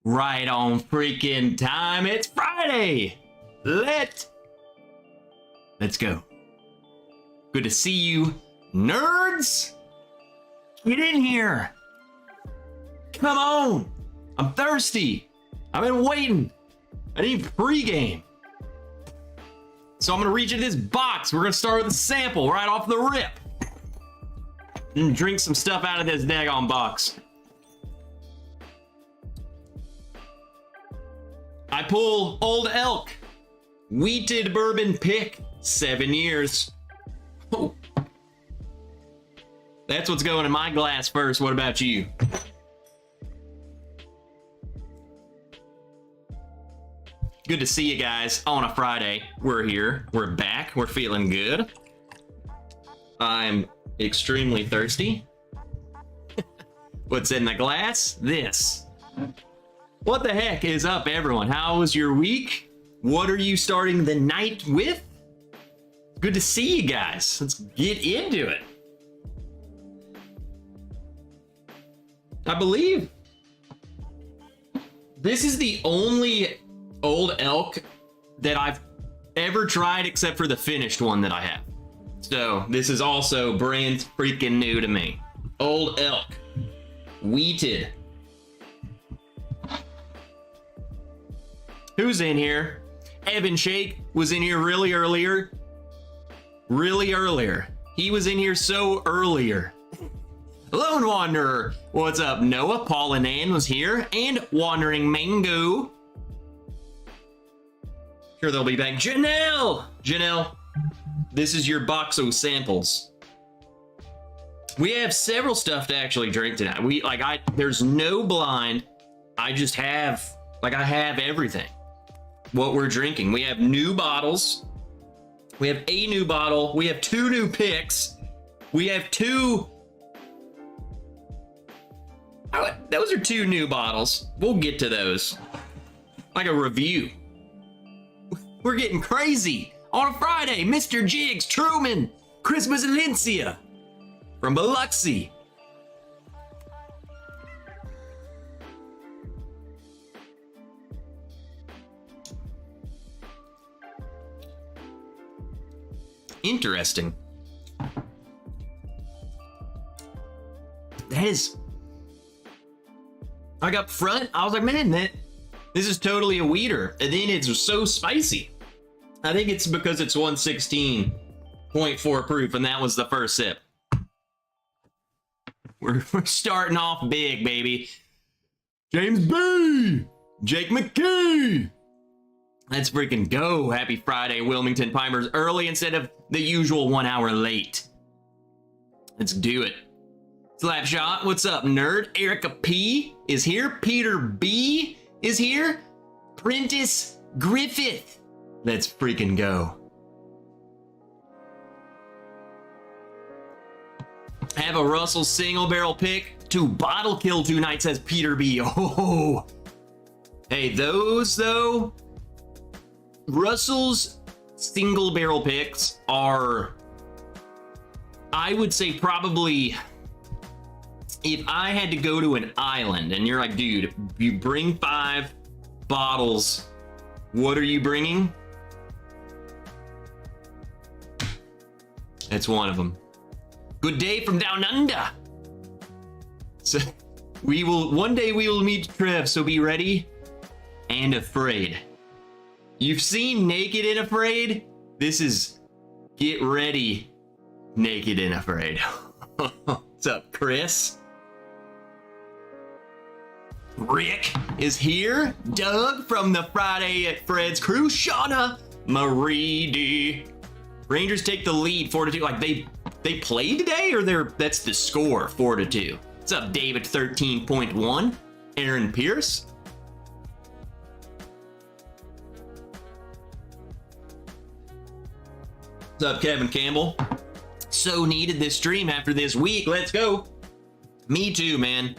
Right on freaking time. It's Friday. Let's go. Good to see you, nerds. Get in here. Come on. I'm thirsty. I've been waiting. I need pregame. So I'm going to reach into this box. We're going to start with a sample right off the rip. And drink some stuff out of this daggone box. I pull Old Elk. Wheated bourbon pick. 7 years. Oh. That's what's going in my glass first. What about you? Good to see you guys on a Friday. We're here. We're back. We're feeling good. I'm extremely thirsty. What's in the glass? This. What the heck is up, everyone? How was your week? What are you starting the night with? Good to see you guys. Let's get into it. I believe this is the only Old Elk that I've ever tried except for the finished one that I have. So this is also brand freaking new to me. Old Elk. Wheated. Who's in here? Evan Shake was in here really earlier. He was in here so earlier. Lone Wanderer. What's up, Noah? Paul and Ann was here. And Wandering Mango. Sure they'll be back. Janelle, this is your box of samples. We have several stuff to actually drink tonight. There's no blind. I just have, I have everything. What we're drinking. We have new bottles. We have a new bottle. We have 2 new picks. We have 2. Those are 2 new bottles. We'll get to those. Like a review. We're getting crazy on a Friday. Mr. Jiggs, Truman, Christmas Valencia from Biloxi. Interesting. That is. Like up front, I was like, man, this is totally a weeder. And then it's so spicy. I think it's because it's 116.4 proof, and that was the first sip. We're starting off big, baby. James B. Jake McKee. Let's freaking go. Happy Friday, Wilmington Pimers. Early instead of the usual 1 hour late. Let's do it. Slapshot, what's up, nerd? Erica P is here. Peter B is here. Prentice Griffith. Let's freaking go. Have a Russell single barrel pick to bottle kill tonight, says Peter B. Oh, hey, those though, Russell's single barrel picks are, I would say probably, if I had to go to an island and you're like, dude, you bring 5 bottles, what are you bringing? That's one of them. Good day from down under. So one day we will meet Trev, so be ready and afraid. You've seen Naked and Afraid? This is get ready, Naked and Afraid. What's up, Chris? Rick is here. Doug from the Friday at Fred's crew. Shauna Marie D. Rangers take the lead 4-2. Like they played today, or that's the score 4-2. What's up, David 13.1? Aaron Pierce. What's up, Kevin Campbell? So needed this stream after this week. Let's go. Me too, man.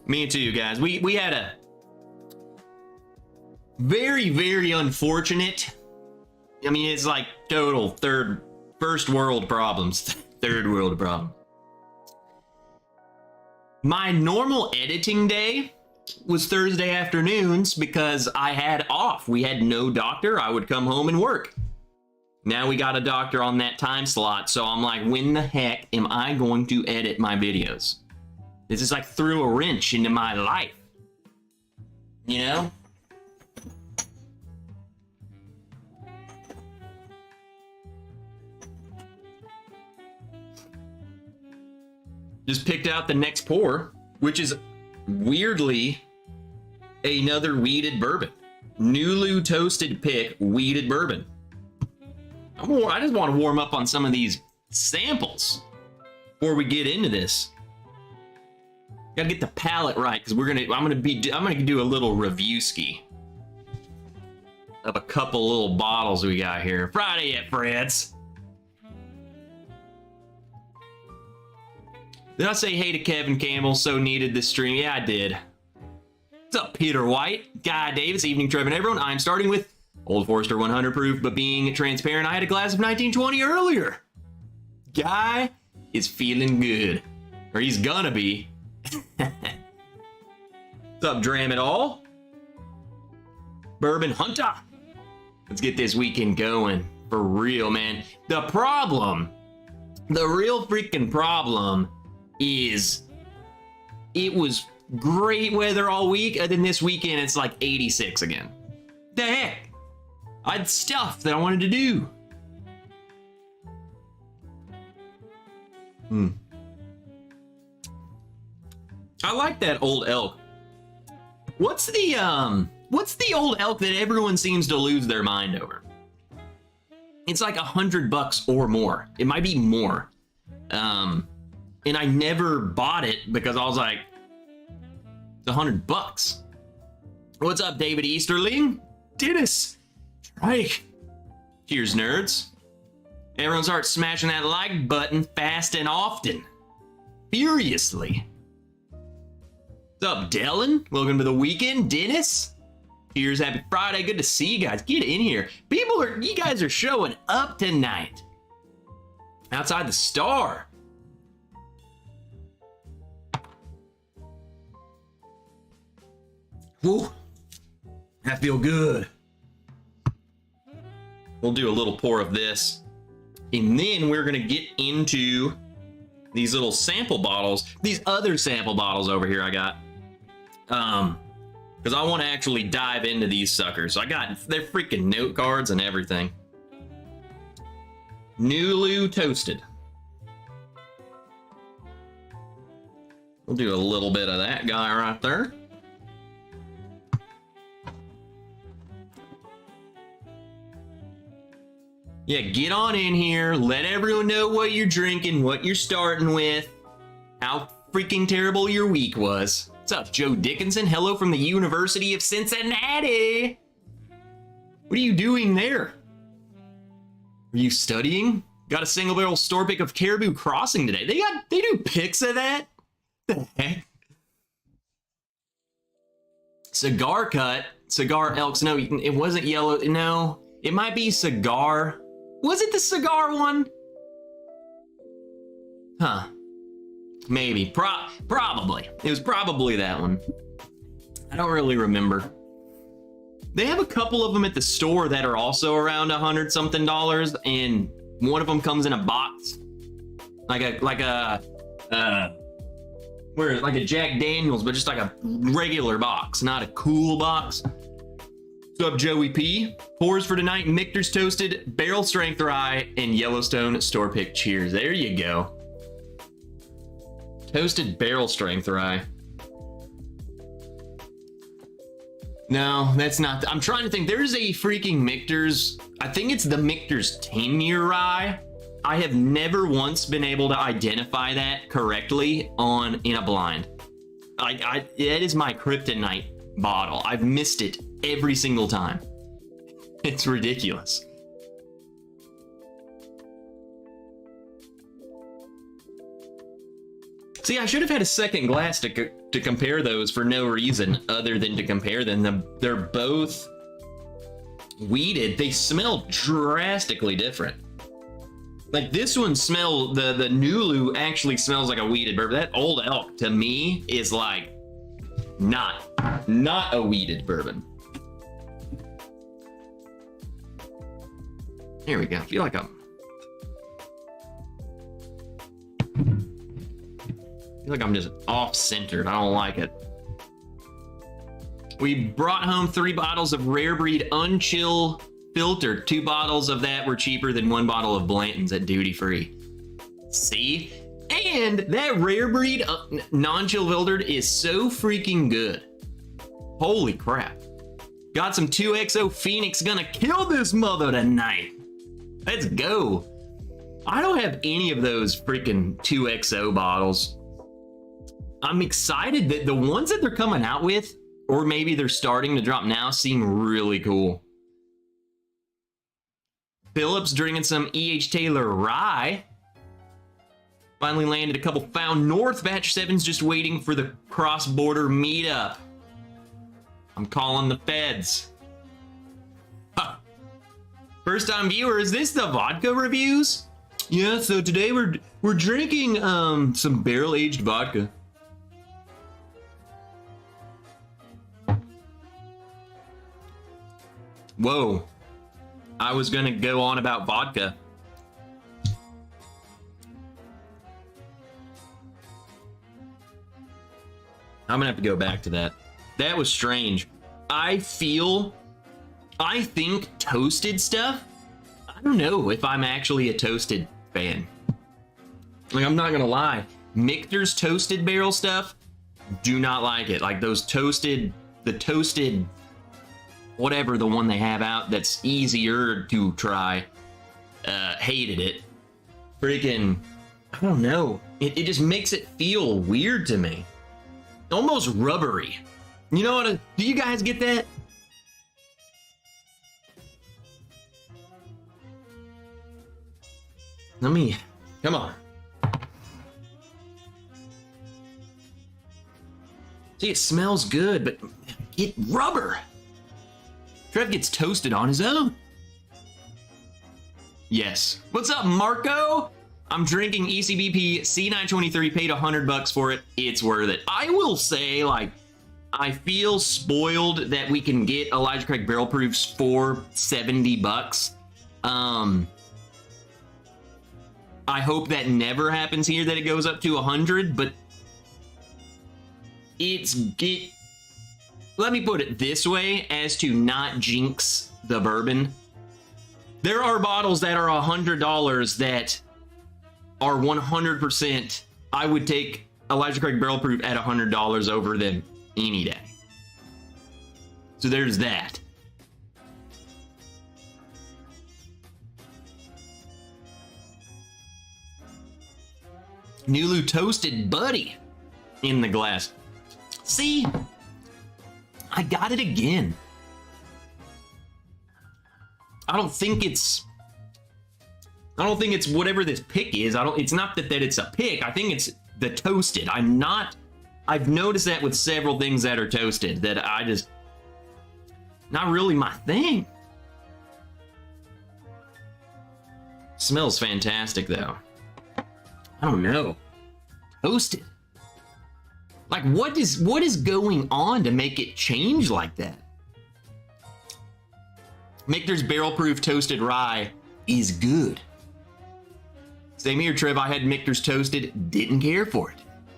Me too, guys. We had a very, very unfortunate. I mean, it's like total first world problems. Third world problem. My normal editing day was Thursday afternoons because I had off. We had no doctor. I would come home and work. Now we got a doctor on that time slot, so I'm like, when the heck am I going to edit my videos? This is like threw a wrench into my life. You know? Just picked out the next pour, which is weirdly another weeded bourbon. Nulu Toasted Pick Weeded Bourbon. I just want to warm up on some of these samples before we get into this. Gotta get the palate right, because I'm gonna do a little review ski of a couple little bottles we got here. Friday at Fred's. Did I say hey to Kevin Campbell? So needed this stream. Yeah, I did. What's up, Peter White? Guy Davis, evening, Trevor, and everyone. I'm starting with Old Forester 100 proof, but being transparent, I had a glass of 1920 earlier. Guy is feeling good. Or he's gonna be. What's up, Dram It All? Bourbon Hunter. Let's get this weekend going. For real, man. The real freaking problem is it was great weather all week, and then this weekend it's like 86 again. The heck? I had stuff that I wanted to do. I like that old elk. What's the old elk that everyone seems to lose their mind over? It's like $100 or more. It might be more. And I never bought it because I was like, it's $100. What's up, David Easterling? Dennis. Right. Cheers, nerds. Everyone start smashing that like button fast and often. Furiously. What's up, Dylan? Welcome to the weekend, Dennis. Cheers, happy Friday. Good to see you guys. Get in here. You guys are showing up tonight. Outside the Star. Whew. I feel good. We'll do a little pour of this. And then we're gonna get into these little sample bottles. These other sample bottles over here I got. Because I want to actually dive into these suckers. So they're freaking note cards and everything. Nulu Toasted. We'll do a little bit of that guy right there. Yeah, get on in here. Let everyone know what you're drinking, what you're starting with, how freaking terrible your week was. What's up, Joe Dickinson? Hello from the University of Cincinnati. What are you doing there? Are you studying? Got a single barrel store pick of Caribou Crossing today. They do pics of that? The heck? Cigar cut. Cigar Elks. No, it wasn't yellow. No, it might be cigar. Was it the cigar one? Huh. Maybe. Probably. It was probably that one. I don't really remember. They have a couple of them at the store that are also around $100-something, and one of them comes in a box. Like a Jack Daniels, but just like a regular box, not a cool box. What's up, Joey P? Pours for tonight, Michter's Toasted, Barrel Strength Rye, and Yellowstone Store Pick Cheers. There you go. Toasted Barrel Strength Rye. No, that's not. I'm trying to think. There's a freaking Michter's. I think it's the Michter's 10-year rye. I have never once been able to identify that correctly in a blind. That is my kryptonite bottle. I've missed it every single time. It's ridiculous. See, I should have had a second glass to compare those for no reason other than to compare them. They're both weeded. They smell drastically different. Like this one the Nulu actually smells like a weeded bourbon. That Old Elk to me is like Not a wheated bourbon. There we go. I feel like I'm just off-centered. I don't like it. We brought home 3 bottles of Rare Breed Unchill Filtered. 2 bottles of that were cheaper than 1 bottle of Blanton's at duty free. See? And that Rare Breed non-chill filtered is so freaking good. Holy crap. Got some 2XO Phoenix, gonna kill this mother tonight. Let's go. I don't have any of those freaking 2XO bottles. I'm excited that the ones that they're coming out with, or maybe they're starting to drop now, seem really cool. Phillips drinking some E.H. Taylor Rye. Finally landed a couple Found North Batch 7s, just waiting for the cross-border meetup. I'm calling the feds. Huh. First-time viewer, is this the vodka reviews? Yeah, so today we're drinking some barrel-aged vodka. Whoa. I was gonna go on about vodka. I'm gonna have to go back to that. That was strange. I think toasted stuff, I don't know if I'm actually a toasted fan. Like, I'm not gonna lie. Michter's toasted barrel stuff, do not like it. Like those the toasted, whatever the one they have out that's easier to try, hated it. Freaking, I don't know. It just makes it feel weird to me. Almost rubbery. You know what? Do you guys get that? Come on. See, it smells good, but get rubber. Trev gets toasted on his own. Yes. What's up, Marco? I'm drinking ECBP C923, paid $100 for it. It's worth it. I will say, like, I feel spoiled that we can get Elijah Craig barrel proofs for $70. I hope that never happens here, that it goes up to 100, but let me put it this way, as to not jinx the bourbon. There are bottles that are $100 that are 100%, I would take Elijah Craig barrel proof at $100 over them any day. So there's that. Nulu Toasted Buddy in the glass. See, I got it again. I don't think it's whatever this pick is. It's not that it's a pick. I think it's the toasted. I've noticed that with several things that are toasted, that I just, not really my thing. Smells fantastic though. I don't know. Toasted. Like, what is going on to make it change like that? Michter's barrel proof toasted rye is good. Same here, Trev. I had Michter's toasted, didn't care for it.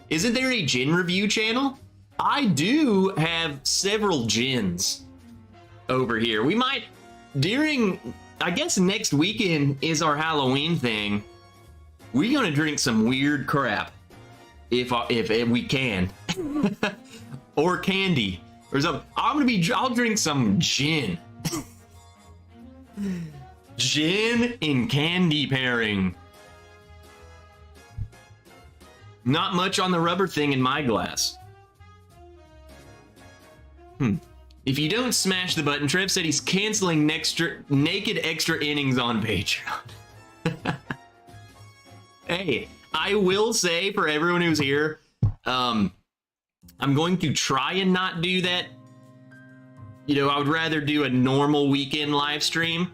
Isn't there a gin review channel? I do have several gins over here. We might, I guess next weekend is our Halloween thing. We're gonna drink some weird crap, if we can, or candy or something. I'll drink some gin. Gin and candy pairing. Not much on the rubber thing in my glass. If you don't smash the button, Trev said he's canceling naked extra innings on Patreon. Hey, I will say for everyone who's here, I'm going to try and not do that. You know, I would rather do a normal weekend live stream,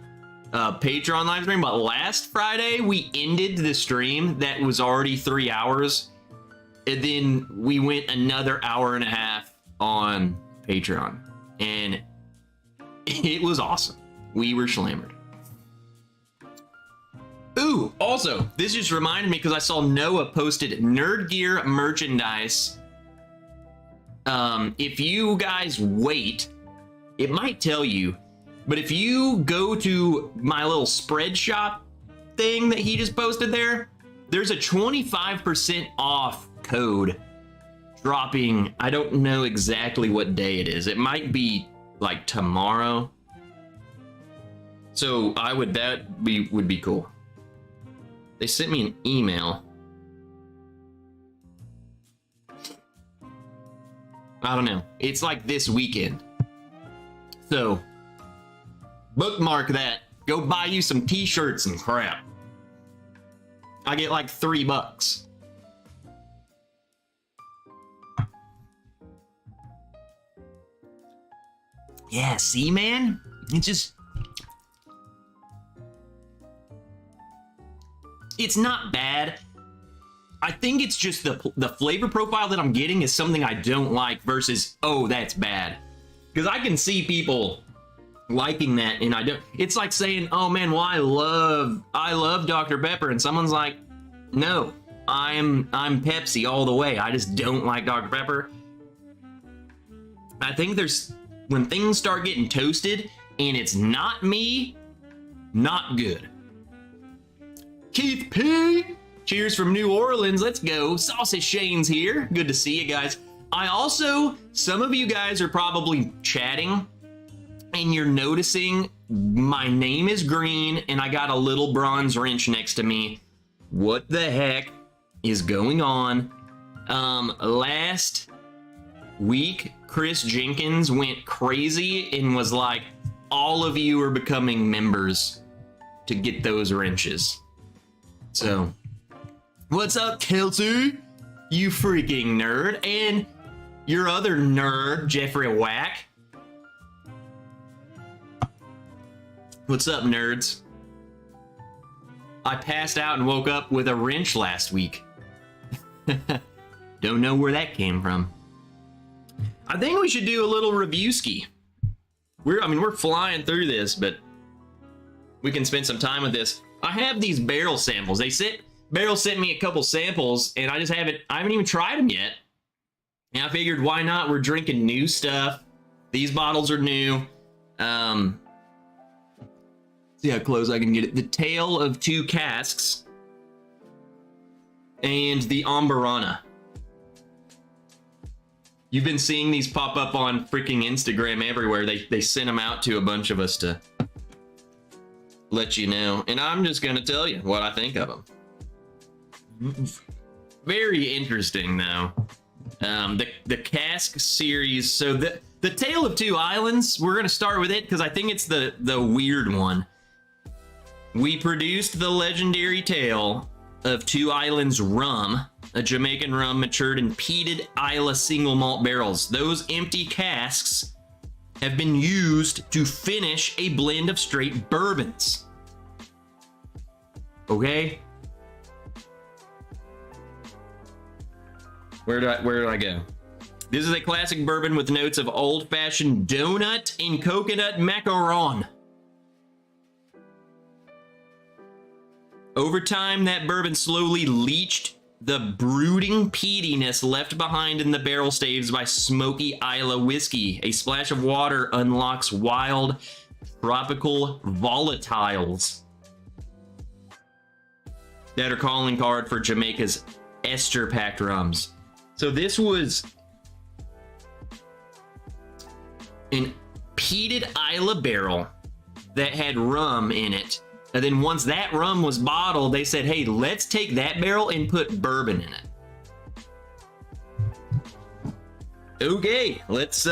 Patreon live stream, but last Friday we ended the stream that was already 3 hours, and then we went another hour and a half on Patreon, and it was awesome. We were slammered. Ooh, also, this just reminded me because I saw Noah posted Nerd Gear merchandise. If you guys wait, it might tell you, but if you go to my little spread shop thing that he just posted there, there's a 25% off code dropping. I don't know exactly what day it is. It might be like tomorrow. So would be cool. They sent me an email. I don't know. It's like this weekend. So bookmark that. Go buy you some t-shirts and crap. I get like $3. Yeah, see, man? It's not bad. I think it's just the flavor profile that I'm getting is something I don't like versus, oh, that's bad. Because I can see people liking that and I don't. It's like saying, oh man, well, I love Dr. Pepper, and someone's like, no, I'm Pepsi all the way. I just don't like Dr. Pepper. I think when things start getting toasted and it's not me, not good. Keith P, cheers from New Orleans. Let's go. Sausage Shane's here. Good to see you guys. Some of you guys are probably chatting and you're noticing my name is green and I got a little bronze wrench next to me. What the heck is going on? Last week, Chris Jenkins went crazy and was like, all of you are becoming members to get those wrenches. So, what's up, Kelsey? You freaking nerd. And your other nerd, Jeffrey Wack. What's up, nerds? I passed out and woke up with a wrench last week. Don't know where that came from. I think we should do a little review ski. We're flying through this, but we can spend some time with this. I have these barrel samples. Barrel sent me a couple samples, and I haven't even tried them yet. And I figured, why not? We're drinking new stuff. These bottles are new. See how close I can get it. The Tale of Two Casks and the Amberana. You've been seeing these pop up on freaking Instagram everywhere. They sent them out to a bunch of us to let you know. And I'm just going to tell you what I think of them. Very interesting, though. The cask series. So the Tale of Two Islands, we're going to start with it because I think it's the weird one. We produced the legendary Tale of Two Islands rum, a Jamaican rum matured in peated Isla single malt barrels. Those empty casks have been used to finish a blend of straight bourbons. Okay? Where did I go? This is a classic bourbon with notes of old-fashioned donut and coconut macaron. Over time, that bourbon slowly leached the brooding peatiness left behind in the barrel staves by smoky Isla whiskey. A splash of water unlocks wild tropical volatiles that are calling card for Jamaica's ester-packed rums. So this was an peated Isla barrel that had rum in it. And then once that rum was bottled, they said, hey, let's take that barrel and put bourbon in it. Okay, let's,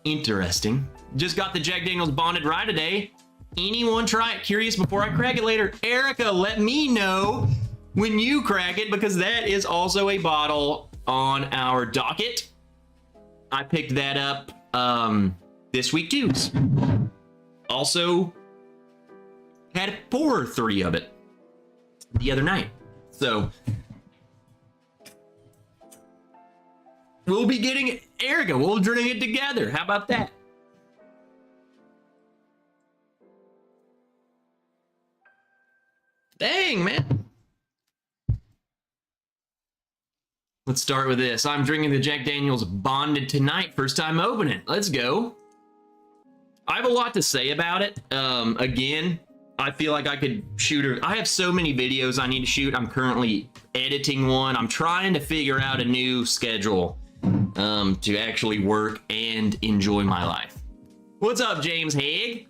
interesting. Just got the Jack Daniel's Bonded Rye today. Anyone try it? Curious before I crack it later. Erica, let me know when you crack it, because that is also a bottle on our docket. I picked that up this week too. Also had to pour 3 of it the other night. So We'll be getting it, Erica. We'll drink it together. How about that? Dang, man. Let's start with this. I'm drinking the Jack Daniel's Bonded Tonight. First time opening. Let's go. I have a lot to say about it. Again, I feel like I could shoot I have so many videos I need to shoot. I'm currently editing one. I'm trying to figure out a new schedule to actually work and enjoy my life. What's up, James Haig?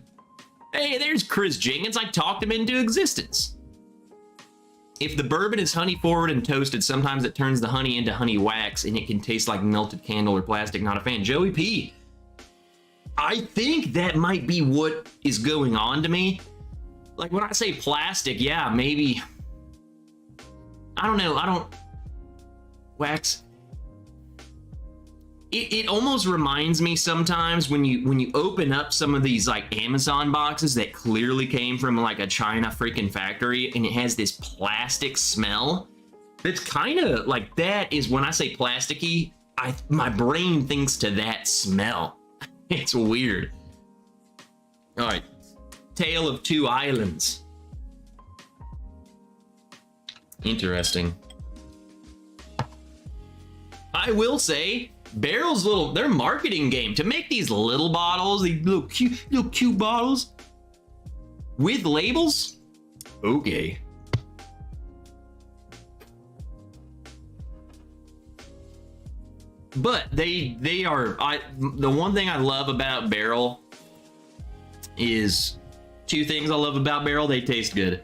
Hey, there's Chris Jenkins. I talked him into existence. If the bourbon is honey forward and toasted, sometimes it turns the honey into honey wax and it can taste like melted candle or plastic. Not a fan. Joey P. I think that might be what is going on to me. Like when I say plastic, yeah, maybe. I don't know. I don't. Wax. It almost reminds me sometimes when you open up some of these like Amazon boxes that clearly came from like a China freaking factory and it has this plastic smell. That's kind of like, that is when I say plasticky, my brain thinks to that smell. It's weird. All right. Tale of Two Islands. Interesting. I will say, Barrel's their marketing game to make these little bottles, these little cute bottles with labels. Okay. But they are, the one thing I love about Barrel is two things I love about Barrel. They taste good.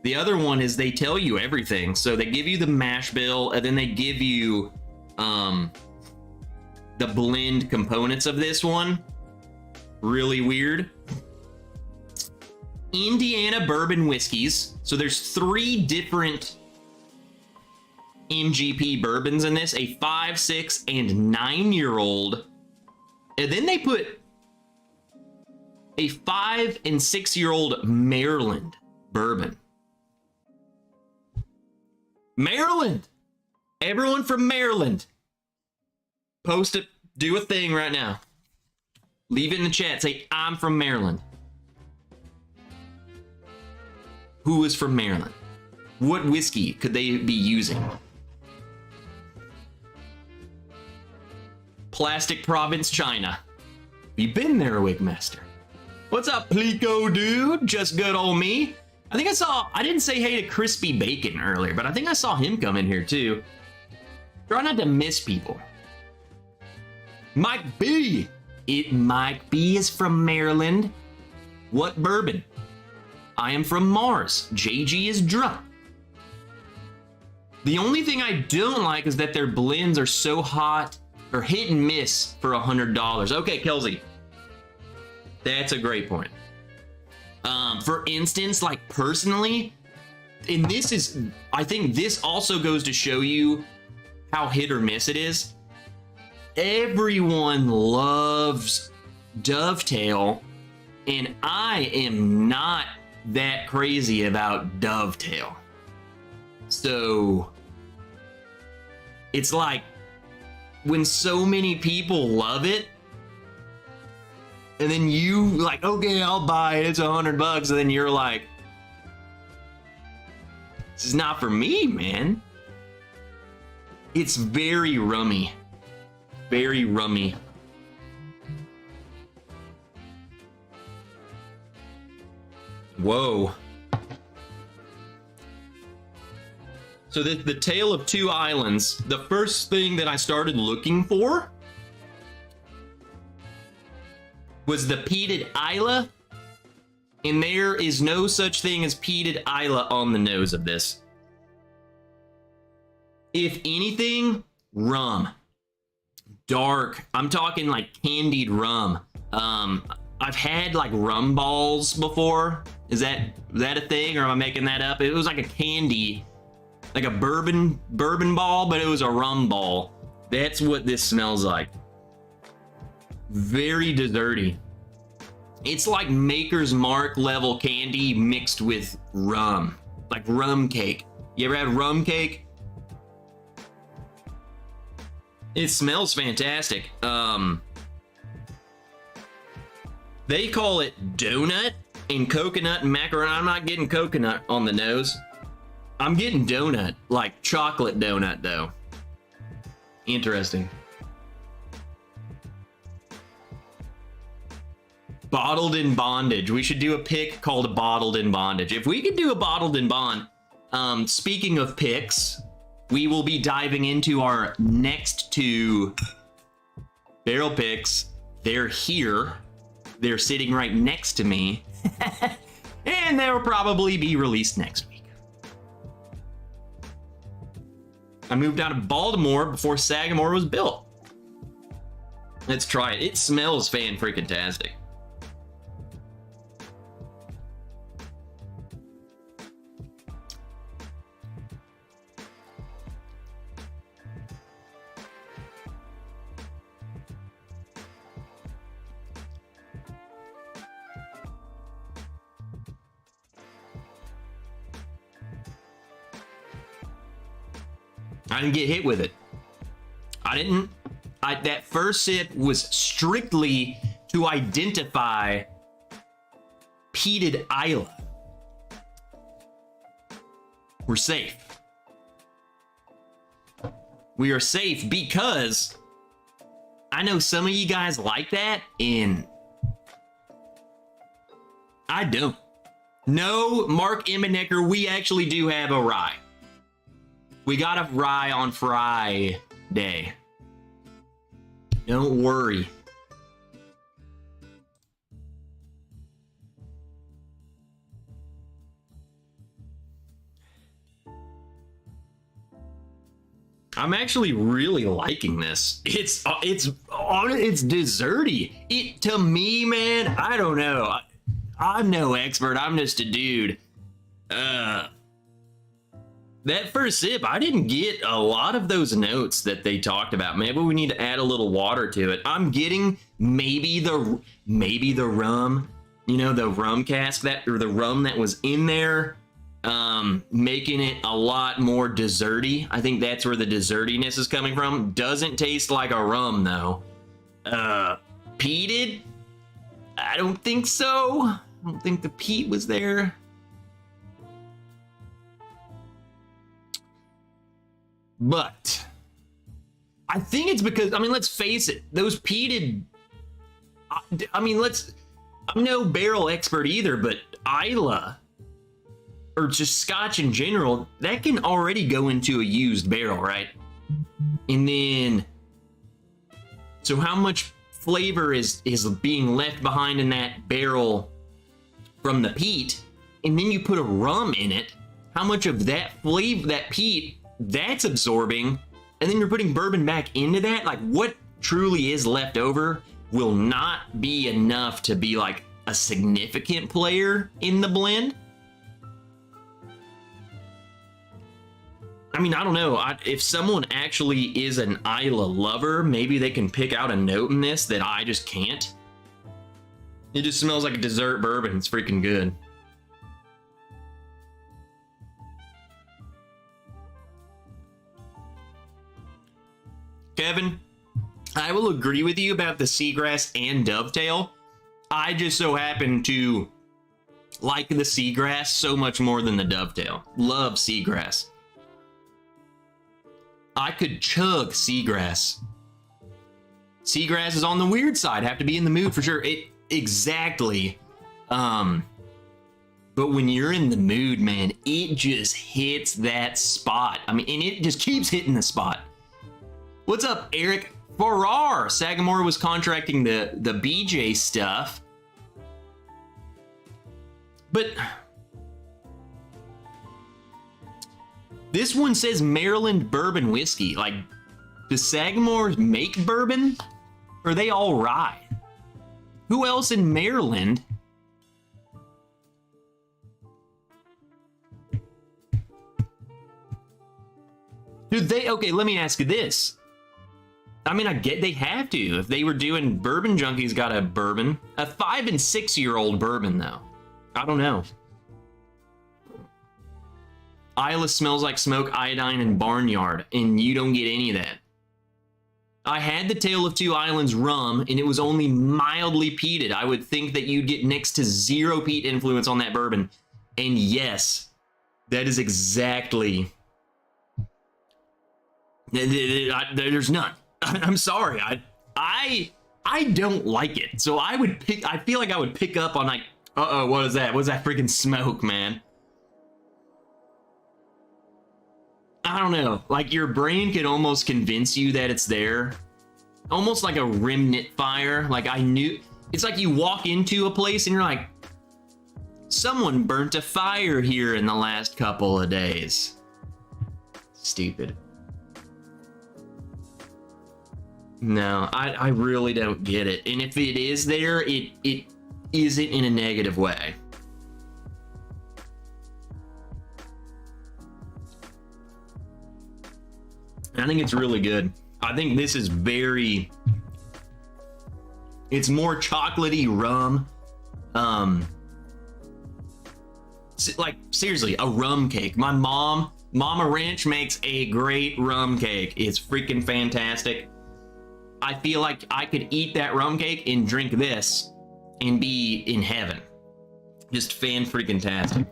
The other one is they tell you everything. So they give you the mash bill and then they give you the blend components of this one. Really weird. Indiana bourbon whiskeys. So there's 3 different MGP bourbons in this, a 5, 6, and 9-year-old. And then they put a 5 and 6-year-old Maryland bourbon. Maryland! Everyone from Maryland, post it, do a thing right now. Leave it in the chat, say, I'm from Maryland. Who is from Maryland? What whiskey could they be using? Plastic Province, China. You been there, Wigmaster? What's up, Plico dude? Just good old me. I think I didn't say hey to Crispy Bacon earlier, but I think I saw him come in here too. Try not to miss people. Mike B. Mike B is from Maryland. What bourbon? I am from Mars. JG is drunk. The only thing I don't like is that their blends are so hot or hit and miss for $100. Okay, Kelsey. That's a great point. For instance, like personally, and this is, I think this also goes to show you how hit or miss it is. Everyone loves Dovetail, and I am not that crazy about Dovetail. So it's like when so many people love it, and then you like, okay, I'll buy it, it's $100, and then you're like, this is not for me, man. It's very rummy. Very rummy. Whoa. So the Tale of Two Islands, the first thing that I started looking for was the peated Isla, and there is no such thing as peated Isla on the nose of this. If anything, rum. Dark. I'm talking like candied rum. I've had like rum balls before. Is that a thing, or am I making that up? It was like a candy, like a bourbon ball, but it was a rum ball. That's what this smells like. Very desserty. It's like Maker's Mark level candy mixed with rum, like rum cake. You ever had rum cake? It smells fantastic. They call it donut and coconut and macaroni. I'm not getting coconut on the nose. I'm getting donut, like chocolate donut though. Interesting. Bottled in Bondage. We should do a pick called Bottled in Bondage. If we could do a Bottled in Bond, speaking of picks, we will be diving into our next two barrel picks. They're here. They're sitting right next to me. And they'll probably be released next week. I moved out of Baltimore before Sagamore was built. Let's try it. It smells fan-freaking-tastic. I didn't get hit with it. That first sip was strictly to identify peated Isla. We're safe. We are safe because I know some of you guys like that, and I don't. No, Mark Immenecker, we actually do have a rye. We got a rye on Friday. Don't worry. I'm actually really liking this. It's desserty. It, to me, man, I don't know. I'm no expert. I'm just a dude. That first sip, I didn't get a lot of those notes that they talked about. Maybe we need to add a little water to it. I'm getting maybe the rum, you know, the rum cask that, or the rum that was in there, making it a lot more desserty. I think that's where the dessertiness is coming from. Doesn't taste like a rum though. Peated? I don't think so. I don't think the peat was there. But I think it's because, I mean, let's face it, those peated, I'm no barrel expert either, but Isla, or just Scotch in general, that can already go into a used barrel, right? And then, so how much flavor is being left behind in that barrel from the peat? And then you put a rum in it, how much of that flavor, that peat, that's absorbing, and then you're putting bourbon back into that? Like, what truly is left over will not be enough to be like a significant player in the blend. I mean, I don't know. If someone actually is an Isla lover, maybe they can pick out a note in this that I just can't. It just smells like a dessert bourbon. It's freaking good. Kevin, I will agree with you about the seagrass and dovetail. I just so happen to like the seagrass so much more than the dovetail. Love seagrass. I could chug seagrass. Seagrass is on the weird side. Have to be in the mood for sure. Exactly. But when you're in the mood, man, it just hits that spot. I mean, and it just keeps hitting the spot. What's up, Eric Farrar? Sagamore was contracting the BJ stuff. But this one says Maryland bourbon whiskey. Like, does Sagamore make bourbon? Or are they all rye? Who else in Maryland? Okay, let me ask you this. I mean, I get they have to. If they were doing Bourbon Junkie's got a bourbon. A 5 and 6 year old bourbon, though. I don't know. Isla smells like smoke, iodine, and barnyard, and you don't get any of that. I had the Tale of Two Islands rum, and it was only mildly peated. I would think that you'd get next to zero peat influence on that bourbon. And yes, that is exactly... There's none. I'm sorry. I don't like it. So I feel like I would pick up on like, uh-oh, what is that? What's that freaking smoke, man? I don't know. Like, your brain could almost convince you that it's there. Almost like a remnant fire. Like, it's like you walk into a place and you're like, someone burnt a fire here in the last couple of days. Stupid. No, I really don't get it. And if it is there, it isn't in a negative way. I think it's really good. I think this is it's more chocolatey rum. Like, seriously, a rum cake. My Mama Ranch makes a great rum cake. It's freaking fantastic. I feel like I could eat that rum cake and drink this and be in heaven. Just fan-freaking-tastic.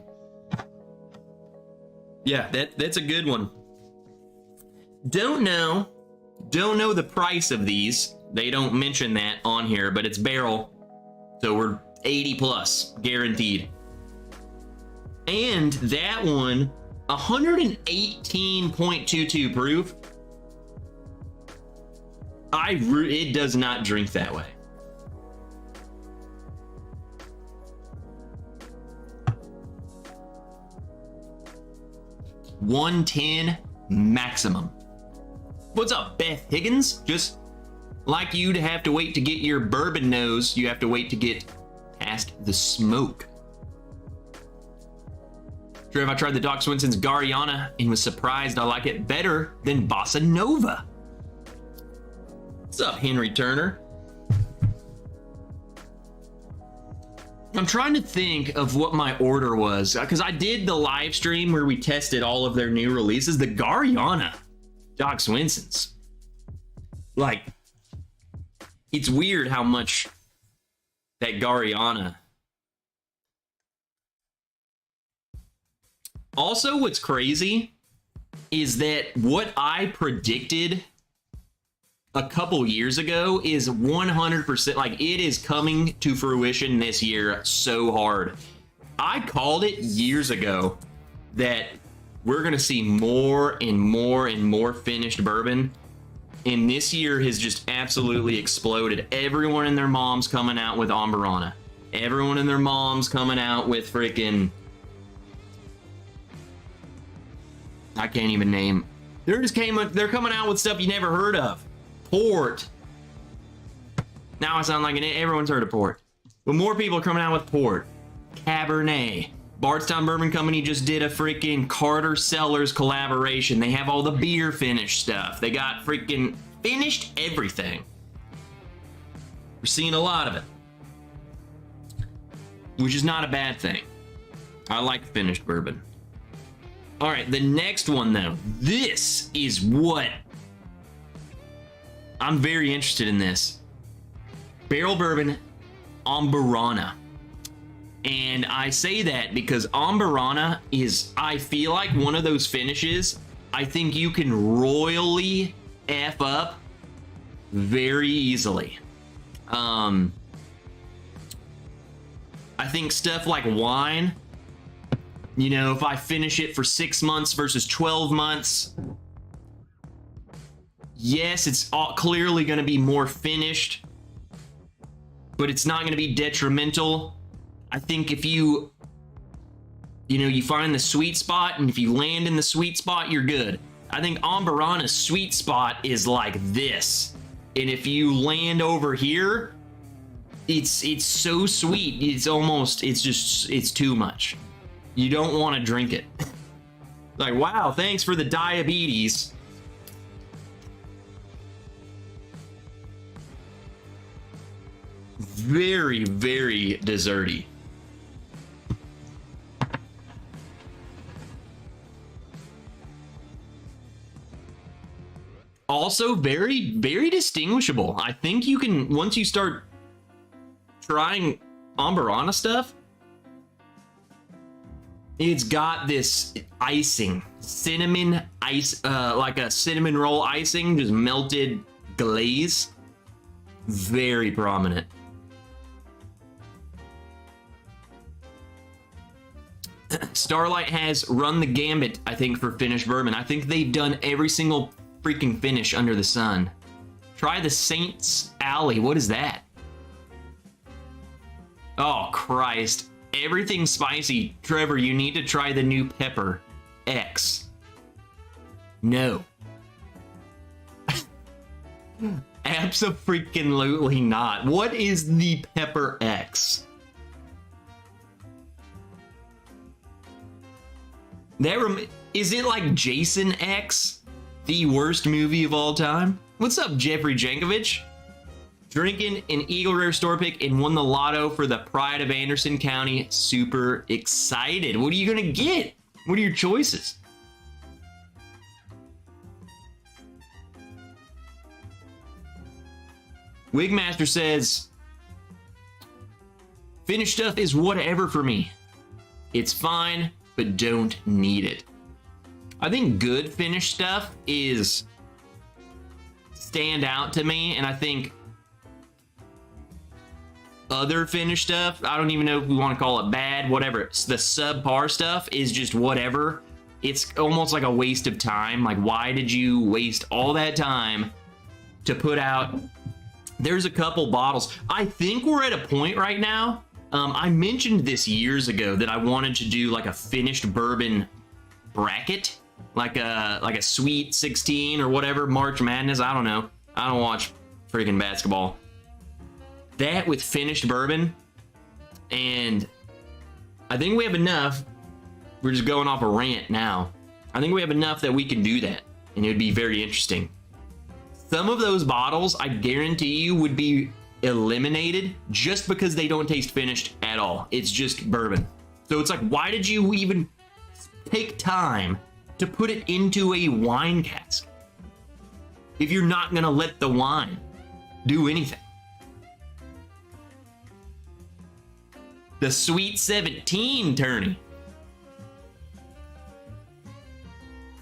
Yeah, that's a good one. Don't know the price of these. They don't mention that on here, but it's barrel. So we're 80 plus, guaranteed. And that one, 118.22 proof. It does not drink that way. $110 maximum. What's up, Beth Higgins? Just like you to have to wait to get your bourbon nose, you have to wait to get past the smoke. Trev, I tried the Doc Swinson's Gariana and was surprised I like it better than Bossa Nova. What's up, Henry Turner? I'm trying to think of what my order was, because I did the live stream where we tested all of their new releases. The Gariana Doc Swinson's. Like, it's weird how much that Gariana. Also, what's crazy is that what I predicted a couple years ago is 100%, like, it is coming to fruition this year so hard. I called it years ago that we're going to see more and more and more finished bourbon. And this year has just absolutely exploded. Everyone and their mom's coming out with Amberana. Everyone and their mom's coming out with freaking... I can't even name. They're coming out with stuff you never heard of. Port. Now I sound like everyone's heard of port. But more people are coming out with port. Cabernet. Bardstown Bourbon Company just did a freaking Carter Cellars collaboration. They have all the beer finish stuff. They got freaking finished everything. We're seeing a lot of it. Which is not a bad thing. I like finished bourbon. All right, the next one though. This is what... I'm very interested in this. Barrel Bourbon Amberana. And I say that because Amberana is, I feel like, one of those finishes I think you can royally F up very easily. I think stuff like wine, you know, if I finish it for 6 months versus 12 months, yes, it's clearly going to be more finished, but it's not going to be detrimental. I think if you find the sweet spot, and if you land in the sweet spot, you're good. I think Amberana's sweet spot is like this. And if you land over here, it's so sweet. It's too much. You don't want to drink it. Like, wow, thanks for the diabetes. Very, very desserty. Also very, very distinguishable. I think you can, once you start trying Amberana stuff, it's got this icing, cinnamon ice, like a cinnamon roll icing, just melted glaze. Very prominent. Starlight has run the gambit, I think, for finished bourbon. I think they've done every single freaking finish under the sun. Try the Saints Alley. What is that? Oh, Christ. Everything spicy. Trevor, you need to try the new Pepper X. No. Abso-freaking-lutely not. What is the Pepper X? Is it like Jason X? The worst movie of all time? What's up, Jeffrey Jankovic? Drinking an Eagle Rare store pick and won the lotto for the Pride of Anderson County. Super excited. What are you gonna get? What are your choices? Wigmaster says, finished stuff is whatever for me. It's fine, but don't need it. I think good finished stuff is stand out to me, and I think other finished stuff, I don't even know if we want to call it bad, whatever. It's the subpar stuff is just whatever. It's almost like a waste of time. Like, why did you waste all that time to put out? There's a couple bottles. I think we're at a point right now. I mentioned this years ago that I wanted to do like a finished bourbon bracket, like a Sweet 16 or whatever, March Madness. I don't know. I don't watch freaking basketball. That with finished bourbon, and I think we have enough. We're just going off a rant now. I think we have enough that we can do that, and it would be very interesting. Some of those bottles, I guarantee you, would be eliminated just because they don't taste finished at all. It's just bourbon. So it's like, why did you even take time to put it into a wine cask if you're not gonna let the wine do anything? The Sweet 17 tourney.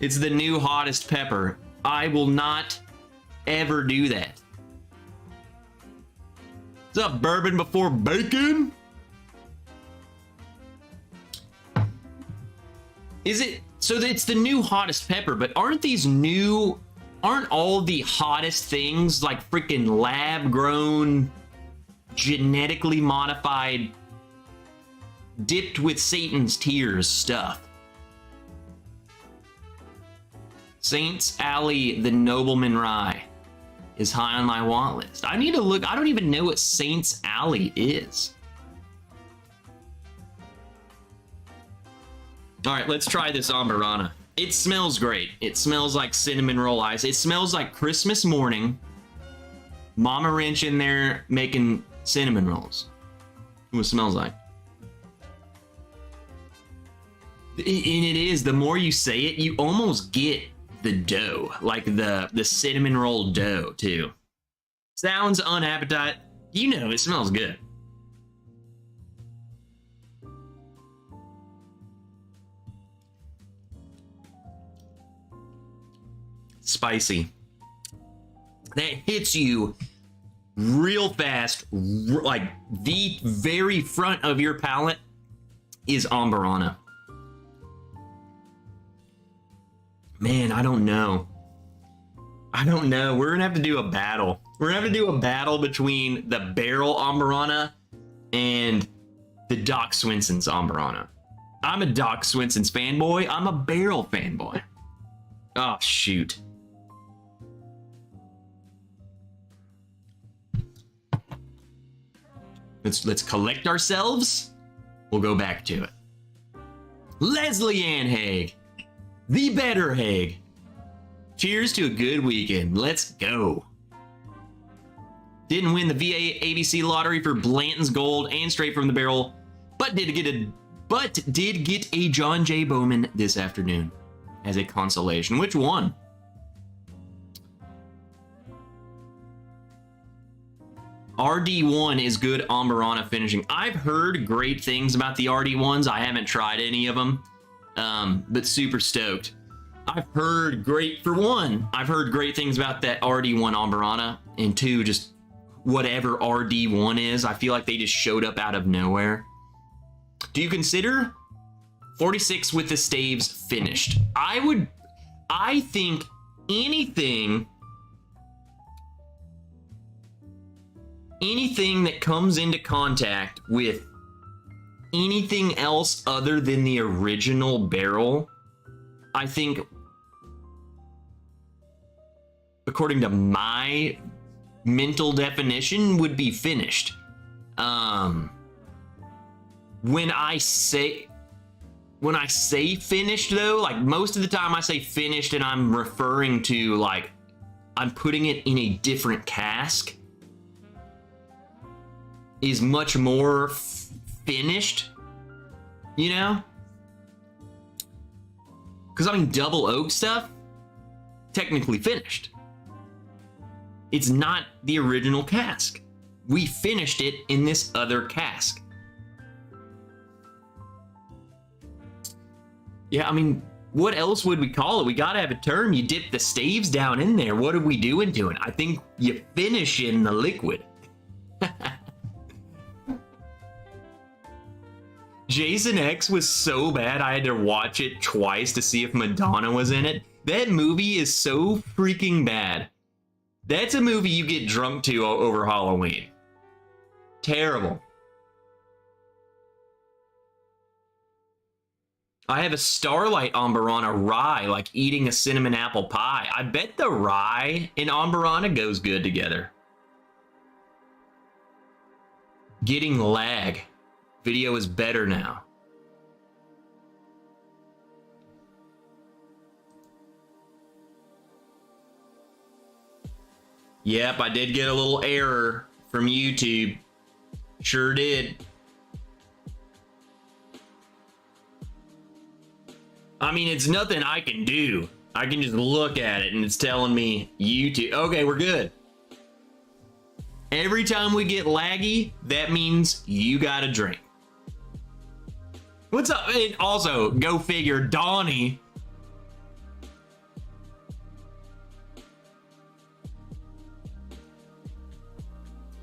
It's the new hottest pepper. I will not ever do that. What's up, bourbon before bacon? Is it? So it's the new hottest pepper, but aren't all the hottest things like freaking lab grown, genetically modified, dipped with Satan's tears stuff? Saints Alley, the Nobleman Rye is high on my want list. I need to look. I don't even know what Saints Alley is. All right, let's try this Amberana. It smells great. It smells like cinnamon roll ice. It smells like Christmas morning. Mama Wrench in there making cinnamon rolls. What it smells like. And it is, the more you say it, you almost get the dough, like the cinnamon roll dough too. Sounds unappetite. You know, it smells good. Spicy. That hits you real fast, like the very front of your palate is Amberana. Man, I don't know. I don't know. We're gonna have to do a battle. We're gonna have to do a battle between the barrel Amberana and the Doc Swenson's Amberana. I'm a Doc Swenson's fanboy. I'm a barrel fanboy. Oh, shoot. Let's collect ourselves. We'll go back to it. Leslie Ann Haig. The better Haig. Cheers to a good weekend. Let's go. Didn't win the VA ABC lottery for Blanton's Gold and straight from the barrel, but did get a John J. Bowman this afternoon as a consolation. Which one? RD1 is good Amberana finishing. I've heard great things about the RD1s. I haven't tried any of them, but super stoked. I've heard great things about that RD1 Amberana, and two, just whatever RD1 is. I feel like they just showed up out of nowhere. Do you consider 46 with the staves finished? I think anything that comes into contact with anything else other than the original barrel, I think, according to my mental definition, would be finished. When I say finished, though, like most of the time I say finished and I'm referring to like I'm putting it in a different cask, is much more finished, you know? Because I mean, double oak stuff, technically finished. It's not the original cask. We finished it in this other cask. Yeah, I mean, what else would we call it? We gotta have a term. You dip the staves down in there. What are we doing to it? I think you finish in the liquid. Jason X was so bad I had to watch it twice to see if Madonna was in it. That movie is so freaking bad. That's a movie you get drunk to over Halloween. Terrible. I have a Starlight Amberana rye, like eating a cinnamon apple pie. I bet the rye and Amberana goes good together. Getting lag. Video is better now. Yep, I did get a little error from YouTube. Sure did. I mean, it's nothing I can do. I can just look at it and it's telling me YouTube. Okay, we're good. Every time we get laggy, that means you got a drink. What's up? And also, go figure, Donnie.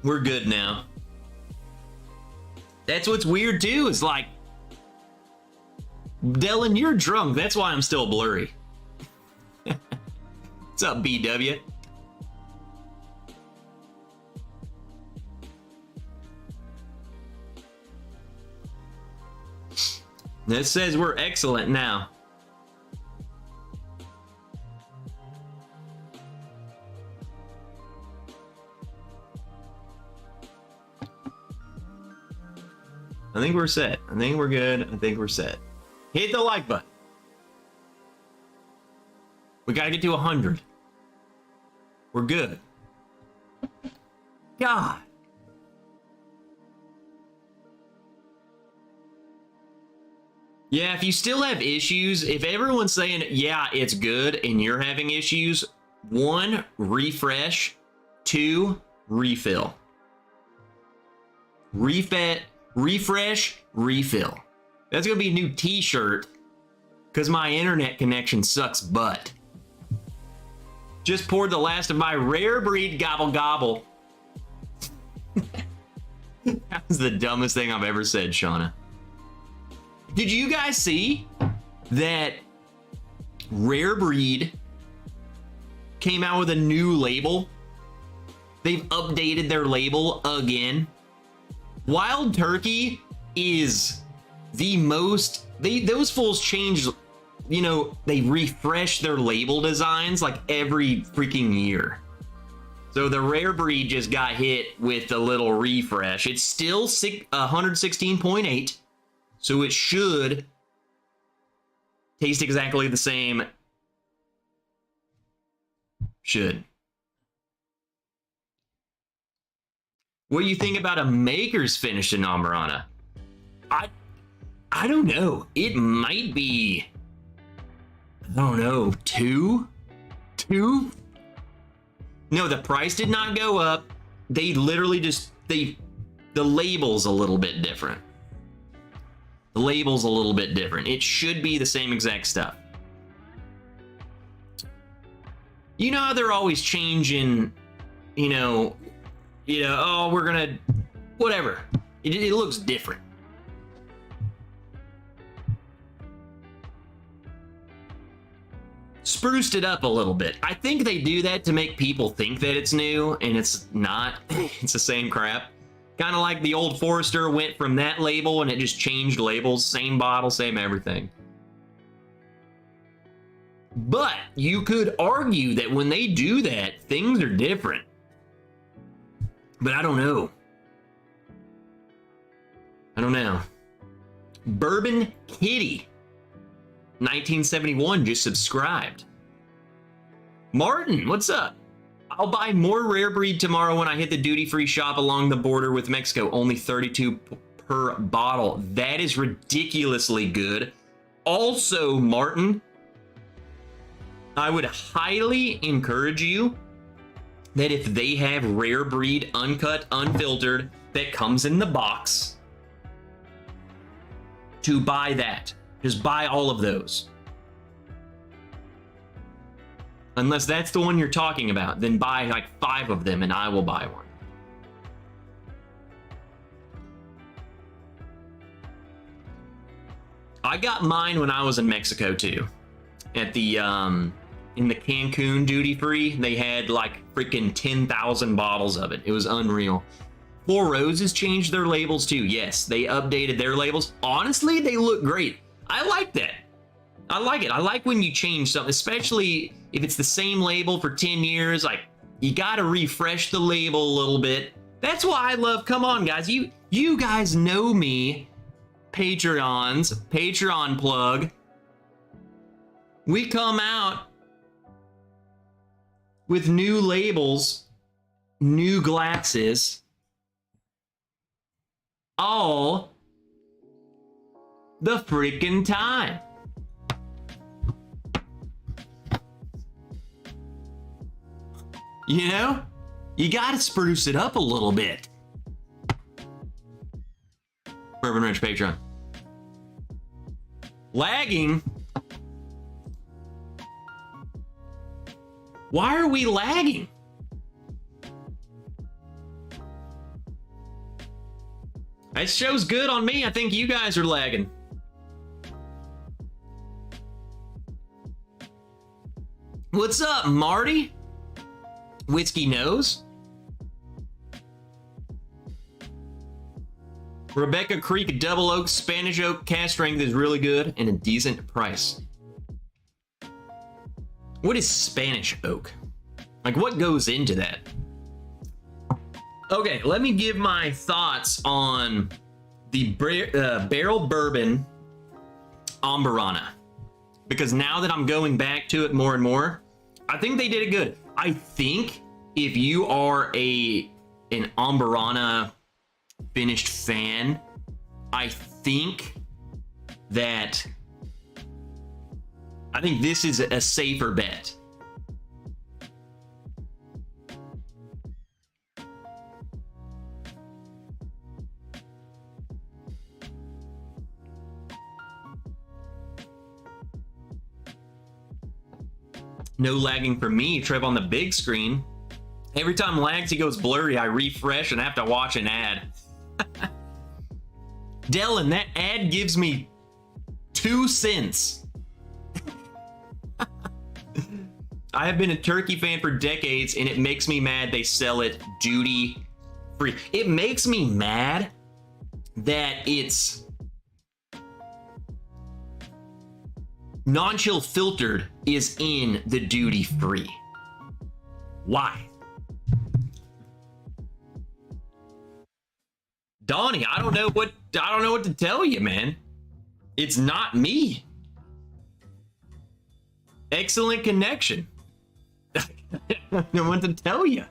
We're good now. That's what's weird too, is like, Dylan, you're drunk. That's why I'm still blurry. What's up, BW? It says we're excellent now. I think we're set. I think we're good. I think we're set. Hit the like button. We gotta get to 100. We're good. God. Yeah, if you still have issues, if everyone's saying, yeah, it's good, and you're having issues, 1, refresh, 2, refill. Refresh, refill. That's gonna be a new t-shirt, because my internet connection sucks butt. Just poured the last of my rare breed gobble gobble. That was the dumbest thing I've ever said, Shauna. Did you guys see that Rare Breed came out with a new label? They've updated their label again. Wild Turkey is the most... those fools change, you know, they refresh their label designs like every freaking year. So the Rare Breed just got hit with a little refresh. It's still 116.8. So it should taste exactly the same. Should. What do you think about a maker's finish in Amberana? I don't know. It might be, I don't know, 2? 2? No, the price did not go up. they literally just, the label's a little bit different. The label's a little bit different. It should be the same exact stuff. You know how they're always changing, oh, we're gonna, whatever. It looks different. Spruced it up a little bit. I think they do that to make people think that it's new, and it's not. It's the same crap. Kind of like the Old Forester went from that label and it just changed labels. Same bottle, same everything. But you could argue that when they do that, things are different. But I don't know. I don't know. Bourbon Kitty 1971 just subscribed. Martin, what's up? I'll buy more rare breed tomorrow when I hit the duty-free shop along the border with Mexico. Only 32 per bottle. That is ridiculously good. Also, Martin, I would highly encourage you that if they have rare breed, uncut, unfiltered, that comes in the box, to buy that. Just buy all of those. Unless that's the one you're talking about, then buy like 5 of them and I will buy one. I got mine when I was in Mexico too. At the, in the Cancun duty free, they had like freaking 10,000 bottles of it. It was unreal. Four Roses changed their labels too. Yes, they updated their labels. Honestly, they look great. I like that. I like it. I like when you change something, especially if it's the same label for 10 years. Like, you got to refresh the label a little bit. That's why I love, come on, guys. You guys know me. Patreon plug. We come out with new labels, new glasses, all the freaking time. You know, you gotta spruce it up a little bit. Bourbon Wrench Patreon. Lagging? Why are we lagging? It shows good on me. I think you guys are lagging. What's up, Marty? Whiskey Nose. Rebecca Creek Double Oak Spanish Oak cast strength is really good and a decent price. What is Spanish Oak? Like, what goes into that? Okay, let me give my thoughts on the barrel bourbon Amberana. Because now that I'm going back to it more and more, I think they did it good. I think if you are an Amberana finished fan, I think this is a safer bet. No lagging for me, Trev, on the big screen. Every time lags, he goes blurry. I refresh and have to watch an ad. Dylan, that ad gives me 2 cents. I have been a turkey fan for decades, and it makes me mad they sell it duty free. It makes me mad that it's non-chill filtered is in the duty free. Why? Donnie, I don't know what to tell you, man. It's not me. Excellent connection. I don't know what to tell you.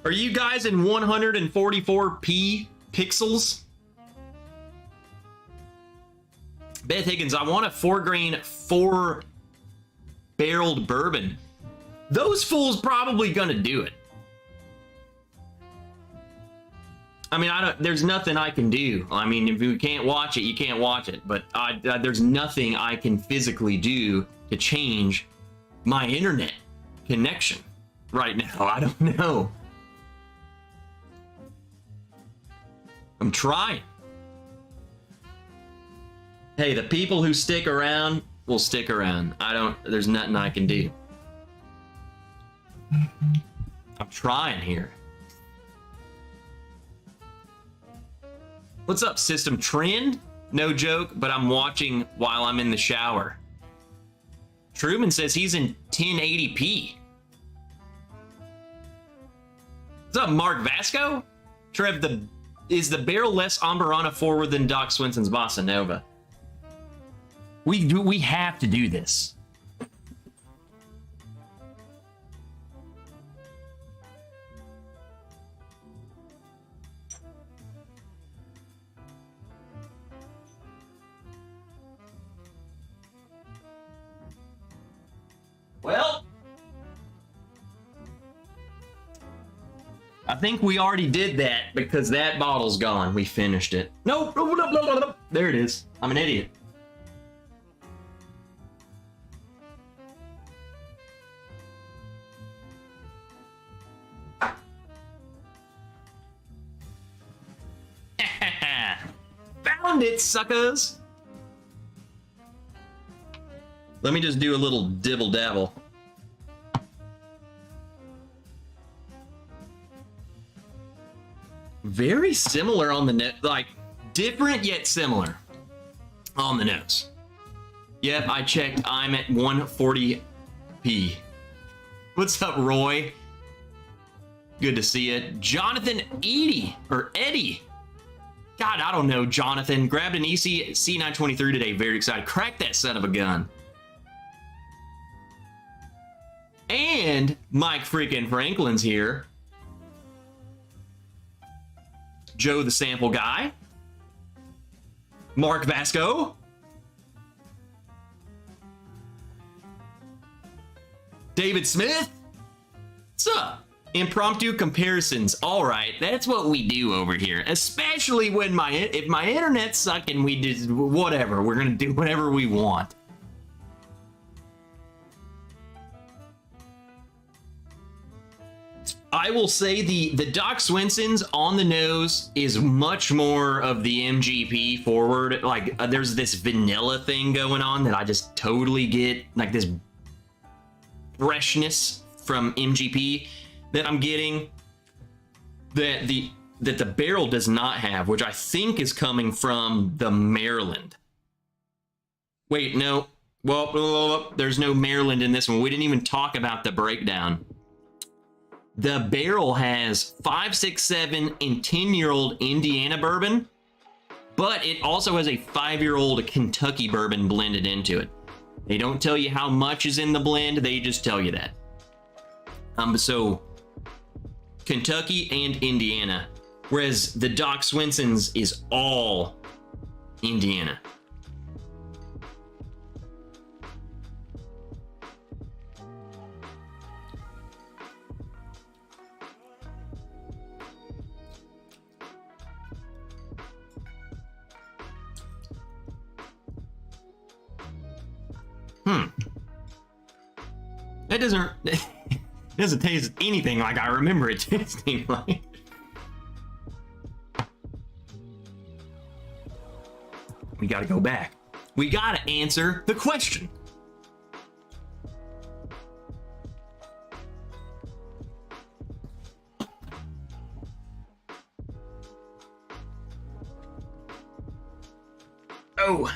Are you guys in 144p pixels? Beth Higgins, I want a 4 grain 4 barreled bourbon. Those fools probably gonna do it. I mean, there's nothing I can do. I mean, if you can't watch it, you can't watch it. But there's nothing I can physically do to change my internet connection right now. I don't know. I'm trying. Hey, the people who stick around will stick around. There's nothing I can do. I'm trying here. What's up, System Trend? No joke, but I'm watching while I'm in the shower. Truman says he's in 1080p. What's up, Mark Vasco? Trev, is the barrel less Amberana forward than Doc Swenson's Bossa Nova? We have to do this. Well, I think we already did that because that bottle's gone. We finished it. Nope. There it is. I'm an idiot. Found it, suckers. Let me just do a little dibble dabble. Very similar on the nose, like different yet similar on the nose. Yep, I checked. I'm at 140p. What's up, Roy? Good to see you. Jonathan Eddie. God, I don't know, Jonathan. Grabbed an EC C923 today. Very excited. Cracked that son of a gun. And Mike freaking Franklin's here. Joe the Sample Guy. Mark Vasco. David Smith. What's up? Impromptu comparisons. All right, that's what we do over here. Especially when if my internet's sucking, we just whatever. We're gonna do whatever we want. I will say the Doc Swenson's on the nose is much more of the MGP forward. Like there's this vanilla thing going on that I just totally get, like this freshness from MGP that I'm getting that the barrel does not have, which I think is coming from the Maryland. Wait, no. Well, there's no Maryland in this one. We didn't even talk about the breakdown. The barrel has 5, 6, 7, and 10-year-old Indiana bourbon, but it also has a 5-year-old Kentucky bourbon blended into it. They don't tell you how much is in the blend, they just tell you that. So Kentucky and Indiana, whereas the Doc Swenson's is all Indiana. That doesn't taste anything like I remember it tasting like. We gotta go back. We gotta answer the question. Oh.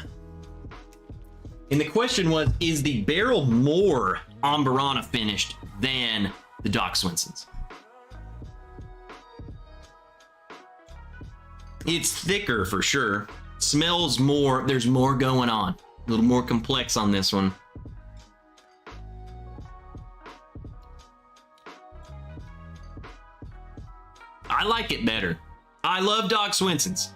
And the question was, is the barrel more Amberana finished than the Doc Swenson's? It's thicker for sure. Smells more, there's more going on. A little more complex on this one. I like it better. I love Doc Swenson's.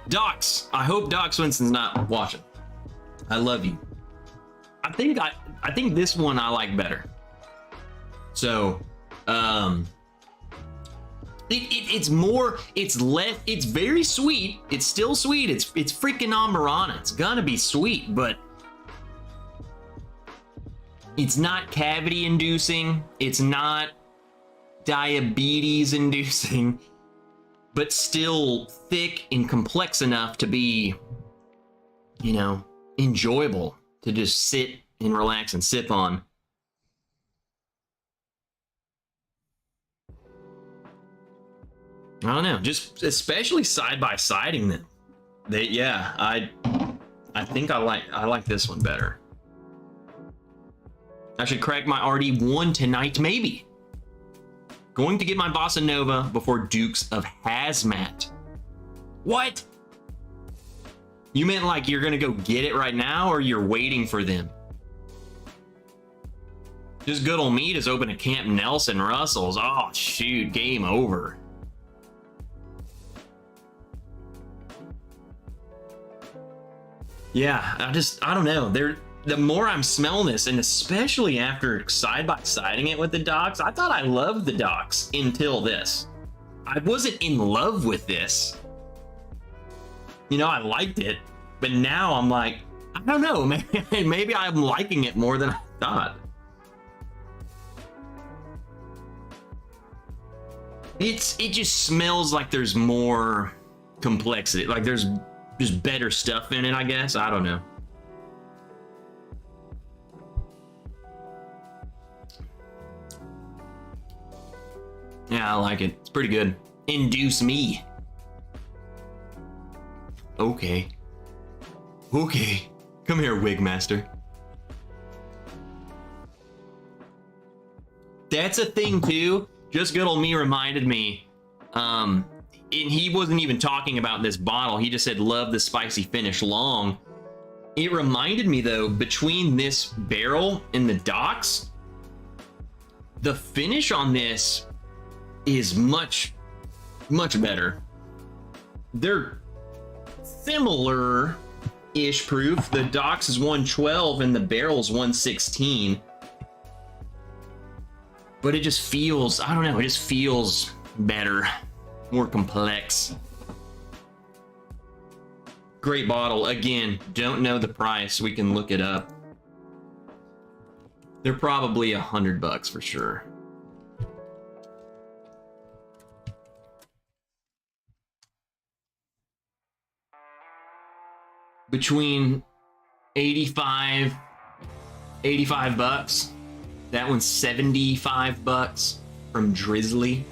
Docs, I hope Doc Swenson's not watching. I love you. I think I think this one I like better. So, it's more, it's less, it's very sweet. It's still sweet. It's freaking Ambera. It's gonna be sweet, but it's not cavity inducing. It's not diabetes inducing, but still thick and complex enough to be, you know, enjoyable to just sit and relax and sip on. I don't know, just especially side by siding them. Yeah, I think I like this one better. I should crack my RD1 tonight, maybe. Going to get my Bossa Nova before Dukes of Hazmat. What? You meant like you're gonna go get it right now, or you're waiting for them? Just good old me just open a Camp Nelson Russell's. Oh shoot, game over. Yeah, I don't know. The more I'm smelling this, and especially after side-by-siding it with the docks, I thought I loved the docks until this. I wasn't in love with this. You know, I liked it, but now I'm like, I don't know, maybe I'm liking it more than I thought. It just smells like there's more complexity, like there's just better stuff in it, I guess. I don't know. Yeah, I like it. It's pretty good. Induce me. Okay. Okay. Come here, Wigmaster. That's a thing too. Just good old me reminded me. And he wasn't even talking about this bottle. He just said, love the spicy finish long. It reminded me though, between this barrel and the docks, the finish on this is much, much better. They're similar-ish proof. The docks is 112 and the barrel's 116. But it just feels, I don't know, it just feels better. More complex. Great bottle. Again, don't know the price. We can look it up. They're probably $100 for sure. Between 85 bucks. That one's $75 from Drizzly.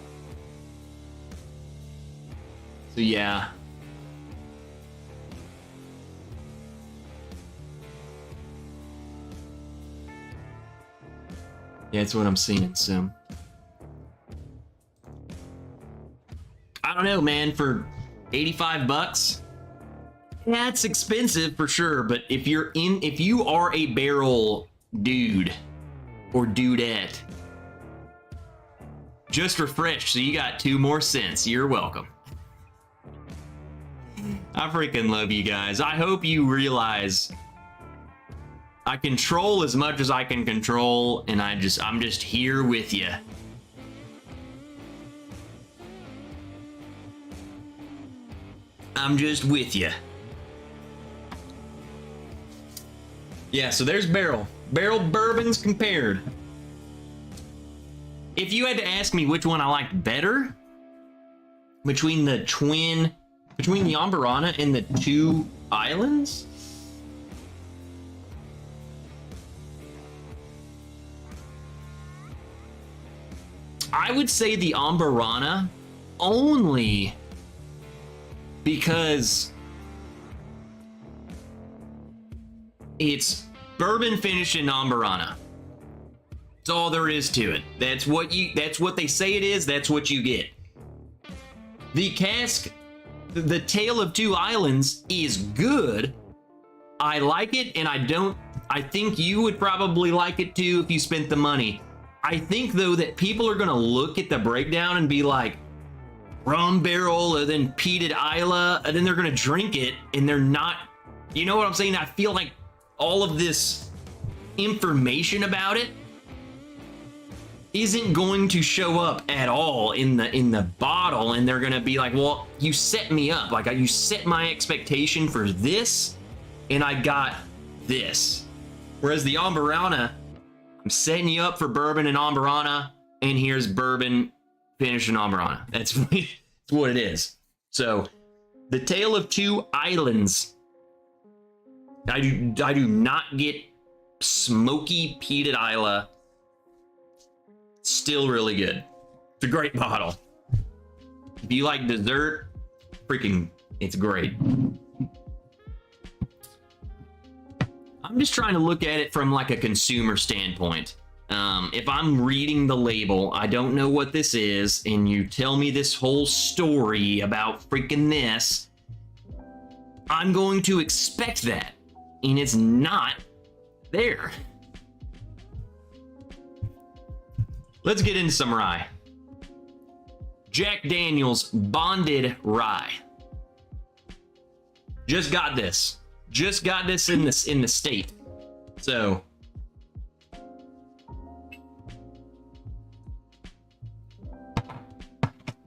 So yeah. Yeah, that's what I'm seeing, so. I don't know, man, for 85 bucks, that's expensive for sure, but if you are a barrel dude or dudette, just refresh so you got 2 more cents. You're welcome. I freaking love you guys. I hope you realize I control as much as I can control, and I'm just here with you. I'm just with you. Yeah, so there's barrel bourbons compared. If you had to ask me which one I liked better between the Ambera and the 2 islands, I would say the Ambera, only because it's bourbon finished in Ambera. That's all there is to it. That's what they say it is. That's what you get. The cask, the Tale of 2 Islands, is good. I like it, and I think you would probably like it too if you spent the money. I think though that people are gonna look at the breakdown and be like, rum barrel and then peated Isla, and then they're gonna drink it and they're not, you know what I'm saying? I feel like all of this information about it isn't going to show up at all in the bottle, and they're gonna be like, well, you set me up, like you set my expectation for this and I got this. Whereas the Amberana, I'm setting you up for bourbon and Amberana, and here's bourbon finished in Amberana. That's what it is. So the Tale of Two Islands, I do not get smoky peated Islay. Still really good. It's a great bottle. If you like dessert, freaking, it's great. I'm just trying to look at it from like a consumer standpoint. If I'm reading the label, I don't know what this is, and you tell me this whole story about freaking this, I'm going to expect that, and it's not there. Let's get into some rye. Jack Daniel's Bonded Rye. Just got this. Just got this in the state. So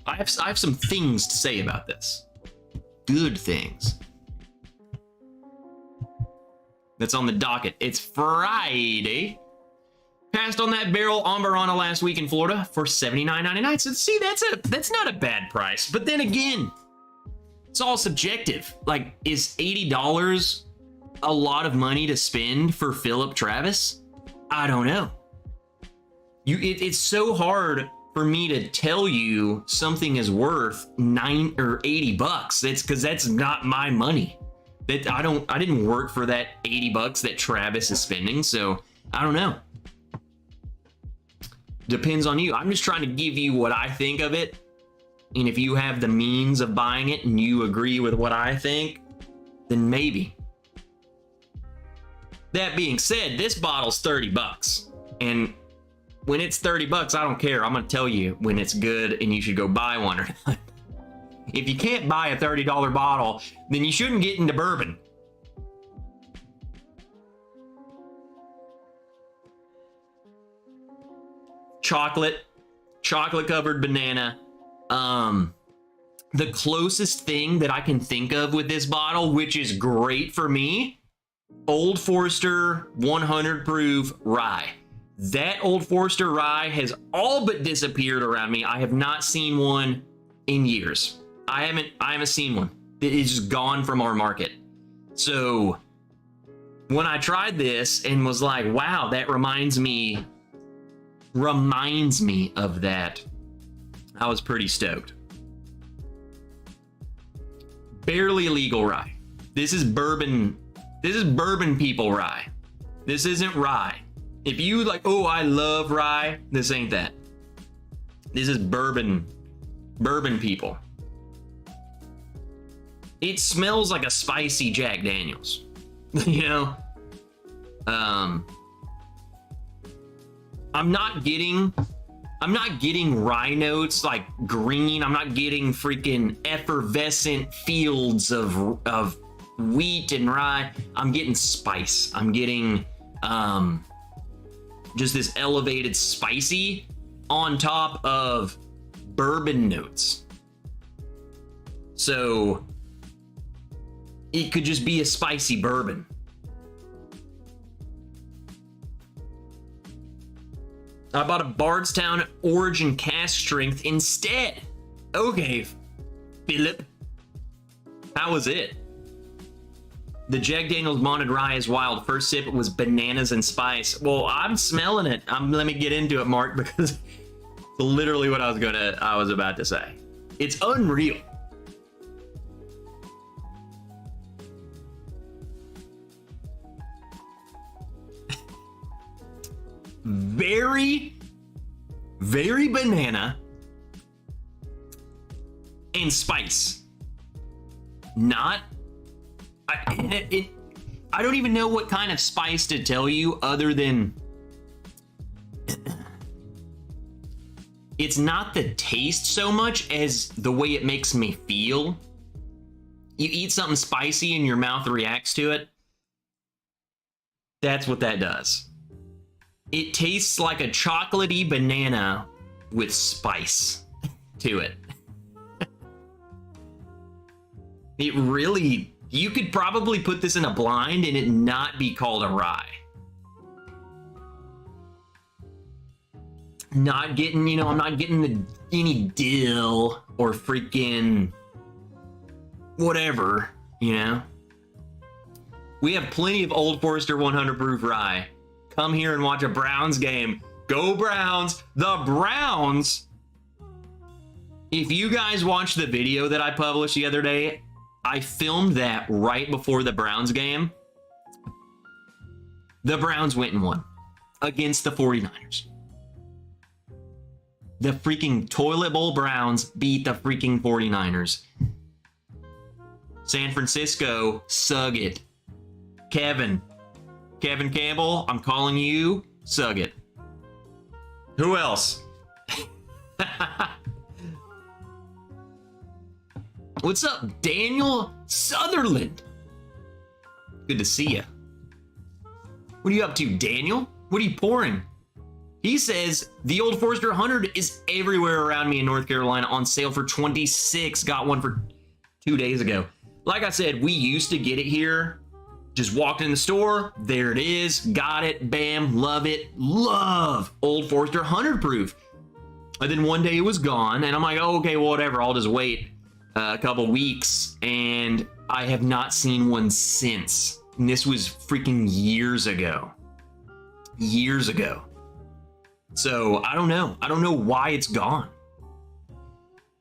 I have some things to say about this. Good things. That's on the docket. It's Friday. Passed on that barrel Amberana last week in Florida for $79.99. So see, that's not a bad price. But then again, it's all subjective. Like, is $80 a lot of money to spend for Philip Travis? I don't know. It's so hard for me to tell you something is worth $9 or $80. That's because that's not my money. That I didn't work for that $80 that Travis is spending. So I don't know. Depends on you. I'm just trying to give you what I think of it. And if you have the means of buying it and you agree with what I think, then maybe. That being said, this bottle's $30. And when it's $30, I don't care. I'm going to tell you when it's good and you should go buy one or not. If you can't buy a $30 bottle, then you shouldn't get into bourbon. Chocolate covered banana. The closest thing that I can think of with this bottle, which is great for me, Old Forester 100 proof rye. That Old Forester rye has all but disappeared around me. I have not seen one in years. I haven't seen one. It's just gone from our market. So when I tried this and was like, wow, that reminds me of that, I was pretty stoked. Barely legal rye. This is bourbon people rye. This isn't rye. If you like, oh, I love rye, this ain't that. This is bourbon people. It smells like a spicy Jack Daniels. You know? I'm not getting rye notes like green. I'm not getting freaking effervescent fields of wheat and rye. I'm getting spice. I'm getting just this elevated spicy on top of bourbon notes. So it could just be a spicy bourbon. I bought a Bardstown Origin Cask Strength instead. Okay, Philip. How was it? The Jack Daniel's Bonded Rye is wild. First sip was bananas and spice. Well, I'm smelling it. Let me get into it, Mark, because it's literally what I was about to say. It's unreal. Very, very banana and spice. Not, I don't even know what kind of spice to tell you other than it's not the taste so much as the way it makes me feel. You eat something spicy and your mouth reacts to it. That's what that does. It tastes like a chocolatey banana with spice to it. It really, you could probably put this in a blind and it not be called a rye. Not getting, you know, I'm not getting any dill or freaking whatever, you know. We have plenty of Old Forester 100 proof rye. Come here and watch a Browns game. Go Browns! The Browns! If you guys watched the video that I published the other day, I filmed that right before the Browns game. The Browns went and won against the 49ers. The freaking toilet bowl Browns beat the freaking 49ers. San Francisco, sug it. Kevin Campbell, I'm calling you, sug it. Who else? What's up, Daniel Sutherland? Good to see you. What are you up to, Daniel? What are you pouring? He says, the Old Forester 100 is everywhere around me in North Carolina on sale for $26. Got one for 2 days ago. Like I said, we used to get it here. Just walked in the store. There it is. Got it. Bam. Love it. Love Old Forester 100 proof. And then one day it was gone. And I'm like, oh, okay, whatever. I'll just wait a couple weeks. And I have not seen one since. And this was freaking years ago. Years ago. So I don't know. I don't know why it's gone.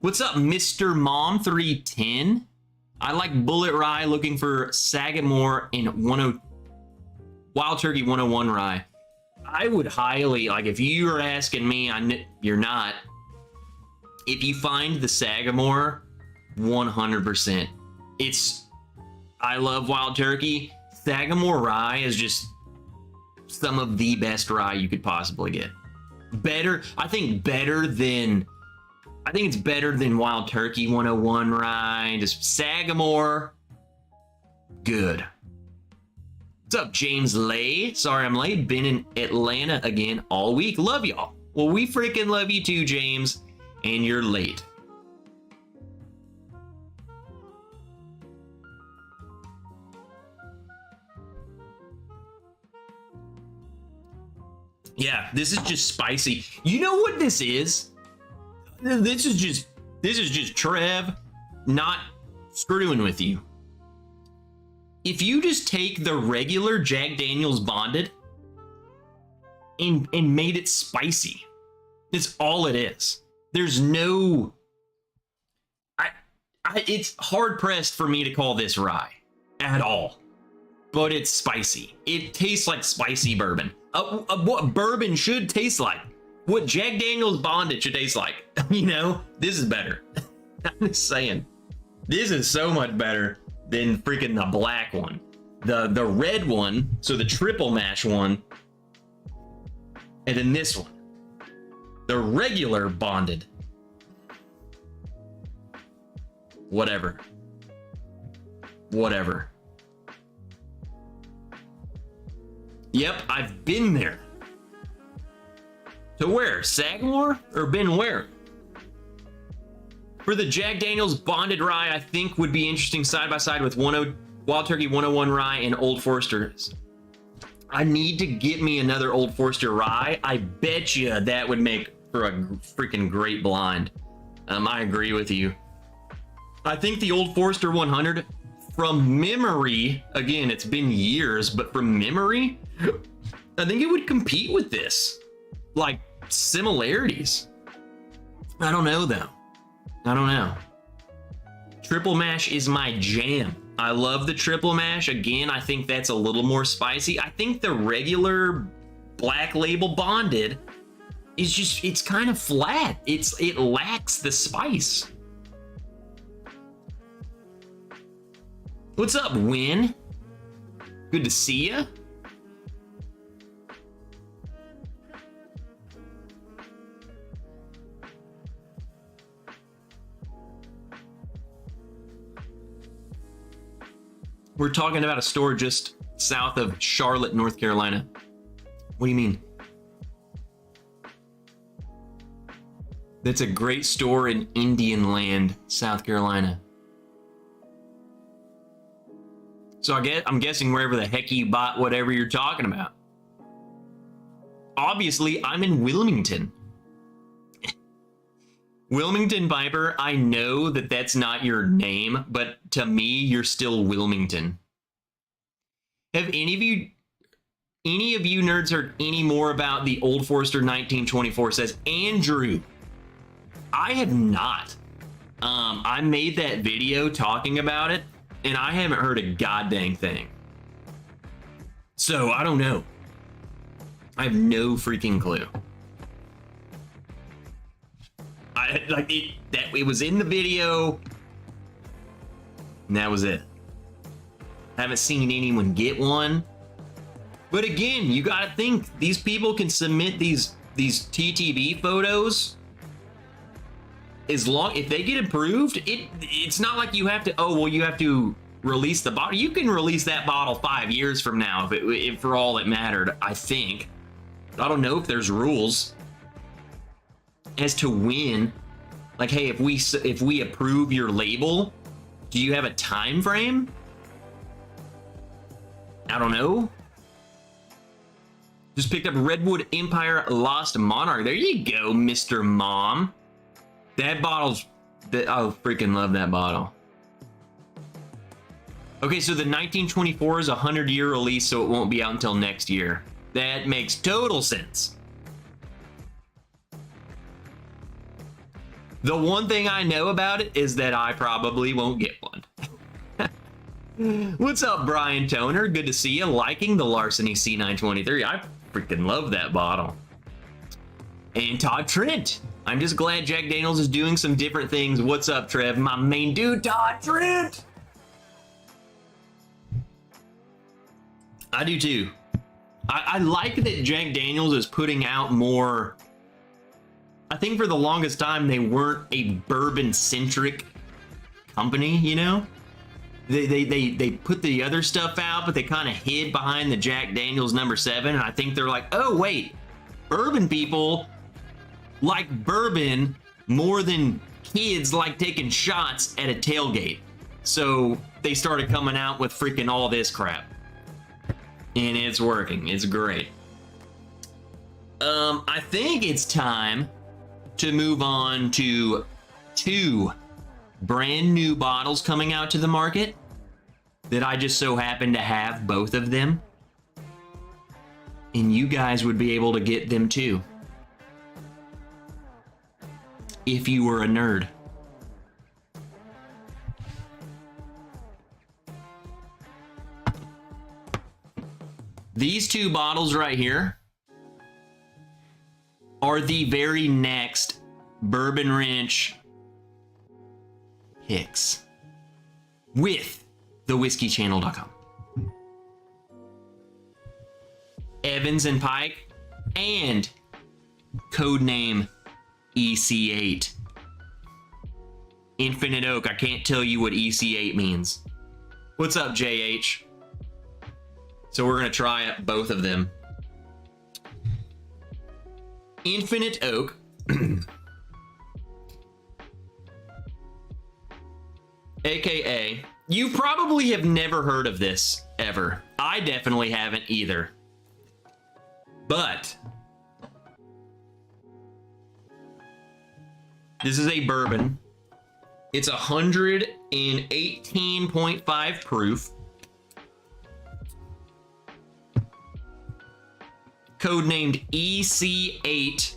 What's up, Mr. Mom 310? I like Bullet Rye, looking for Sagamore and Wild Turkey 101 Rye. I would highly, like, if you are asking me, you're not. If you find the Sagamore, 100%. I love Wild Turkey. Sagamore Rye is just some of the best rye you could possibly get. I think it's better than Wild Turkey 101 rye. Just Sagamore, good. What's up, James Lay? Sorry I'm late. Been in Atlanta again all week. Love y'all. Well, we freaking love you too, James. And you're late. Yeah, this is just spicy. You know what this is? This is just Trev not screwing with you. If you just take the regular Jack Daniel's Bonded and made it spicy, it's all it is. There's no... it's hard pressed for me to call this rye at all, but it's spicy. It tastes like spicy bourbon. What bourbon should taste like. What Jack Daniel's Bonded should taste like. You know, this is better. I'm just saying. This is so much better than freaking the black one. The red one, so the triple mash one, and then this one. The regular Bonded. Whatever. Yep, I've been there. To where? Sagamore? Or been where? For the Jack Daniel's Bonded Rye, I think would be interesting side by side with Wild Turkey 101 Rye and Old Forster's. I need to get me another Old Forester Rye. I bet you that would make for a freaking great blind. I agree with you. I think the Old Forester 100, from memory, again, it's been years, but from memory, I think it would compete with this. Like, similarities. I don't know, though. I don't know. Triple mash is my jam. I love the triple mash. Again, I think that's a little more spicy. I think the regular Black Label Bonded is just, it's kind of flat. It lacks the spice. What's up, Win? Good to see ya. We're talking about a store just south of Charlotte, North Carolina. What do you mean? That's a great store in Indian Land, South Carolina. So I'm guessing wherever the heck you bought whatever you're talking about. Obviously, I'm in Wilmington. Wilmington Piper, I know that that's not your name, but to me, you're still Wilmington. Have any of you nerds heard any more about the Old Forester 1924? Says Andrew. I have not. I made that video talking about it, and I haven't heard a goddamn thing. So I don't know. I have no freaking clue. It was in the video, and that was it. Haven't seen anyone get one. But again, you gotta think, these people can submit these TTV photos. If they get approved, it's not like you have to, oh, well, you have to release the bottle. You can release that bottle 5 years from now if for all it mattered, I think. I don't know if there's rules as to when. Like, hey, if we approve your label, do you have a time frame? I don't know. Just picked up Redwood Empire Lost Monarch. There you go, Mr. Mom. That bottle's... I freaking love that bottle. Okay, so the 1924 is a 100-year release, so it won't be out until next year. That makes total sense. The one thing I know about it is that I probably won't get one. What's up, Brian Toner? Good to see you. Liking the Larceny C923. I freaking love that bottle. And Todd Trent. I'm just glad Jack Daniels is doing some different things. What's up, Trev? My main dude, Todd Trent. I do too. I like that Jack Daniels is putting out more. I think for the longest time they weren't a bourbon-centric company, you know? They put the other stuff out, but they kind of hid behind the Jack Daniels number 7, and I think they're like, oh wait, bourbon people like bourbon more than kids like taking shots at a tailgate. So they started coming out with freaking all this crap. And it's working. It's great. I think it's time to move on to 2 brand new bottles coming out to the market that I just so happen to have both of them. And you guys would be able to get them too, if you were a nerd. These 2 bottles right here are the very next Bourbon Wrench picks with thewhiskeychannel.com. Evans and Pike and codename EC8. Infinite Oak. I can't tell you what EC8 means. What's up, JH? So we're going to try both of them. Infinite Oak. AKA, you probably have never heard of this ever. I definitely haven't either. But this is a bourbon. It's 118.5 proof. Codenamed EC8.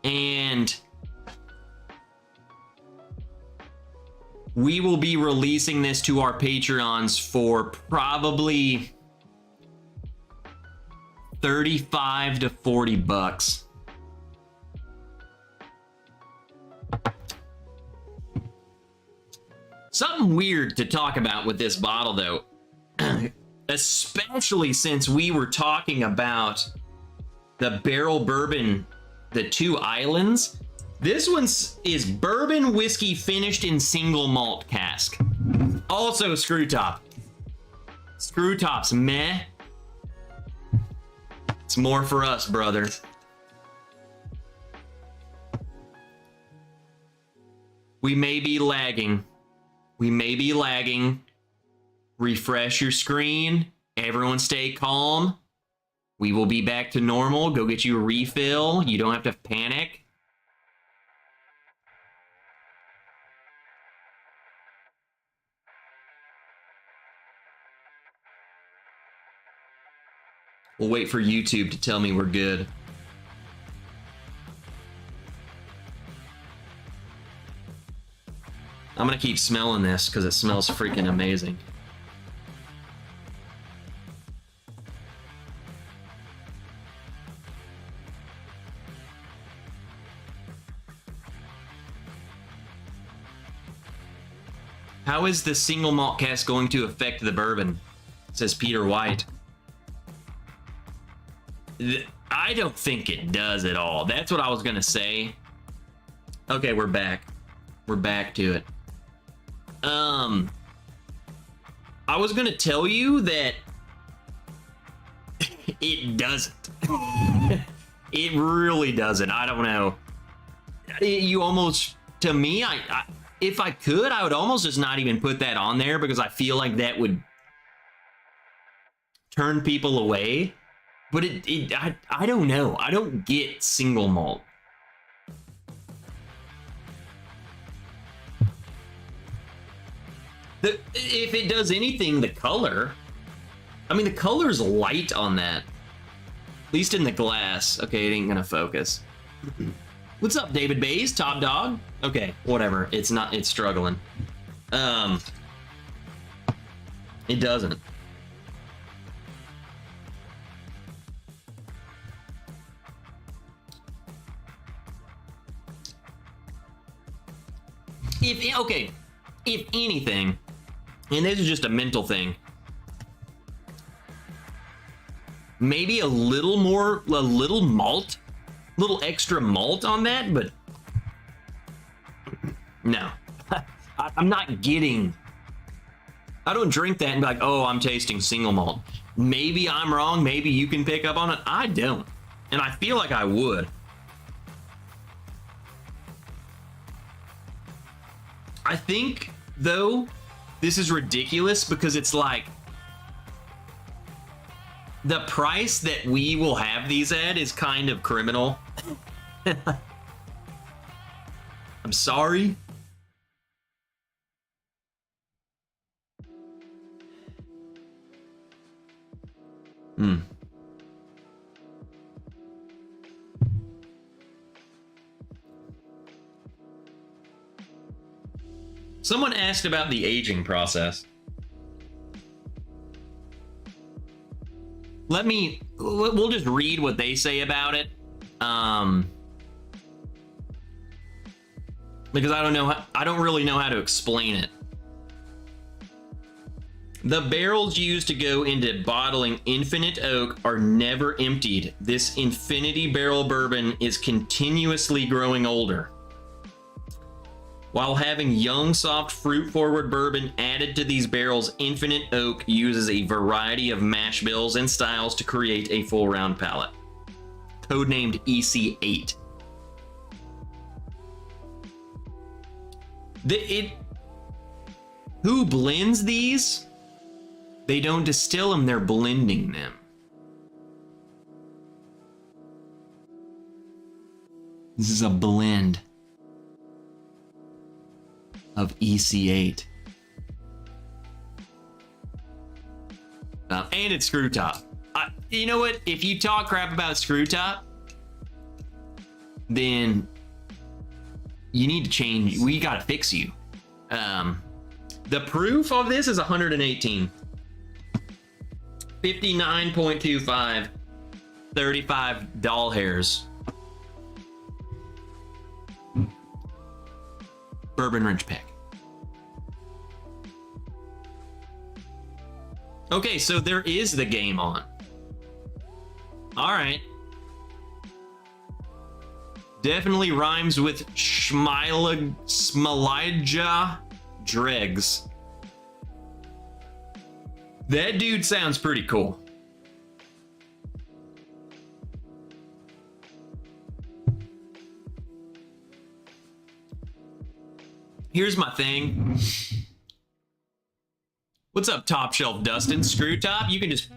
And we will be releasing this to our Patreons for probably 35 to 40 bucks. Something weird to talk about with this bottle, though. Especially since we were talking about the barrel bourbon, the 2 islands. This one is bourbon whiskey finished in single malt cask. Also screw top. Screw tops, meh. It's more for us, brother. We may be lagging. We may be lagging. Refresh your screen. Everyone stay calm. We will be back to normal. Go get you a refill. You don't have to panic. We'll wait for YouTube to tell me we're good. I'm gonna keep smelling this because it smells freaking amazing. How is the single malt cask going to affect the bourbon? Says Peter White. I don't think it does at all. That's what I was gonna say. Okay, we're back. We're back to it. I was gonna tell you that it doesn't. It really doesn't. I don't know. You almost, to me, I if I could, I would almost just not even put that on there because I feel like that would turn people away. But I don't know. I don't get single malt. If it does anything, the color. I mean, the color's light on that. At least in the glass. Okay, it ain't gonna focus. What's up, David Bays? Top dog? Okay, whatever. It's not, it's struggling. It doesn't. If anything, and this is just a mental thing, maybe a little malt, a little extra malt on that, but no. I'm not getting, I don't drink that and be like, oh, I'm tasting single malt. Maybe I'm wrong, maybe you can pick up on it. I don't, and I feel like I would. I think, though, this is ridiculous because it's like the price that we will have these at is kind of criminal. I'm sorry. Someone asked about the aging process. We'll just read what they say about it. Because I don't really know how to explain it. The barrels used to go into bottling Infinite Oak are never emptied. This Infinity Barrel bourbon is continuously growing older. While having young, soft, fruit-forward bourbon added to these barrels, Infinite Oak uses a variety of mash bills and styles to create a full round palate. Codenamed EC8. Who blends these? They don't distill them, they're blending them. This is a blend of EC8. And it's screw top. You know what? If you talk crap about screw top, then you need to change. We gotta fix you. The proof of this is 118. 59.25. 35 doll hairs. Bourbon Wrench pack. Okay, so there is the game on. All right. Definitely rhymes with Smilija Dregs. That dude sounds pretty cool. Here's my thing. What's up, Top Shelf Dustin? Screw top? You can just...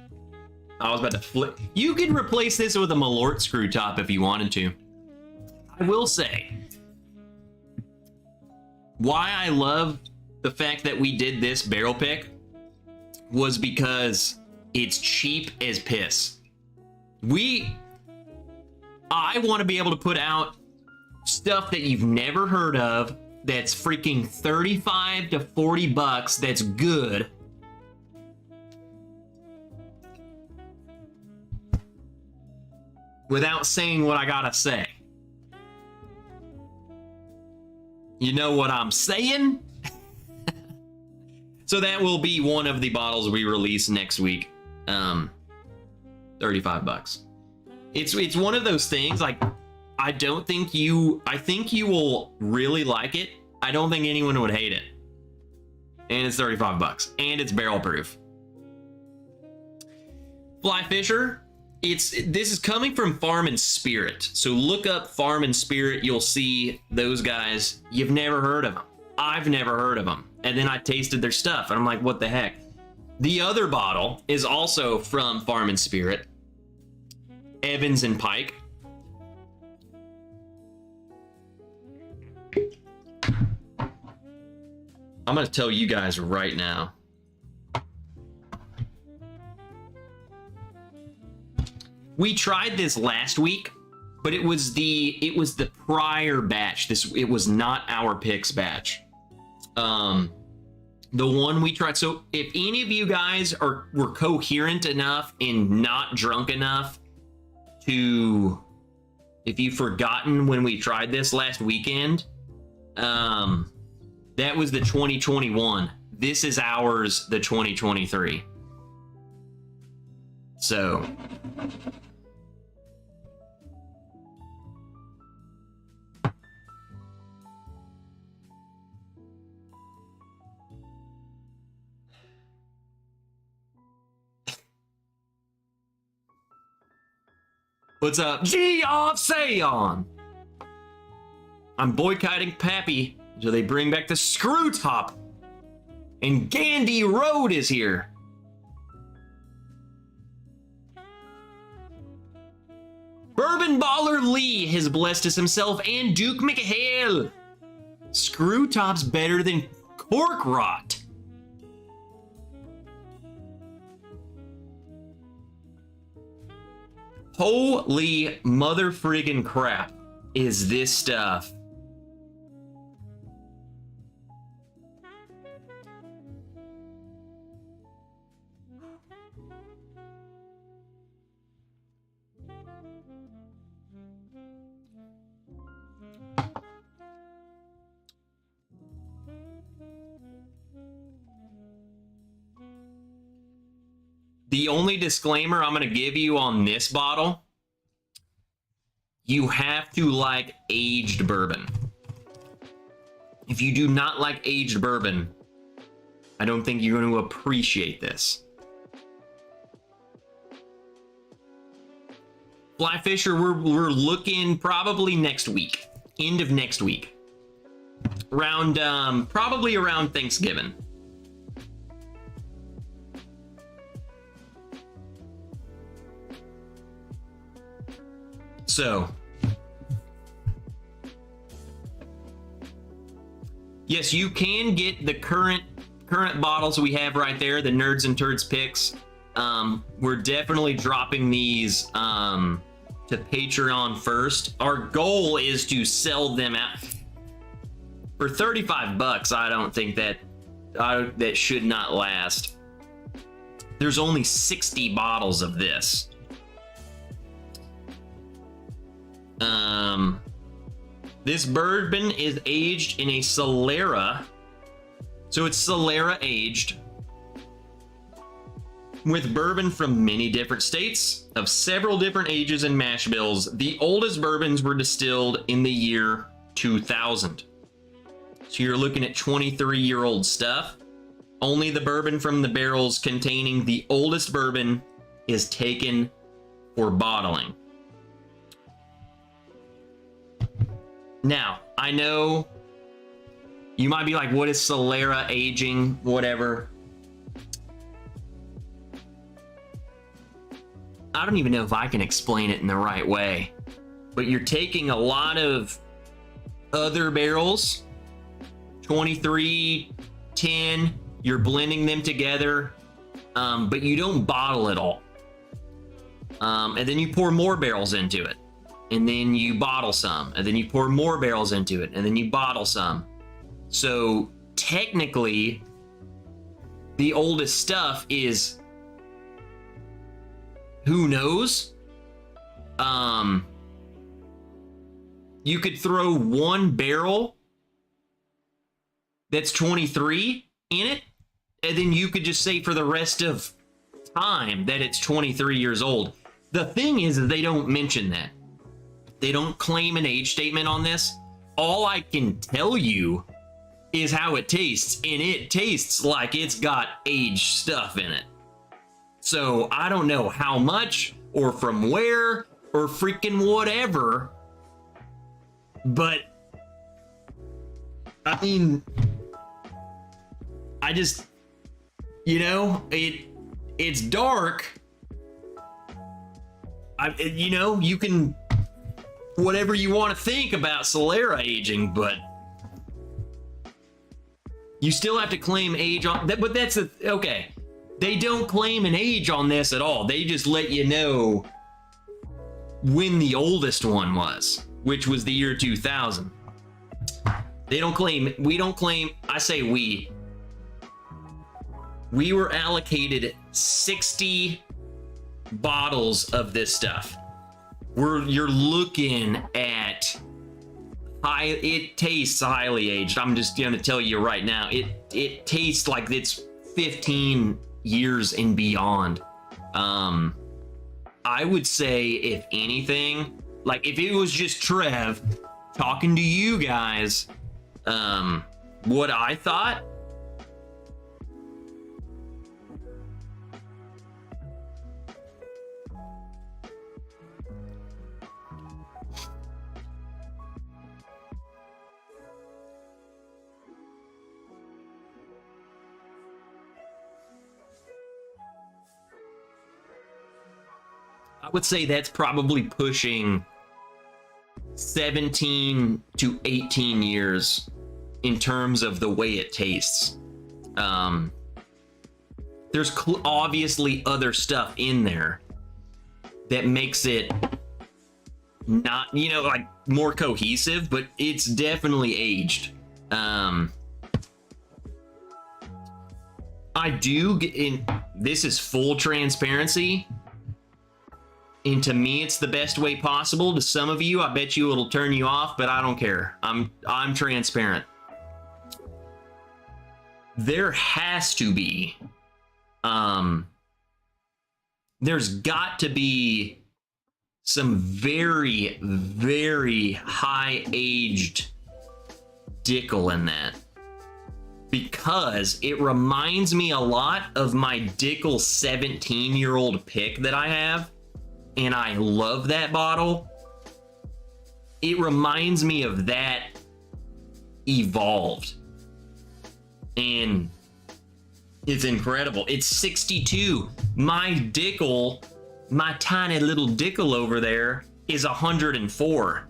I was about to flip. You can replace this with a malort screw top if you wanted to. I will say, why I love the fact that we did this barrel pick was because it's cheap as piss. I want to be able to put out stuff that you've never heard of that's freaking 35 to 40 bucks that's good. Without saying what I gotta say. You know what I'm saying? So that will be one of the bottles we release next week. 35 bucks. It's one of those things, like, I think you will really like it. I don't think anyone would hate it. And it's 35 bucks. And it's barrel proof. Fly Fisher, this is coming from Farm and Spirit. So look up Farm and Spirit, you'll see those guys. You've never heard of them. I've never heard of them. And then I tasted their stuff and I'm like, what the heck? The other bottle is also from Farm and Spirit. Evans and Pike. I'm gonna tell you guys right now. We tried this last week, but it was the prior batch. It was not our picks batch. The one we tried. So if any of you guys were coherent enough and not drunk enough to, if you've forgotten when we tried this last weekend, that was the 2021. This is ours, the 2023. So what's up, G of Sayon? I'm boycotting Pappy until they bring back the screw top. And Gandhi Road is here. Bourbon Baller Lee has blessed us himself and Duke McHale. Screw top's better than cork rot. Holy mother friggin' crap is this stuff. The only disclaimer I'm going to give you on this bottle, you have to like aged bourbon. If you do not like aged bourbon, I don't think you're going to appreciate this. Fly Fisher, we're looking probably next week, end of next week, around probably around Thanksgiving. So, yes, you can get the current bottles we have right there, the Nerds and Turds picks. We're definitely dropping these to Patreon first. Our goal is to sell them out for 35 bucks. I don't think that should not last. There's only 60 bottles of this. This bourbon is aged in a Solera, so it's Solera aged with bourbon from many different states of several different ages and mash bills. The oldest bourbons were distilled in the year 2000. So you're looking at 23-year-old stuff. Only the bourbon from the barrels containing the oldest bourbon is taken for bottling. Now, I know You might be like, what is Solera aging? Whatever. I don't even know if I can explain it in the right way, but you're taking a lot of other barrels, 23, 10, you're blending them together, but you don't bottle it all. And then you pour more barrels into it, and then you bottle some, and then you pour more barrels into it, and then you bottle some. So technically, the oldest stuff is, who knows? You could throw one barrel that's 23 in it, and then you could just say for the rest of time that it's 23 years old. The thing is that they don't mention that. They don't claim an age statement on this. All I can tell you is how it tastes, and it tastes like it's got aged stuff in it. So I don't know how much or from where or freaking whatever, but I mean, I just, you know, it's dark. You know, you can, whatever you want to think about Solera aging, but you still have to claim age on that. But that's okay. They don't claim an age on this at all. They just let you know when the oldest one was, which was the year 2000. They don't claim, we don't claim, I say we were allocated 60 bottles of this stuff. You're looking at it tastes highly aged. I'm just gonna tell you right now, it tastes like it's 15 years and beyond. I would say, if anything, like if it was just Trev talking to you guys, what I thought, I would say that's probably pushing 17 to 18 years in terms of the way it tastes. There's obviously other stuff in there that makes it not, you know, like more cohesive, but it's definitely aged. I do get in, this is full transparency. And to me, it's the best way possible. To some of you, I bet you it'll turn you off, but I don't care. I'm transparent. There has to be, there's got to be some very, very high-aged Dickel in that, because it reminds me a lot of my Dickel 17-year-old pick that I have. And I love that bottle. It reminds me of that evolved. And it's incredible. It's 62. My Dickel, my tiny little Dickel over there is 104.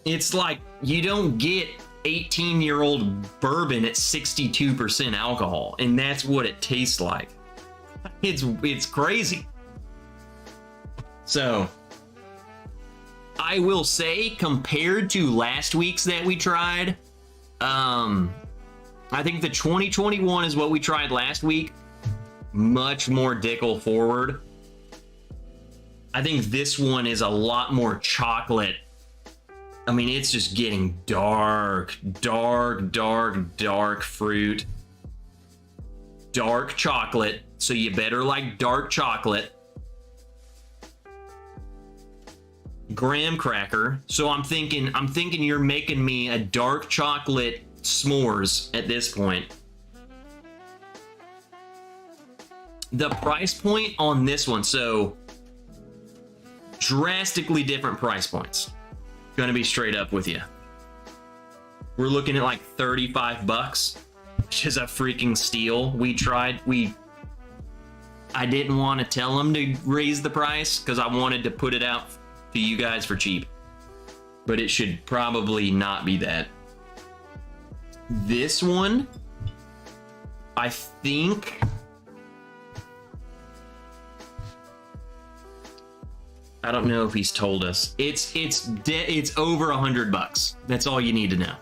It's like you don't get 18-year-old bourbon at 62% alcohol, and that's what it tastes like. It's crazy. So I will say, compared to last week's that we tried, I think the 2021 is what we tried last week. Much more Dickel forward. I think this one is a lot more chocolate. I mean, it's just getting dark, dark, dark, dark fruit. Dark chocolate. So you better like dark chocolate. Graham cracker. So I'm thinking you're making me a dark chocolate s'mores at this point. The price point on this one, so drastically different price points. Gonna be straight up with you. we're looking at like 35 bucks, which is a freaking steal. I didn't want to tell them to raise the price because I wanted to put it out to you guys for cheap. But it should probably not be that. This one, I think... I don't know if he's told us. It's over $100. That's all you need to know.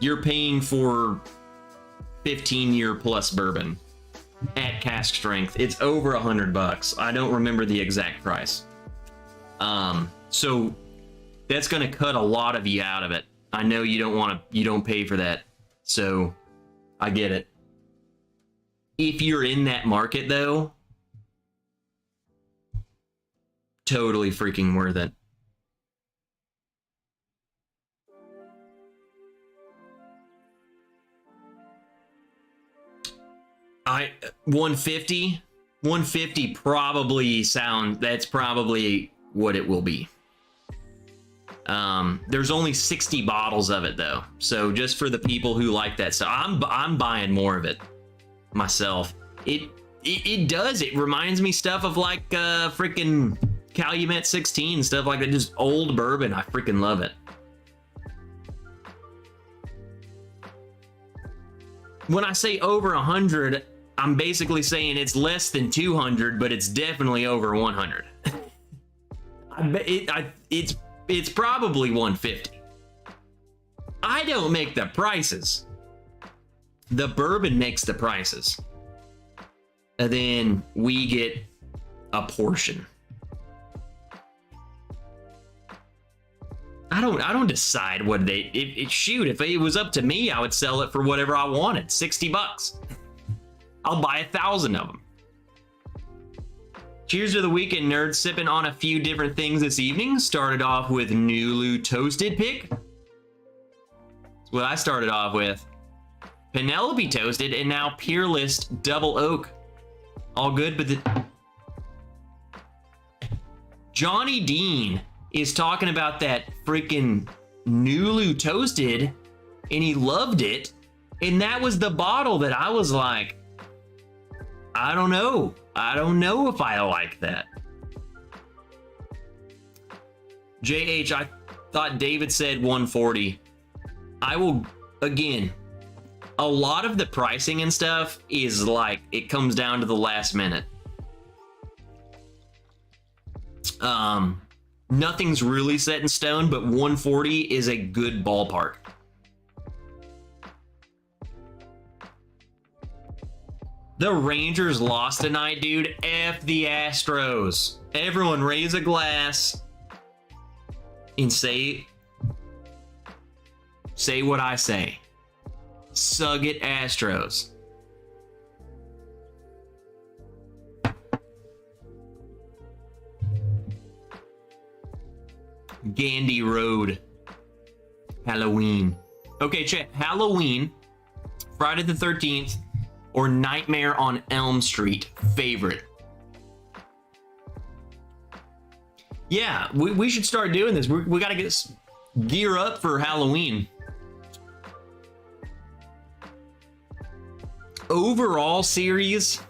You're paying for 15-year plus bourbon at cask strength. It's over $100. I don't remember the exact price. So that's going to cut a lot of you out of it. I know you don't pay for that. So I get it. If you're in that market though, totally freaking worth it. $150 probably that's probably what it will be. There's only 60 bottles of it though, so just for the people who like that, so I'm buying more of it myself. It does, it reminds me stuff of like freaking Calumet 16, stuff like that, just old bourbon. I freaking love it. When I say over 100, I'm basically saying it's less than 200, but it's definitely over 100. It's probably 150. I don't make the prices. The bourbon makes the prices. And then we get a portion. I don't decide what shoot, if it was up to me, I would sell it for whatever I wanted. $60. I'll buy 1,000 of them. Cheers to the weekend, nerds. Sipping on a few different things this evening. Started off with Nulu Toasted Pick. That's what I started off with. Penelope Toasted, and now Peerless Double Oak. All good, but Johnny Dean is talking about that freaking Nulu Toasted, and he loved it, and that was the bottle that I was like, I don't know if I like that. JH, I thought David said 140. I will, again, a lot of the pricing and stuff is like, it comes down to the last minute. Nothing's really set in stone, but 140 is a good ballpark. The Rangers lost tonight, dude. F the Astros. Everyone raise a glass and say what I say. Sug it, Astros. Gandy Road. Halloween. Okay, check. Halloween, Friday the 13th, or Nightmare on Elm Street, favorite. Yeah, we should start doing this. We got to gear up for Halloween. Overall series,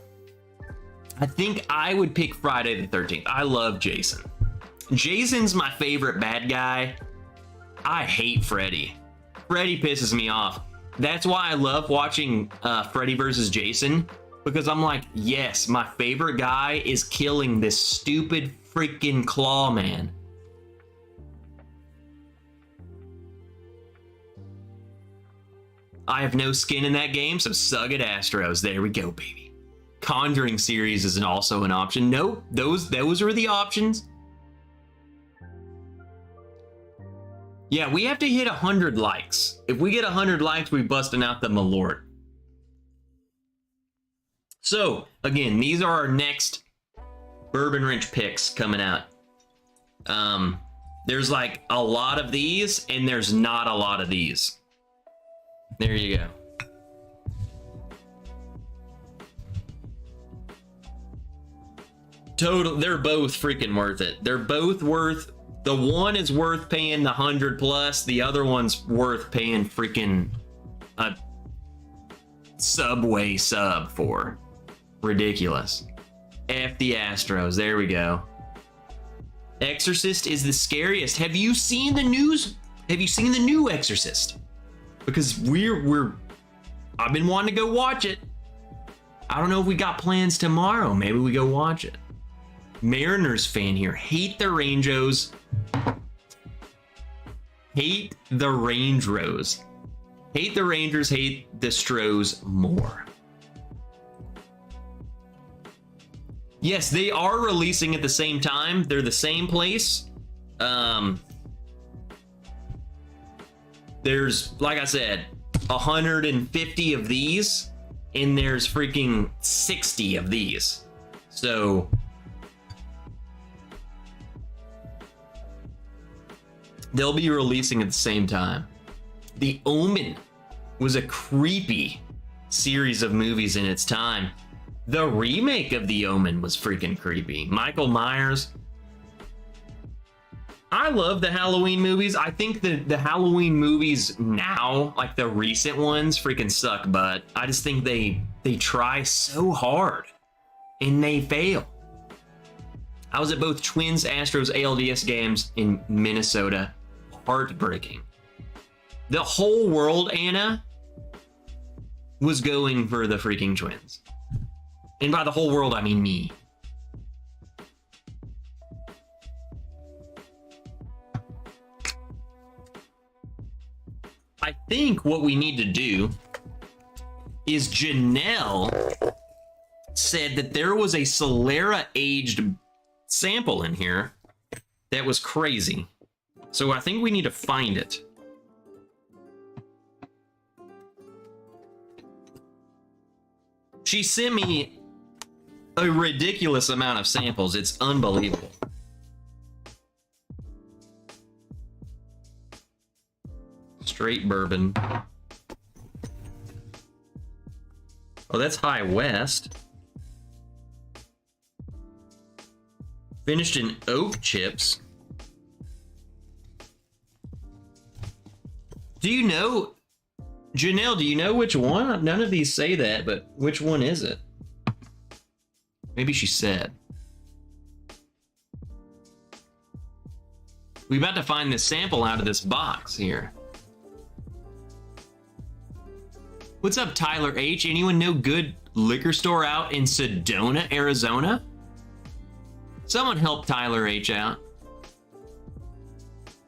I think I would pick Friday the 13th. I love Jason. Jason's my favorite bad guy. I hate Freddy. Freddy pisses me off. That's why I love watching Freddy versus Jason, because I'm like, yes, my favorite guy is killing this stupid freaking claw man. I have no skin in that game, so sug it, Astros. There we go, baby. Conjuring series is also an option. Nope, those were the options. Yeah, we have to hit 100 likes. If we get 100 likes, we're busting out the malort. So, again, these are our next Bourbon Wrench picks coming out. There's like a lot of these, and there's not a lot of these. There you go. Total, they're both freaking worth it. They're both worth The one is worth paying the 100 plus. The other one's worth paying freaking a Subway sub for. Ridiculous. F the Astros. There we go. Exorcist is the scariest. Have you seen the news? Have you seen the new Exorcist? Because I've been wanting to go watch it. I don't know if we got plans tomorrow. Maybe we go watch it. Mariners fan here. Hate the Rangers. Hate the Rangers. Hate the Rangers. Hate the Stros more. Yes, they are releasing at the same time. They're the same place. There's, like I said, 150 of these, and there's freaking 60 of these. So they'll be releasing at the same time. The Omen was a creepy series of movies in its time. The remake of The Omen was freaking creepy. Michael Myers. I love the Halloween movies. I think the Halloween movies now, like the recent ones, freaking suck, but I just think they try so hard and they fail. I was at both Twins Astros ALDS games in Minnesota. Heartbreaking. The whole world, Anna, was going for the freaking Twins. And by the whole world, I mean me. I think what we need to do is Janelle said that there was a Solera aged sample in here that was crazy. So I think we need to find it. She sent me a ridiculous amount of samples. It's unbelievable. Straight bourbon. Oh, that's High West. Finished in oak chips. Do you know, Janelle, do you know which one? None of these say that, but which one is it? Maybe she said. We about to find this sample out of this box here. What's up, Tyler H? Anyone know good liquor store out in Sedona, Arizona? Someone help Tyler H out.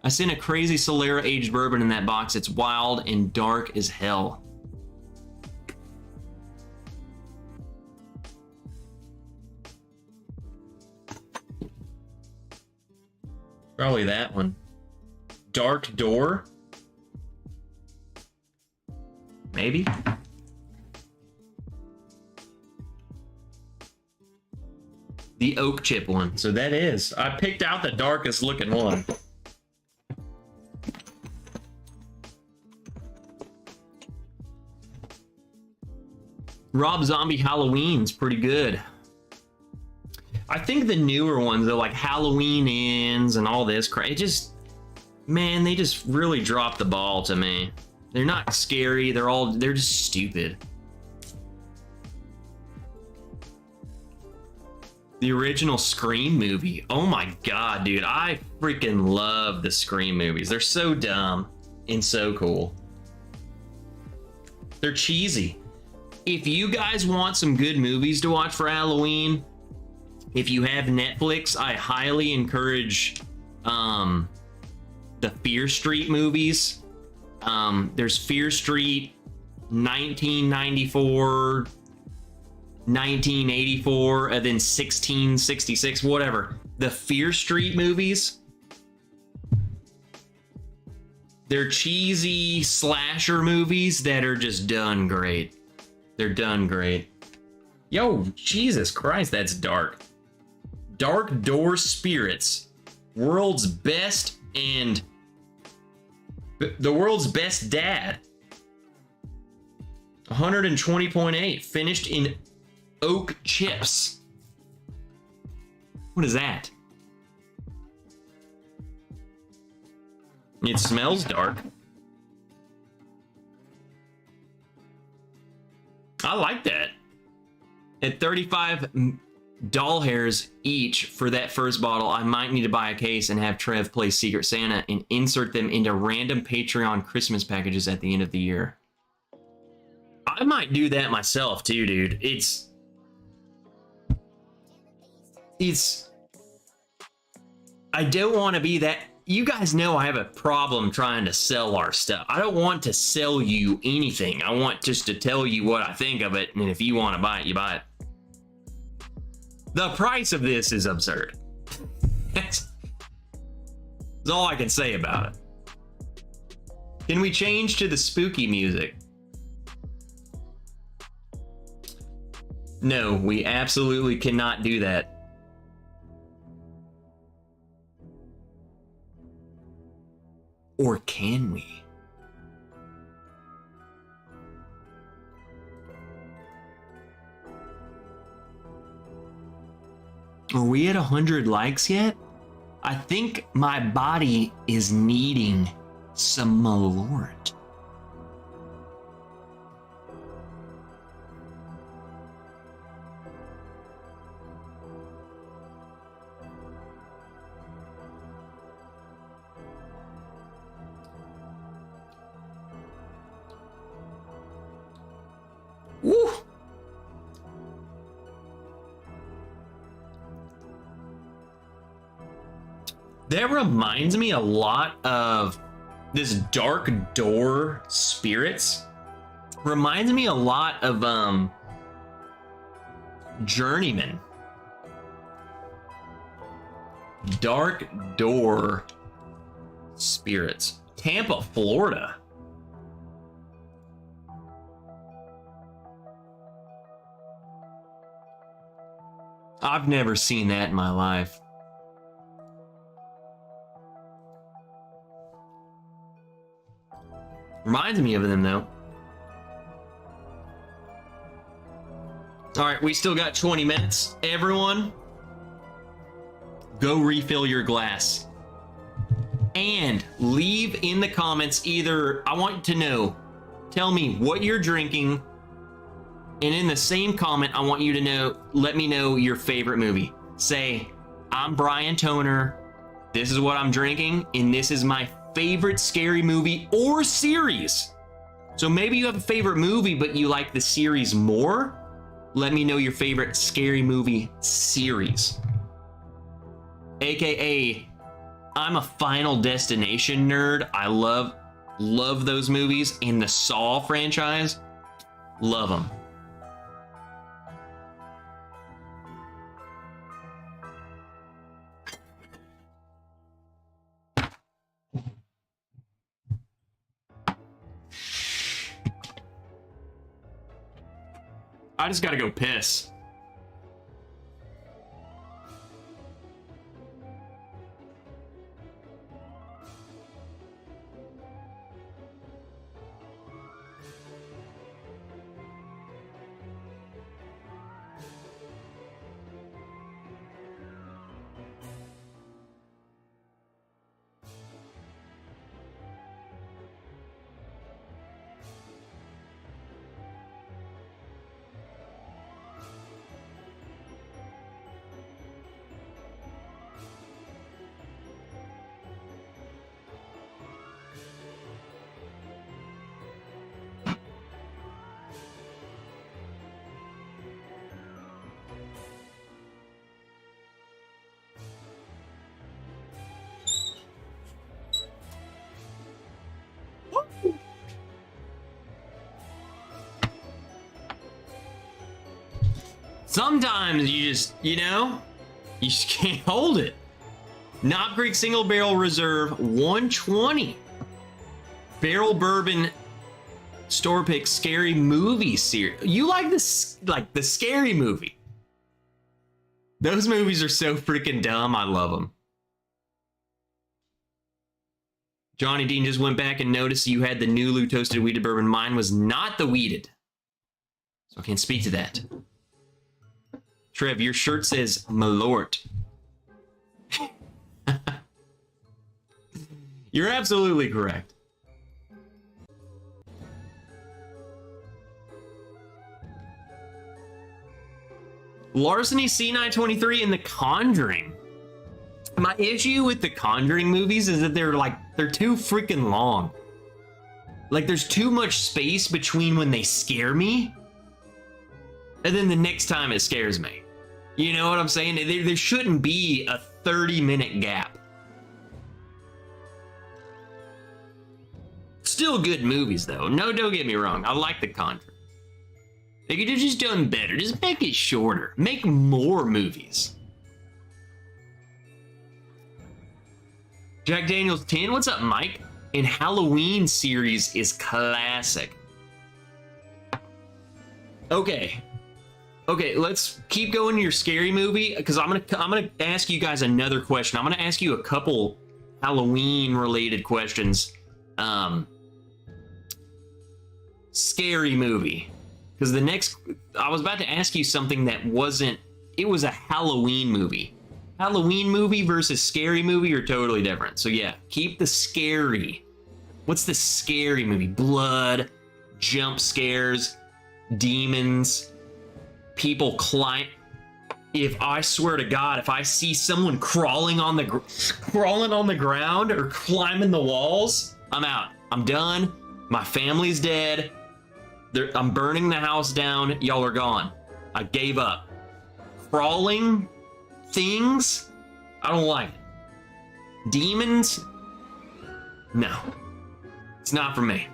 I sent a crazy Solera aged bourbon in that box. It's wild and dark as hell. Probably that one. Dark Door? Maybe? The oak chip one. So that is. I picked out the darkest looking one. Rob Zombie Halloween's pretty good. I think the newer ones, though, like Halloween Ends and all this crap, it just, man, they just really dropped the ball to me. They're not scary. They're just stupid. The original Scream movie. Oh my God, dude. I freaking love the Scream movies. They're so dumb and so cool. They're cheesy. If you guys want some good movies to watch for Halloween, if you have Netflix, I highly encourage the Fear Street movies. There's Fear Street 1994, 1984, and then 1666, whatever. The Fear Street movies. They're cheesy slasher movies that are just done great. They're done great. Yo, Jesus Christ, that's dark. Dark Door Spirits. World's best and the world's best dad. 120.8. Finished in oak chips. What is that? It smells dark. I like that. At 35 doll hairs each for that first bottle, I might need to buy a case and have Trev play Secret Santa and insert them into random Patreon Christmas packages at the end of the year. I might do that myself too, dude. It's I don't want to be that. You guys know I have a problem trying to sell our stuff. I don't want to sell you anything. I want just to tell you what I think of it, and if you want to buy it, you buy it. The price of this is absurd. That's all I can say about it. Can we change to the spooky music? No, we absolutely cannot do that. Or can we? Are we at 100 likes yet? I think my body is needing some malort. Woo! That reminds me a lot of this Dark Door Spirits. Reminds me a lot of Journeyman. Dark Door Spirits. Tampa, Florida. I've never seen that in my life. Reminds me of them, though. All right, we still got 20 minutes. Everyone, go refill your glass. And leave in the comments either, I want to know, tell me what you're drinking. And in the same comment, I want you to know, let me know your favorite movie. Say, I'm Brian Toner, this is what I'm drinking, and this is my favorite scary movie or series. So maybe you have a favorite movie, but you like the series more. Let me know your favorite scary movie series. AKA, I'm a Final Destination nerd. I love those movies. In the Saw franchise, love them. I just gotta go piss. Sometimes you just, you just can't hold it. Knob Creek Single Barrel Reserve 120. Barrel Bourbon Store Pick Scary Movie Series. You like this, like the Scary Movie. Those movies are so freaking dumb. I love them. Johnny Dean just went back and noticed you had the Nulu toasted wheated bourbon. Mine was not the wheated, so I can't speak to that. Trev, your shirt says malort. You're absolutely correct. Larceny, C923, and The Conjuring. My issue with the Conjuring movies is that they're too freaking long. Like, there's too much space between when they scare me and then the next time it scares me. You know what I'm saying? There shouldn't be a 30-minute gap. Still good movies, though. No, don't get me wrong. I like The Conjuring. They could have just done better. Just make it shorter. Make more movies. Jack Daniels 10, what's up, Mike? And Halloween series is classic. Okay, let's keep going to your scary movie, because I'm gonna ask you guys another question. I'm gonna ask you a couple Halloween related questions. Scary movie, because I was about to ask you something that wasn't. It was a Halloween movie. Halloween movie versus scary movie are totally different. So yeah, keep the scary. What's the scary movie? Blood, jump scares, demons, people climb. If I swear to God, if I see someone crawling on the ground or climbing the walls, I'm out. I'm done. My family's dead. I'm burning the house down. Y'all are gone. I gave up. Crawling things, I don't like it. Demons, no. It's not for me.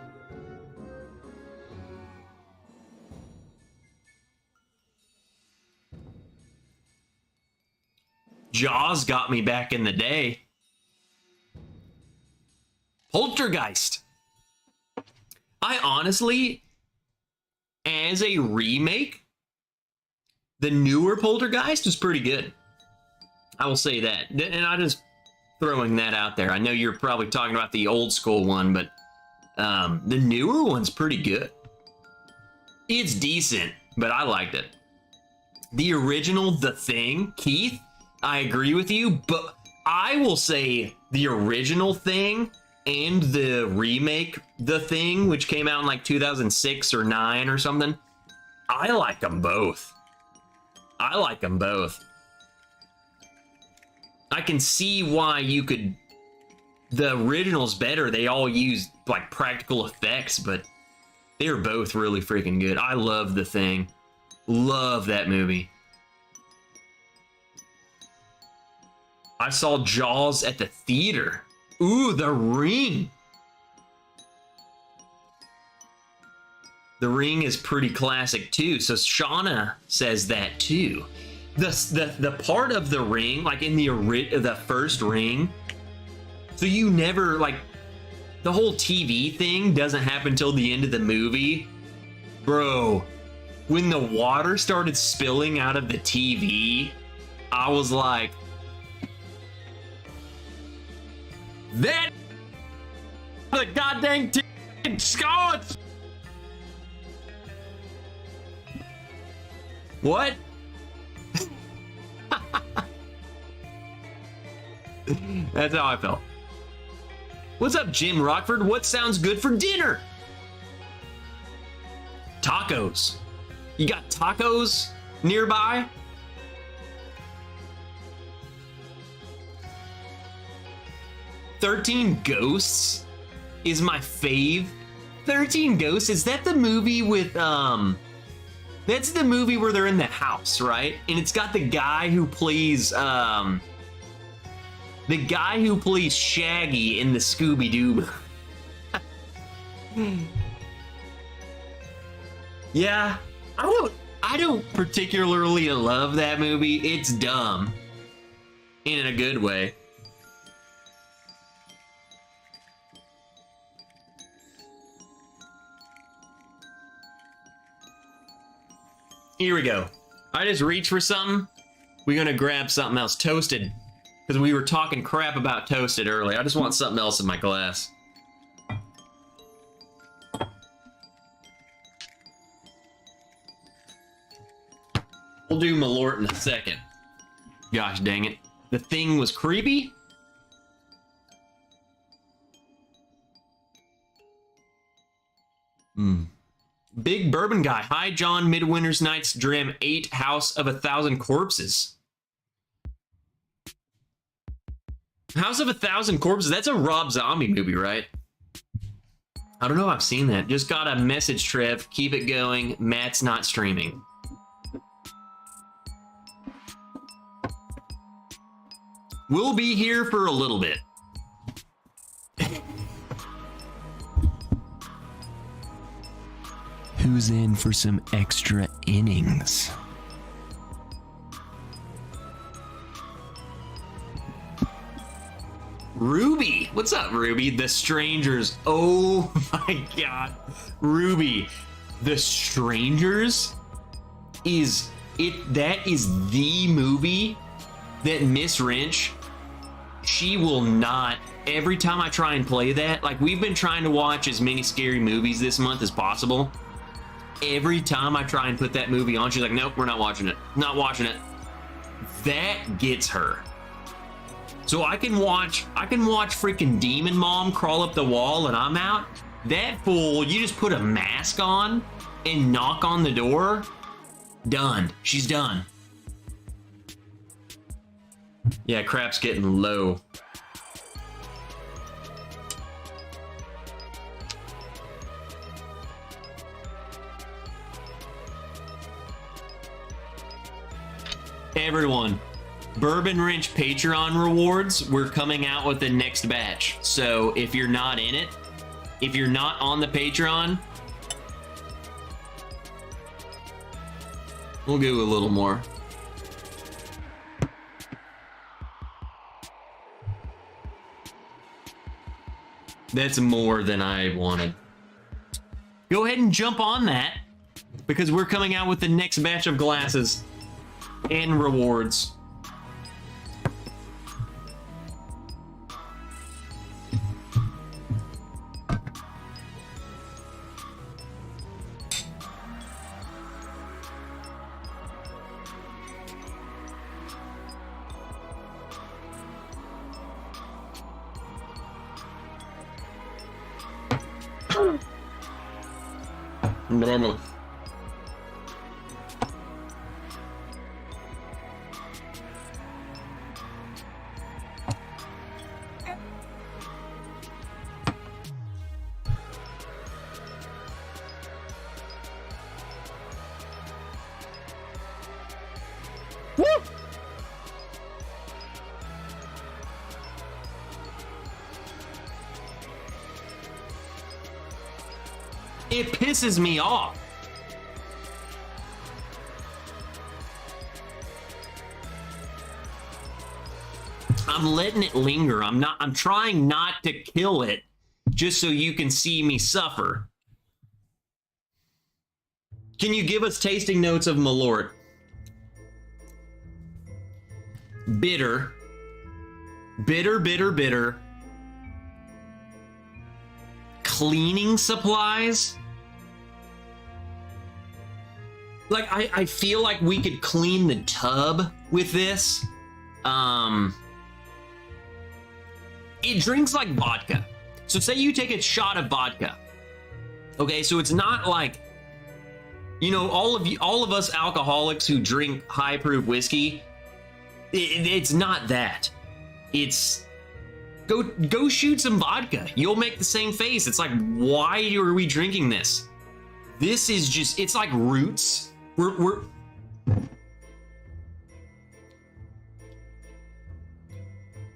Jaws got me back in the day. Poltergeist. I honestly, as a remake, the newer Poltergeist was pretty good. I will say that. And I'm just throwing that out there. I know you're probably talking about the old school one, but the newer one's pretty good. It's decent, but I liked it. The original The Thing, Keith, I agree with you, but I will say the original Thing and the remake The Thing, which came out in like 2006 or 9 or something, I like them both. I like them both. I can see why you could. The original's better. They all use like practical effects, but they're both really freaking good. I love The Thing. Love that movie. I saw Jaws at the theater. Ooh, The Ring. The Ring is pretty classic too. So Shauna says that too. The part of The Ring, like in the first Ring, so you never, like, the whole TV thing doesn't happen till the end of the movie. Bro, when the water started spilling out of the TV, I was like, that the goddamn Scotch. What? That's how I felt. What's up, Jim Rockford? What sounds good for dinner? Tacos. You got tacos nearby? "13 Ghosts" is my fave. 13 Ghosts, is that the movie with, that's the movie where they're in the house, right? And it's got the guy who plays, Shaggy in the Scooby-Doo. Yeah, I don't particularly love that movie. It's dumb. In a good way. Here we go. I just reached for something. We're gonna grab something else. Toasted. Because we were talking crap about Toasted earlier. I just want something else in my glass. We'll do malort in a second. Gosh dang it. The Thing was creepy? Big Bourbon Guy. Hi, John. Midwinter's Night's Dream 8 House of 1,000 Corpses. House of 1,000 Corpses. That's a Rob Zombie movie, right? I don't know if I've seen that. Just got a message, Trev. Keep it going. Matt's not streaming. We'll be here for a little bit. Who's in for some extra innings? Ruby, what's up, Ruby? The Strangers. Oh my God, Ruby, The Strangers is it? That is the movie that Miss Wrench. She will not. Every time I try and play that, like we've been trying to watch as many scary movies this month as possible. Every time I try and put that movie on, she's like, "Nope, we're not watching it. Not watching it." That gets her. So I can watch freaking Demon Mom crawl up the wall and I'm out. That fool, you just put a mask on and knock on the door. Done. She's done. Yeah, crap's getting low. Everyone, Bourbon Wrench Patreon rewards, we're coming out with the next batch. So if you're not in it, if you're not on the Patreon, we'll do a little more. That's more than I wanted. Go ahead and jump on that because we're coming out with the next batch of glasses and rewards. Normal. Woo! It pisses me off. I'm letting it linger. I'm trying not to kill it just so you can see me suffer. Can you give us tasting notes of malort? Bitter. Bitter, bitter, bitter. Cleaning supplies. Like, I feel like we could clean the tub with this. It drinks like vodka. So say you take a shot of vodka. Okay, so it's not like, you know, all of us alcoholics who drink high proof whiskey, it's not that. It's go shoot some vodka. You'll make the same face. It's like, why are we drinking this? This is just, it's like roots. We're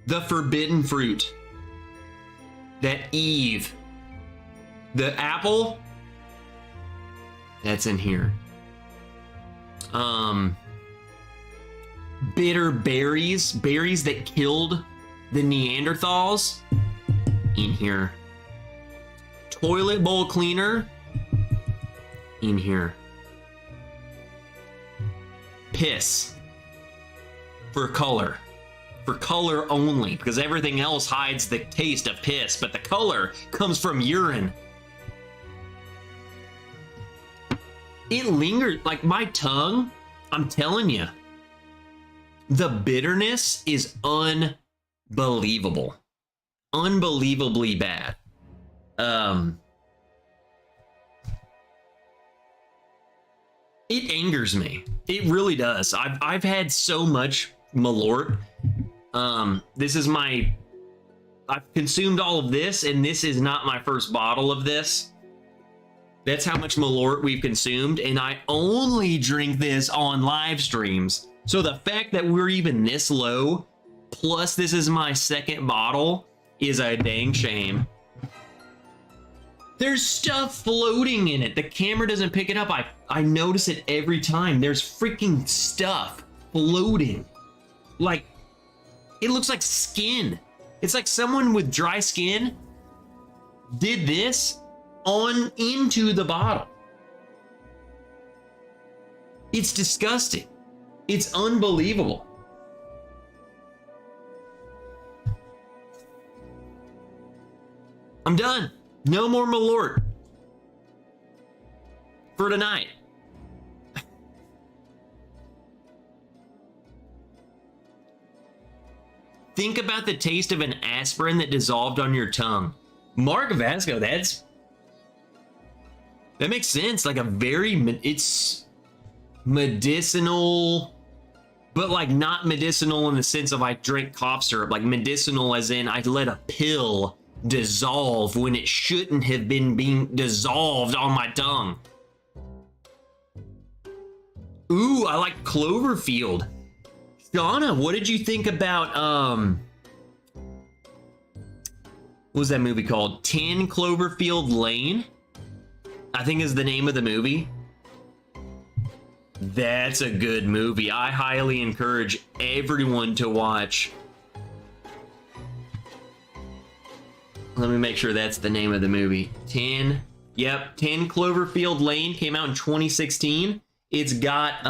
the forbidden fruit. That Eve. The apple. That's in here. Bitter berries. Berries that killed the Neanderthals. In here. Toilet bowl cleaner. In here. Piss. For color. For color only, because everything else hides the taste of piss, but the color comes from urine. It lingers, like my tongue, I'm telling you, the bitterness is unbelievable. Unbelievably bad. It angers me. It really does. I've had so much malort. This is I've consumed all of this, and this is not my first bottle of this. That's how much malort we've consumed, and I only drink this on live streams. So the fact that we're even this low, plus this is my second bottle, is a dang shame. There's stuff floating in it. The camera doesn't pick it up. I notice it every time. There's freaking stuff floating. Like, it looks like skin. It's like someone with dry skin did this on into the bottle. It's disgusting. It's unbelievable. I'm done. No more malort for tonight. Think about the taste of an aspirin that dissolved on your tongue. Mark Vasco, that makes sense. Like it's medicinal, but like not medicinal in the sense of I drink cough syrup, like medicinal as in I let a pill dissolve when it shouldn't have been being dissolved on my tongue. Ooh, I like Cloverfield. Shauna, what did you think about what was that movie called? 10 Cloverfield Lane, I think is the name of the movie. That's a good movie. I highly encourage everyone to watch. Let me make sure that's the name of the movie. 10 Cloverfield Lane came out in 2016. It's got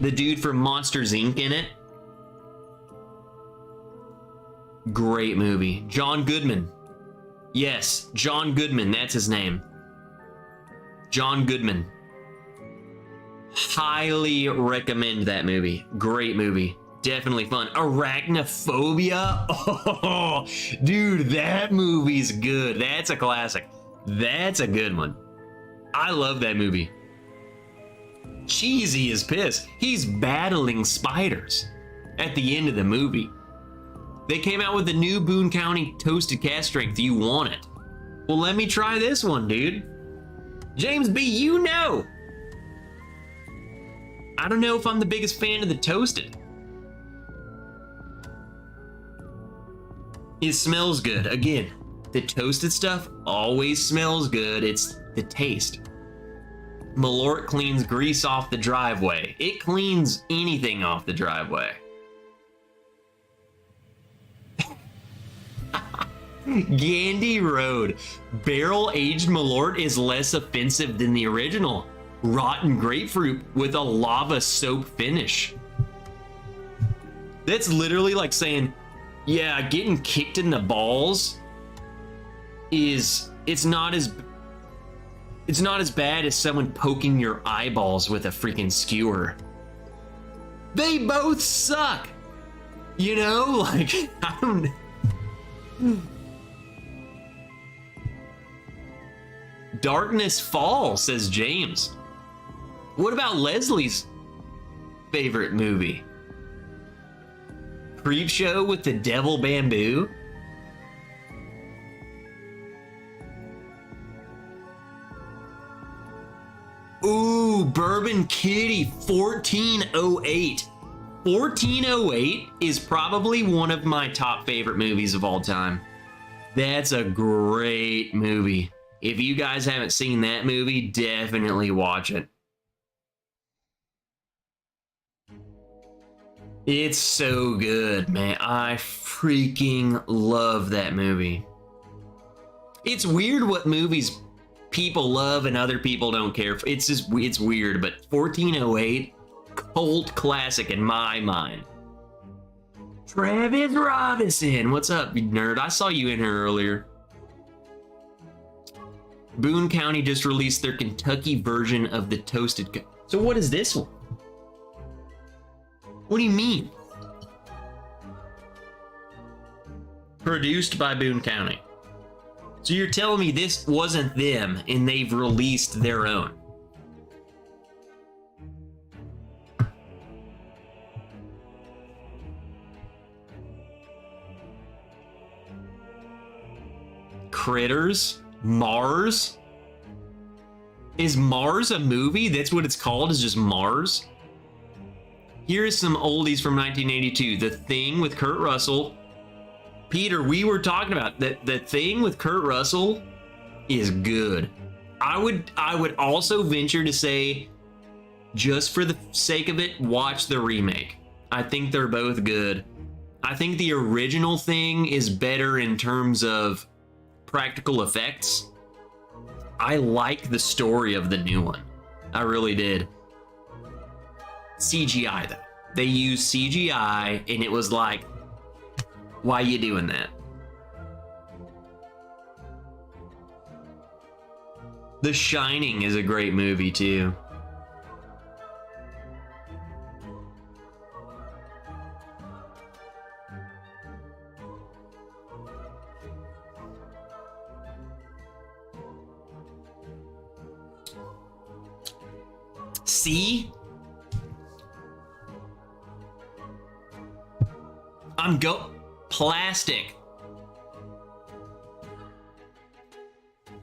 the dude from Monsters Inc. in it. Great movie. John Goodman. Yes, John Goodman, that's his name. John Goodman. Highly recommend that movie. Great movie. Definitely fun. Arachnophobia. Oh, dude, that movie's good. That's a classic. That's a good one. I love that movie. Cheesy as piss. He's battling spiders at the end of the movie. They came out with the new Boone County Toasted Cast Strength. You want it? Well, let me try this one, dude. James B, you know. I don't know if I'm the biggest fan of the toasted. It smells good. Again, the toasted stuff always smells good. It's the taste. Malort cleans grease off the driveway. It cleans anything off the driveway. Gandy Road. Barrel-aged Malort is less offensive than the original. Rotten grapefruit with a lava soap finish. That's literally like saying, yeah, getting kicked in the balls it's not as bad as someone poking your eyeballs with a freaking skewer. They both suck. You know, like, I don't. Darkness Falls, says James. What about Leslie's favorite movie? Creep Show with the Devil Bamboo? Ooh, Bourbon Kitty 1408. 1408 is probably one of my top favorite movies of all time. That's a great movie. If you guys haven't seen that movie, definitely watch it. It's so good, man. I freaking love that movie. It's weird what movies people love and other people don't care for. It's weird, but 1408, cult classic in my mind. Travis Robinson, what's up, you nerd? I saw you in here earlier. Boone County just released their Kentucky version of the toasted. So what is this one? What do you mean? Produced by Boone County. So you're telling me this wasn't them and they've released their own? Critters? Mars? Is Mars a movie? That's what it's called, is just Mars? Here's some oldies from 1982. The Thing with Kurt Russell. Peter, we were talking about that. The Thing with Kurt Russell is good. I would also venture to say, just for the sake of it, watch the remake. I think they're both good. I think the original Thing is better in terms of practical effects. I like the story of the new one. I really did. CGI though. They used CGI and it was like, why you doing that? The Shining is a great movie too. See? Plastic.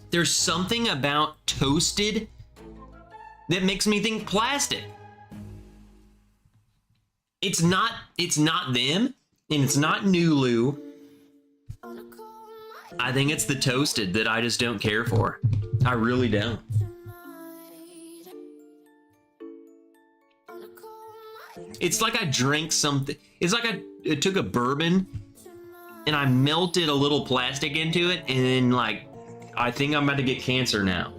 There's something about toasted that makes me think plastic. It's not them, and it's not Nulu. I think it's the toasted that I just don't care for. I really don't. It's like I drank something. It's like I took a bourbon and I melted a little plastic into it, and then like, I think I'm about to get cancer now.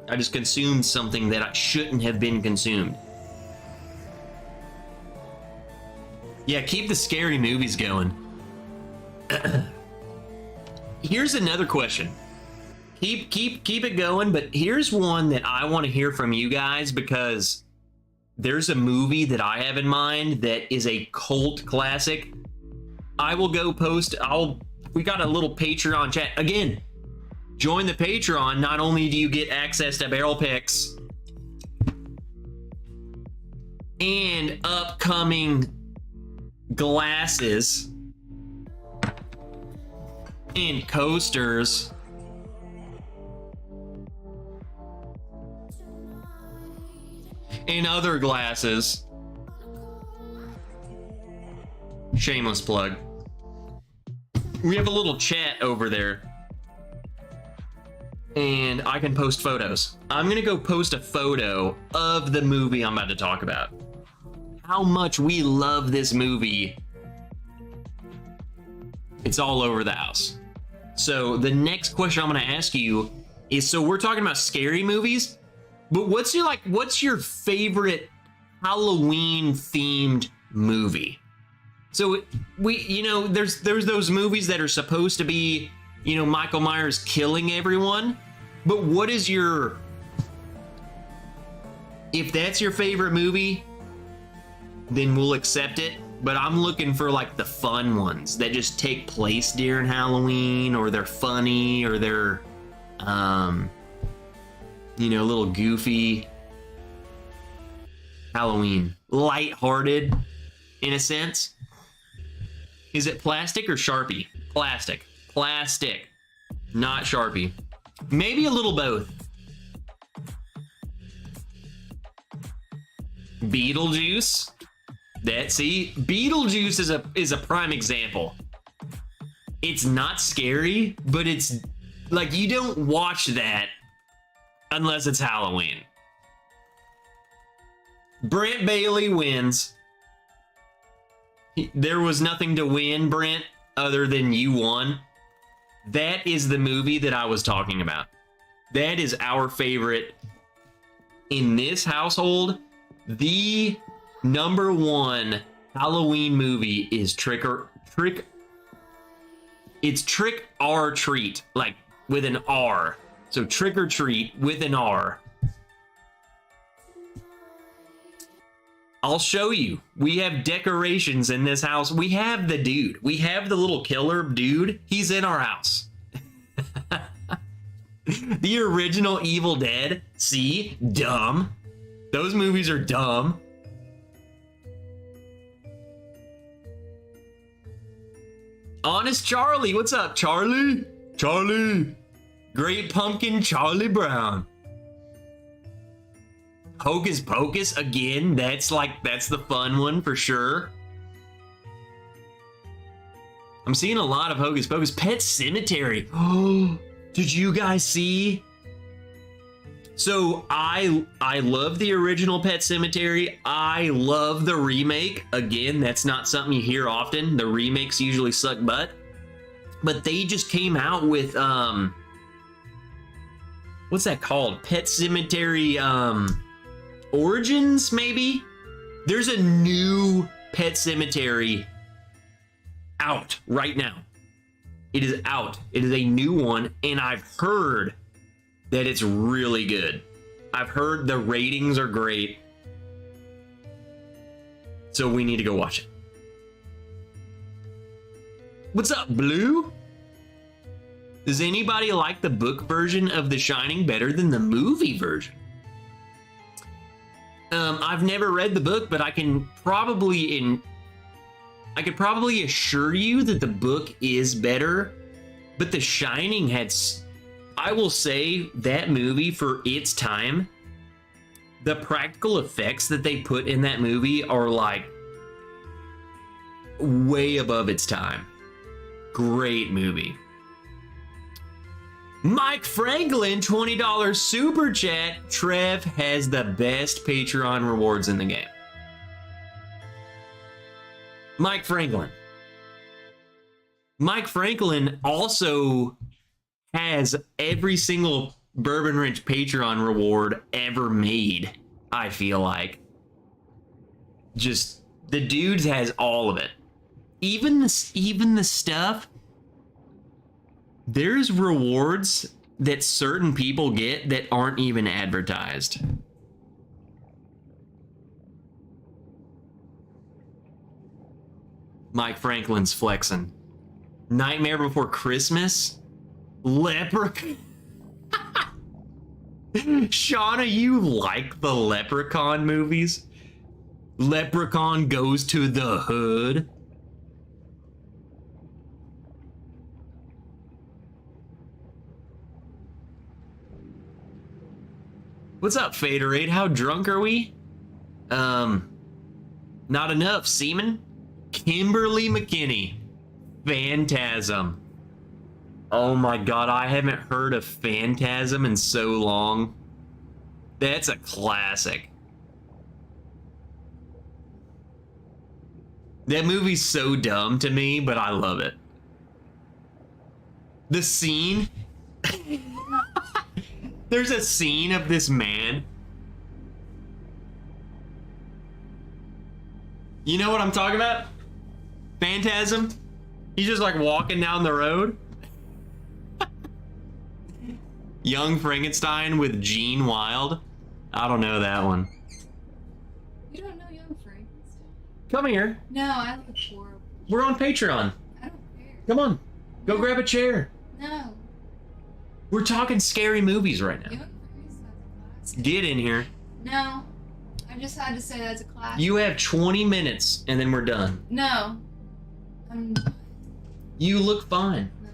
I just consumed something that I shouldn't have been consumed. Yeah, keep the scary movies going. Here's another question. Keep it going, but here's one that I want to hear from you guys, because there's a movie that I have in mind that is a cult classic. I will go post. We got a little Patreon chat again. Join the Patreon. Not only do you get access to barrel picks and upcoming glasses and coasters, and other glasses. Shameless plug. We have a little chat over there, and I can post photos. I'm gonna go post a photo of the movie I'm about to talk about. How much we love this movie. It's all over the house. So the next question I'm gonna ask you is, so we're talking about scary movies, but what's your favorite Halloween themed movie? So there's those movies that are supposed to be, Michael Myers killing everyone, but what is if that's your favorite movie, then we'll accept it. But I'm looking for like the fun ones that just take place during Halloween, or they're funny, or they're a little goofy. Halloween, lighthearted in a sense. Is it plastic or Sharpie? Plastic, not Sharpie. Maybe a little both. Beetlejuice. Beetlejuice is a prime example. It's not scary, but it's like, you don't watch that unless it's Halloween. Brent Bailey wins. There was nothing to win, Brent, other than you won. That is the movie that I was talking about. That is our favorite in this household. The number one Halloween movie is Trick or Treat, like with an R. So Trick or Treat with an R. I'll show you. We have decorations in this house. We have the dude. We have the little killer dude. He's in our house. The original Evil Dead. See? Dumb. Those movies are dumb. Honest Charlie. What's up, Charlie? Charlie. Great Pumpkin Charlie Brown. Hocus Pocus again. That's the fun one for sure. I'm seeing a lot of Hocus Pocus. Pet Cemetery. Oh, did you guys see? So I love the original Pet Cemetery. I love the remake. Again, that's not something you hear often. The remakes usually suck butt. But they just came out with what's that called? Pet Cemetery Origins, maybe? There's a new Pet Cemetery out right now. It is out. It is a new one, and I've heard that it's really good. I've heard the ratings are great. So we need to go watch it. What's up, Blue? Does anybody like the book version of The Shining better than the movie version? I've never read the book, but I could probably assure you that the book is better. But The Shining had, I will say, that movie for its time, the practical effects that they put in that movie are like way above its time. Great movie. Mike Franklin, $20 super chat. Trev has the best Patreon rewards in the game. Mike Franklin. Mike Franklin also has every single Bourbon Wrench Patreon reward ever made, I feel like. Just, the dude has all of it. Even the stuff, there's rewards that certain people get that aren't even advertised. Mike Franklin's flexing. Nightmare Before Christmas? Leprechaun? Shauna, you like the Leprechaun movies? Leprechaun Goes to the Hood? What's up, Faderade? How drunk are we? Not enough, seaman. Kimberly McKinney. Phantasm. Oh my god, I haven't heard of Phantasm in so long. That's a classic. That movie's so dumb to me, but I love it. The scene... There's a scene of this man. You know what I'm talking about? Phantasm. He's just like walking down the road. Young Frankenstein with Gene Wilde. I don't know that one. You don't know Young Frankenstein? Come here. No, I look horrible. We're on Patreon. I don't care. Come on. Go grab a chair. No. We're talking scary movies right now. Young Frankenstein's a classic. Get in here. No. I just had to say that's a classic. You have 20 minutes and then we're done. No. You look fine. No.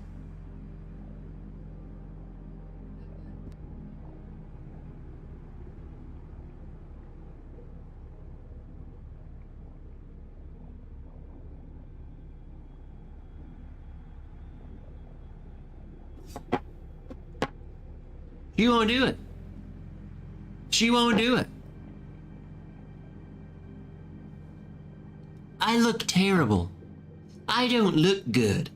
She won't do it. She won't do it. I look terrible. I don't look good.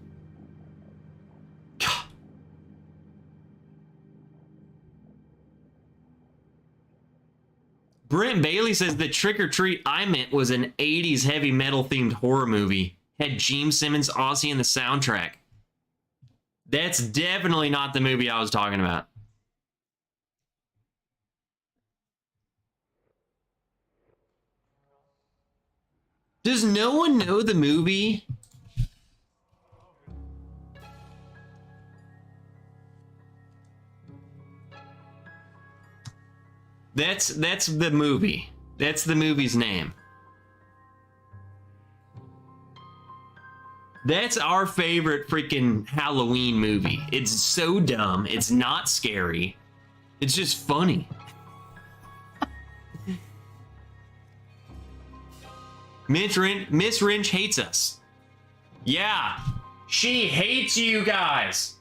Brent Bailey says the Trick or Treat I meant was an 80s heavy metal themed horror movie. Had Gene Simmons, Ozzy in the soundtrack. That's definitely not the movie I was talking about. Does no one know the movie? That's the movie. That's the movie's name. That's our favorite freaking Halloween movie. It's so dumb. It's not scary. It's just funny. Miss Wrench hates us. Yeah, she hates you guys.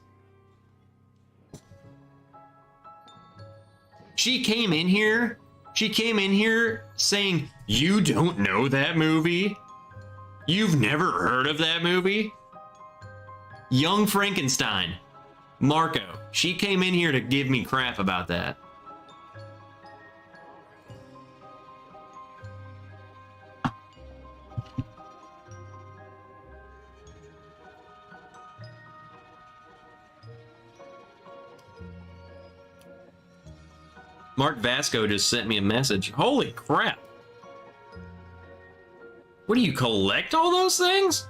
She came in here saying, "You don't know that movie? You've never heard of that movie?" Young Frankenstein. Marco. She came in here to give me crap about that. Mark Vasco just sent me a message. Holy crap. What do you collect all those things?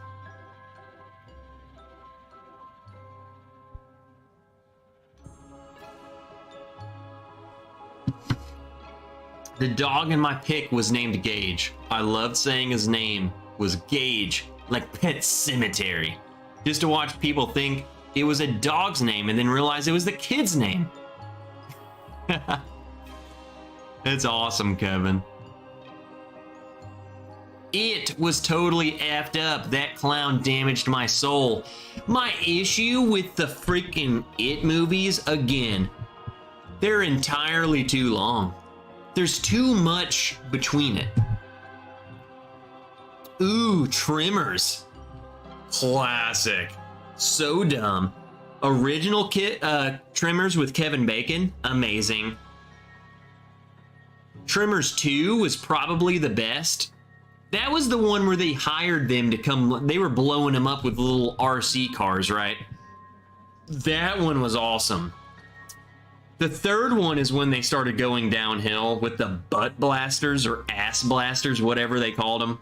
The dog in my pick was named Gage. I loved saying his name was Gage, like Pet Cemetery. Just to watch people think it was a dog's name and then realize it was the kid's name. That's awesome, Kevin. It was totally effed up. That clown damaged my soul. My issue with the freaking It movies, again, they're entirely too long. There's too much between it. Ooh, Tremors. Classic. So dumb. Original Tremors with Kevin Bacon, amazing. Tremors 2 was probably the best. That was the one where they hired them to come. They were blowing them up with little RC cars, right? That one was awesome. The third one is when they started going downhill with the butt blasters or ass blasters, whatever they called them.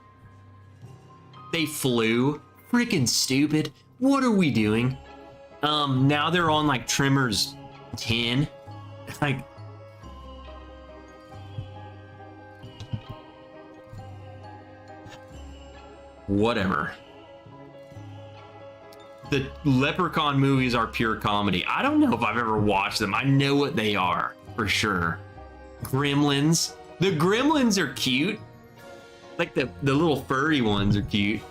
They flew. Freaking stupid. What are we doing? Now they're on like Tremors 10. Like, whatever. The Leprechaun movies are pure comedy. I don't know if I've ever watched them. I know what they are, for sure. Gremlins. The Gremlins are cute. Like the little furry ones are cute.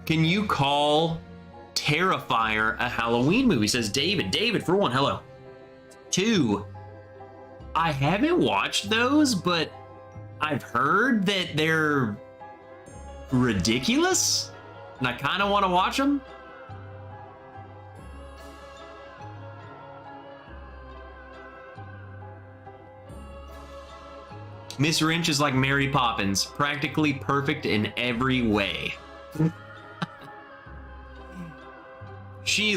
Can you call Terrifier a Halloween movie? Says David. David, for one, hello. 2, I haven't watched those, but I've heard that they're ridiculous, and I kind of want to watch them. Miss Wrench is like Mary Poppins, practically perfect in every way. She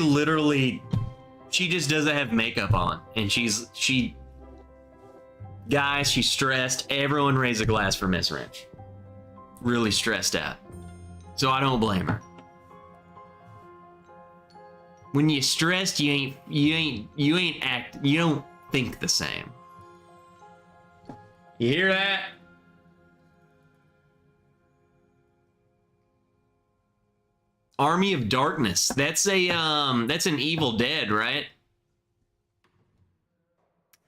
just doesn't have makeup on, and guys, she's stressed. Everyone raise a glass for Miss Wrench. Really stressed out. So I don't blame her. When you're stressed, you don't think the same. You hear that? Army of Darkness. That's an Evil Dead, right?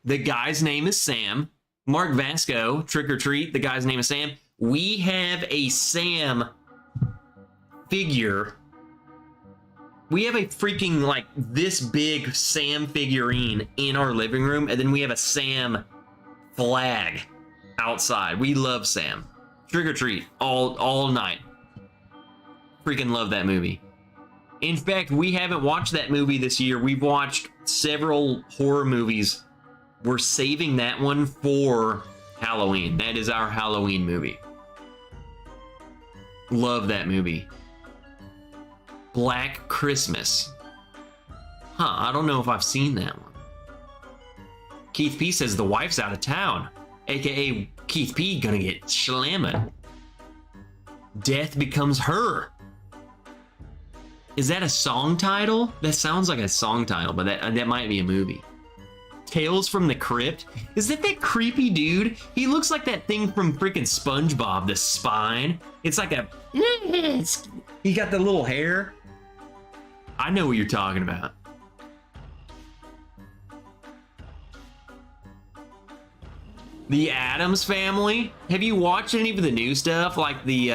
The guy's name is Sam. Mark Vasco, Trick or Treat, the guy's name is Sam. We have a Sam figure. We have a freaking, like, this big Sam figurine in our living room, and then we have a Sam flag outside. We love Sam. Trick or Treat all night. Freaking love that movie. In fact, we haven't watched that movie this year. We've watched several horror movies. We're saving that one for Halloween. That is our Halloween movie. Love that movie. Black Christmas. I don't know if I've seen that one. Keith P says the wife's out of town, aka Keith P gonna get slammed. Death Becomes Her. Is that a song title? That sounds like a song title, but that might be a movie. Tales from the Crypt. Is that creepy dude? He looks like that thing from freaking SpongeBob, the spine. It's like a... He got the little hair. I know what you're talking about. The Addams Family. Have you watched any of the new stuff, like the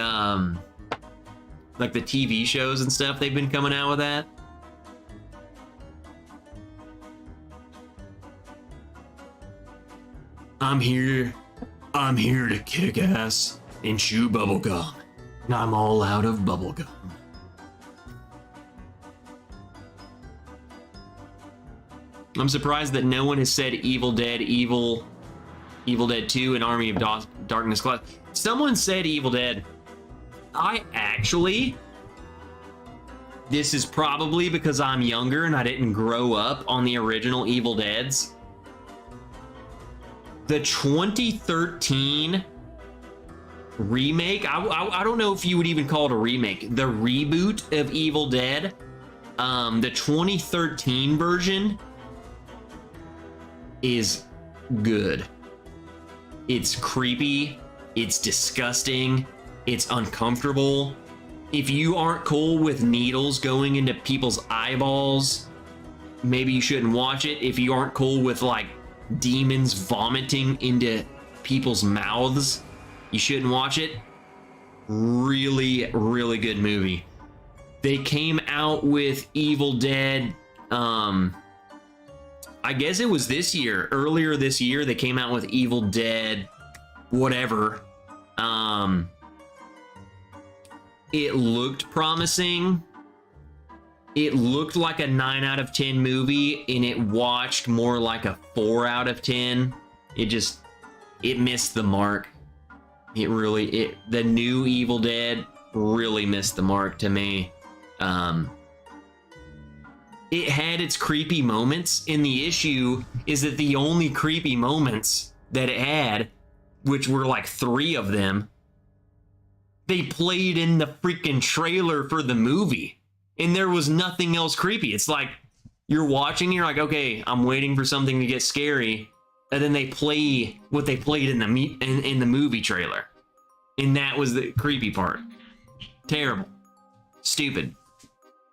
TV shows and stuff they've been coming out with that? I'm here to kick ass and chew bubblegum. And I'm all out of bubblegum. I'm surprised that no one has said Evil Dead 2 and Army of Darkness Class. Someone said Evil Dead. This is probably because I'm younger and I didn't grow up on the original Evil Deads. The 2013 remake, I don't know if you would even call it a remake. The reboot of Evil Dead, the 2013 version is good. It's creepy, it's disgusting, it's uncomfortable. If you aren't cool with needles going into people's eyeballs, maybe you shouldn't watch it. If you aren't cool with like demons vomiting into people's mouths, you shouldn't watch it. Really, really good movie. They came out with Evil Dead, I guess it was this year, earlier this year, they came out with Evil Dead, whatever. It looked promising. It looked like a 9 out of 10 movie, and it watched more like a 4 out of 10. It missed the mark. The new Evil Dead really missed the mark to me. It had its creepy moments, and the issue is that the only creepy moments that it had, which were like 3 of them, they played in the freaking trailer for the movie, and there was nothing else creepy. It's like you're watching, you're like, okay, I'm waiting for something to get scary, and then they play what they played in the movie trailer, and that was the creepy part. Terrible, stupid.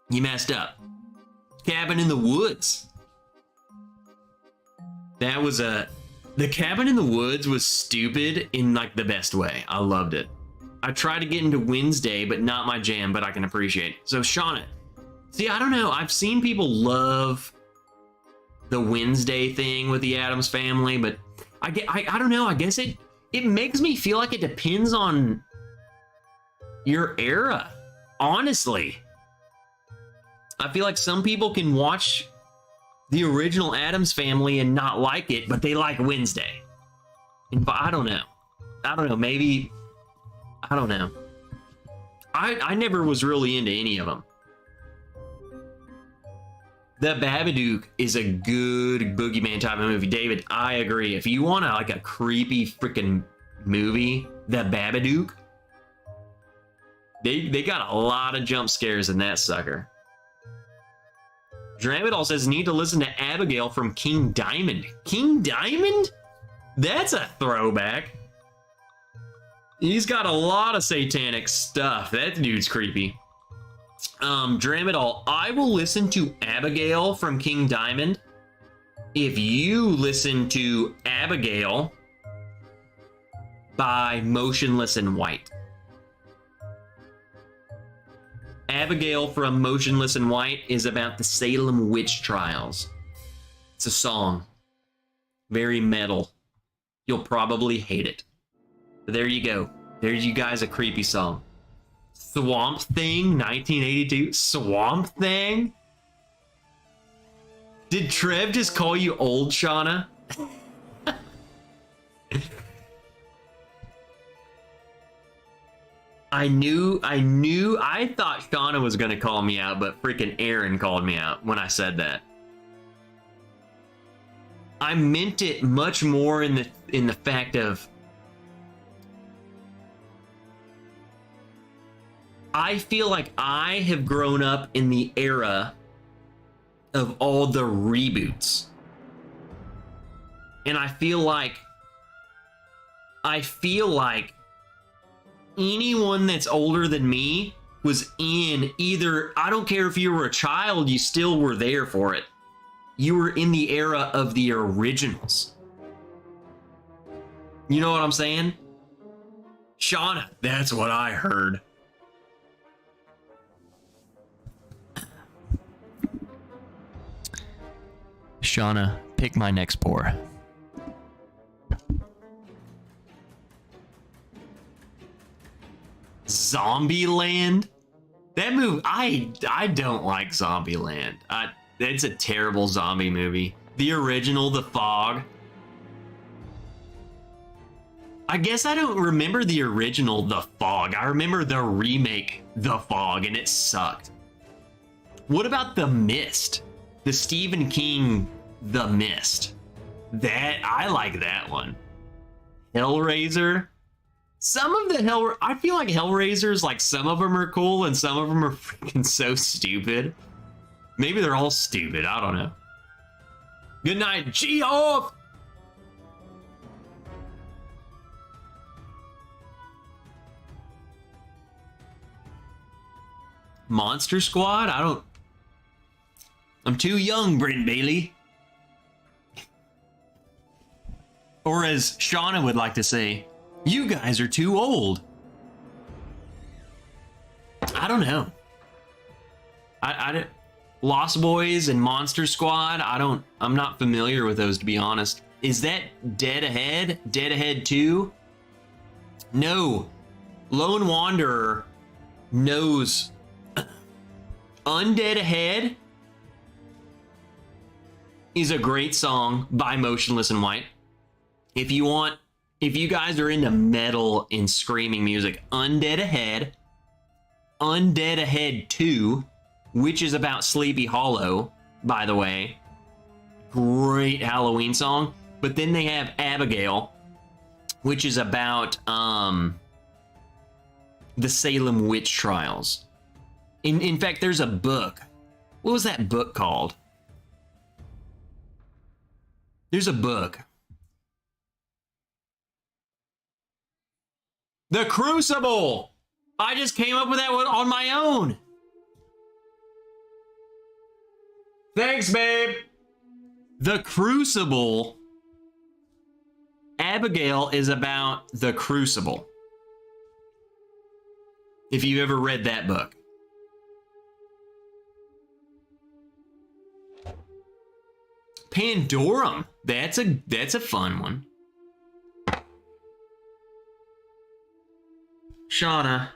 You messed up. Cabin in the Woods. The Cabin in the Woods was stupid in like the best way. I loved it. I tried to get into Wednesday, but not my jam, but I can appreciate it. So Shauna, see, I don't know. I've seen people love the Wednesday thing with the Addams Family, but I don't know. I guess it makes me feel like it depends on your era, honestly. I feel like some people can watch the original Addams Family and not like it, but they like Wednesday. And I don't know. Maybe, I don't know. I never was really into any of them. The Babadook is a good boogeyman type of movie. David, I agree. If you want a creepy freaking movie, The Babadook, they got a lot of jump scares in that sucker. Dramadol says, need to listen to Abigail from King Diamond. King Diamond? That's a throwback. He's got a lot of satanic stuff. That dude's creepy. Dramadol, I will listen to Abigail from King Diamond if you listen to Abigail by Motionless in White. Abigail from Motionless in White is about the Salem witch trials. It's a song. Very metal. You'll probably hate it. But there you go. There's you guys a creepy song. Swamp Thing, 1982. Swamp Thing? Did Trev just call you old, Shauna? I thought Shauna was gonna call me out, but freaking Aaron called me out when I said that. I meant it much more in the fact of I feel like I have grown up in the era of all the reboots. And I feel like anyone that's older than me was in either, I don't care if you were a child, you still were there for it. You were in the era of the originals. You know what I'm saying? Shauna, that's what I heard. Shauna, pick my next pour. Zombieland? That movie, I don't like Zombieland. It's a terrible zombie movie. The original, The Fog. I guess I don't remember the original, The Fog. I remember the remake, The Fog, and it sucked. What about The Mist? The Stephen King, The Mist. I like that one. Hellraiser. Some of the I feel like Hellraisers, like some of them are cool and some of them are freaking so stupid. Maybe they're all stupid. I don't know. Good night, G-Off! Monster Squad? I'm too young, Brent Bailey. Or as Shauna would like to say, you guys are too old. I don't know. Lost Boys and Monster Squad, I'm not familiar with those, to be honest. Is that Dead Ahead? Dead Ahead 2? No. Lone Wanderer knows Undead Ahead is a great song by Motionless in White. If you guys are into metal and screaming music, Undead Ahead 2, which is about Sleepy Hollow, by the way. Great Halloween song. But then they have Abigail, which is about the Salem witch trials. In fact, there's a book. What was that book called? There's a book. The Crucible! I just came up with that one on my own. Thanks, babe. The Crucible. Abigail is about the Crucible. If you've ever read that book. Pandorum. That's a fun one. Shauna,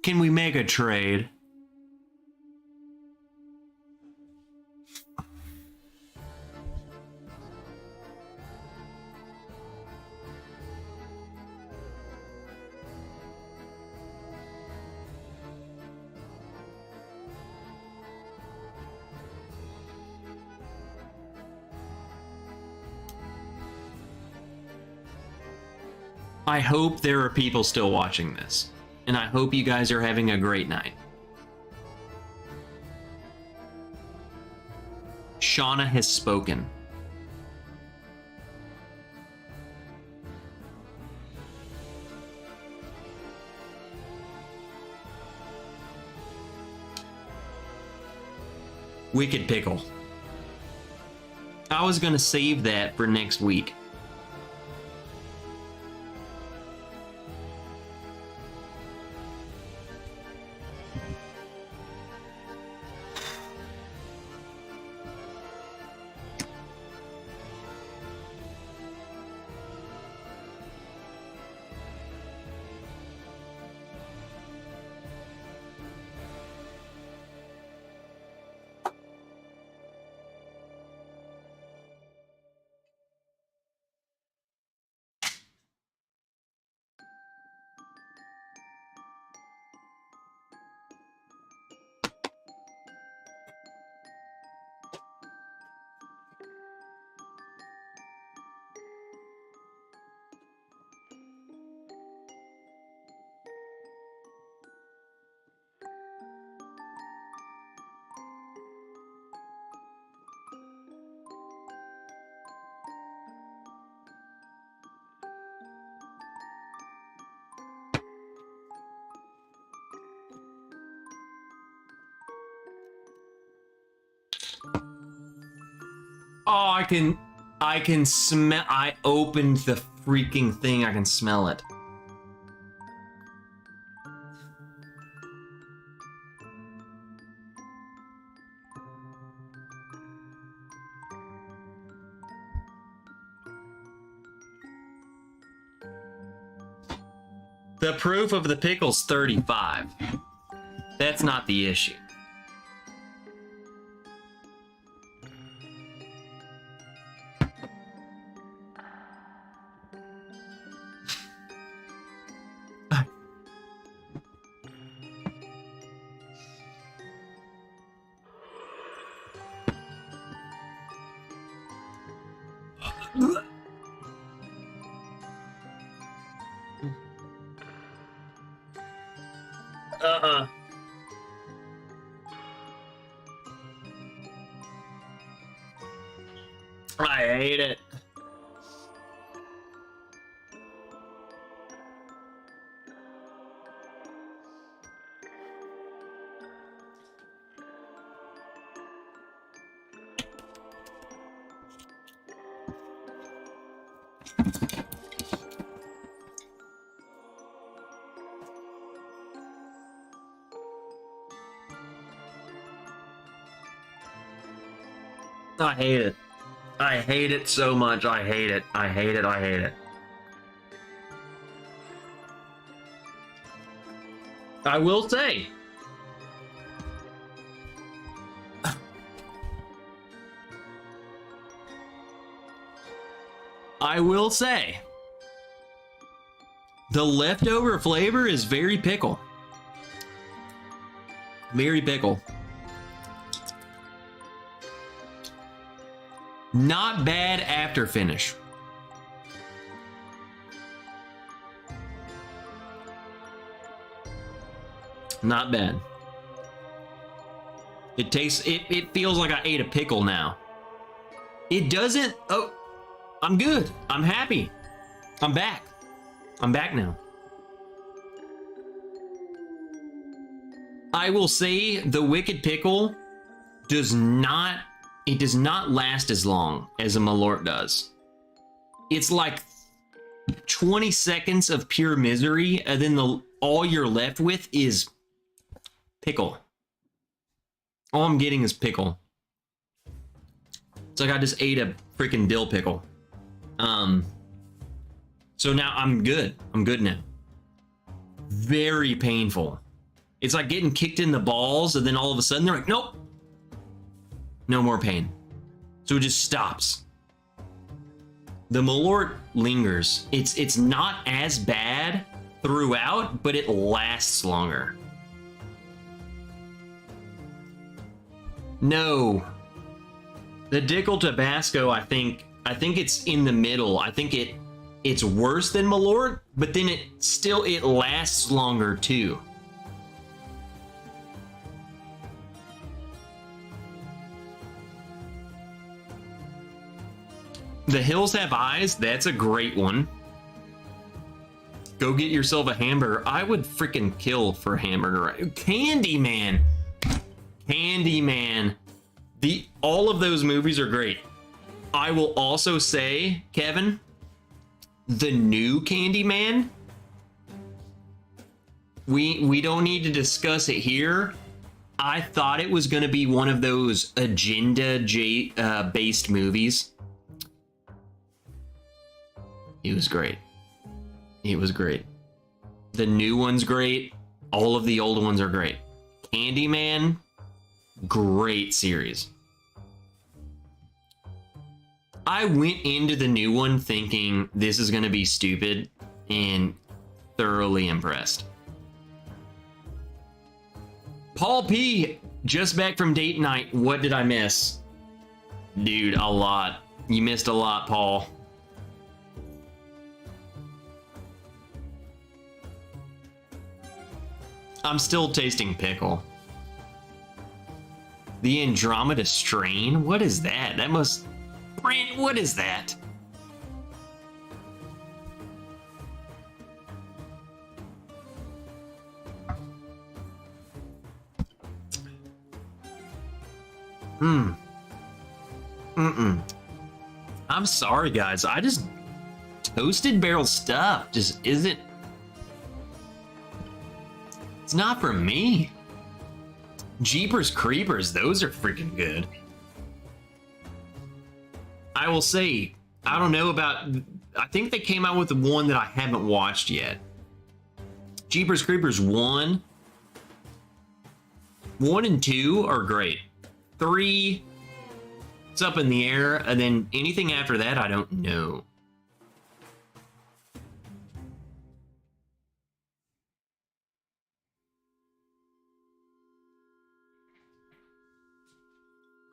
can we make a trade? I hope there are people still watching this, and I hope you guys are having a great night. Shauna has spoken. Wicked Pickle. I was gonna save that for next week. Oh, I can smell. I opened the freaking thing. I can smell it. The proof of the pickle's 35. That's not the issue. I hate it. I hate it. I hate it so much. I hate it. I hate it. I hate it. I will say, the leftover flavor is very pickle. Very pickle. Not bad after finish. Not bad. It tastes, it feels like I ate a pickle now. It doesn't, oh, I'm good. I'm happy. I'm back. I'm back now. I will say the Wicked Pickle does not last as long as a malort does. It's like 20 seconds of pure misery, and then all you're left with is pickle. All I'm getting is pickle. It's like I just ate a freaking dill pickle. So now I'm good. I'm good now. Very painful. It's like getting kicked in the balls, and then all of a sudden they're like, nope. No more pain. So it just stops. The malort lingers. It's not as bad throughout, but it lasts longer. No. The Dickel Tabasco, I think it's in the middle. I think it's worse than malort, but then it lasts longer too. The Hills Have Eyes, that's a great one. Go get yourself a hamburger. I would freaking kill for a hamburger. Candyman. Candyman. All of those movies are great. I will also say, Kevin, the new Candyman, we don't need to discuss it here. I thought it was going to be one of those agenda-based movies. It was great. It was great. The new one's great. All of the old ones are great. Candyman, great series. I went into the new one thinking this is going to be stupid and thoroughly impressed. Paul P, just back from date night. What did I miss? Dude, a lot. You missed a lot, Paul. I'm still tasting pickle. The Andromeda strain? What is that? That must... Brent, what is that? I'm sorry, guys. Toasted barrel stuff just isn't. It's not for me. Jeepers Creepers, those are freaking good. I will say, I don't know about. I think they came out with the one that I haven't watched yet. Jeepers Creepers 1 and 2 are great. 3, it's up in the air, and then anything after that, I don't know.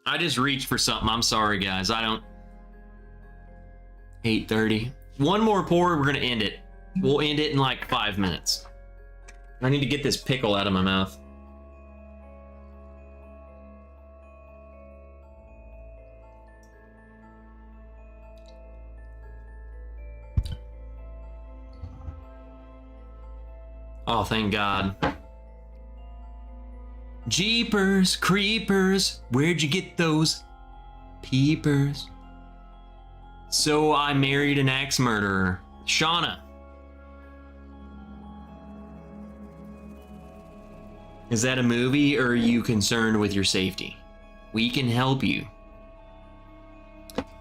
I just reached for something. I'm sorry, guys. I don't. 8:30. One more pour, we're gonna end it. We'll end it in like 5 minutes. I need to get this pickle out of my mouth. Oh, thank God. Jeepers Creepers, where'd you get those peepers? So I married an axe murderer. Shauna. Is that a movie, or are you concerned with your safety? We can help you.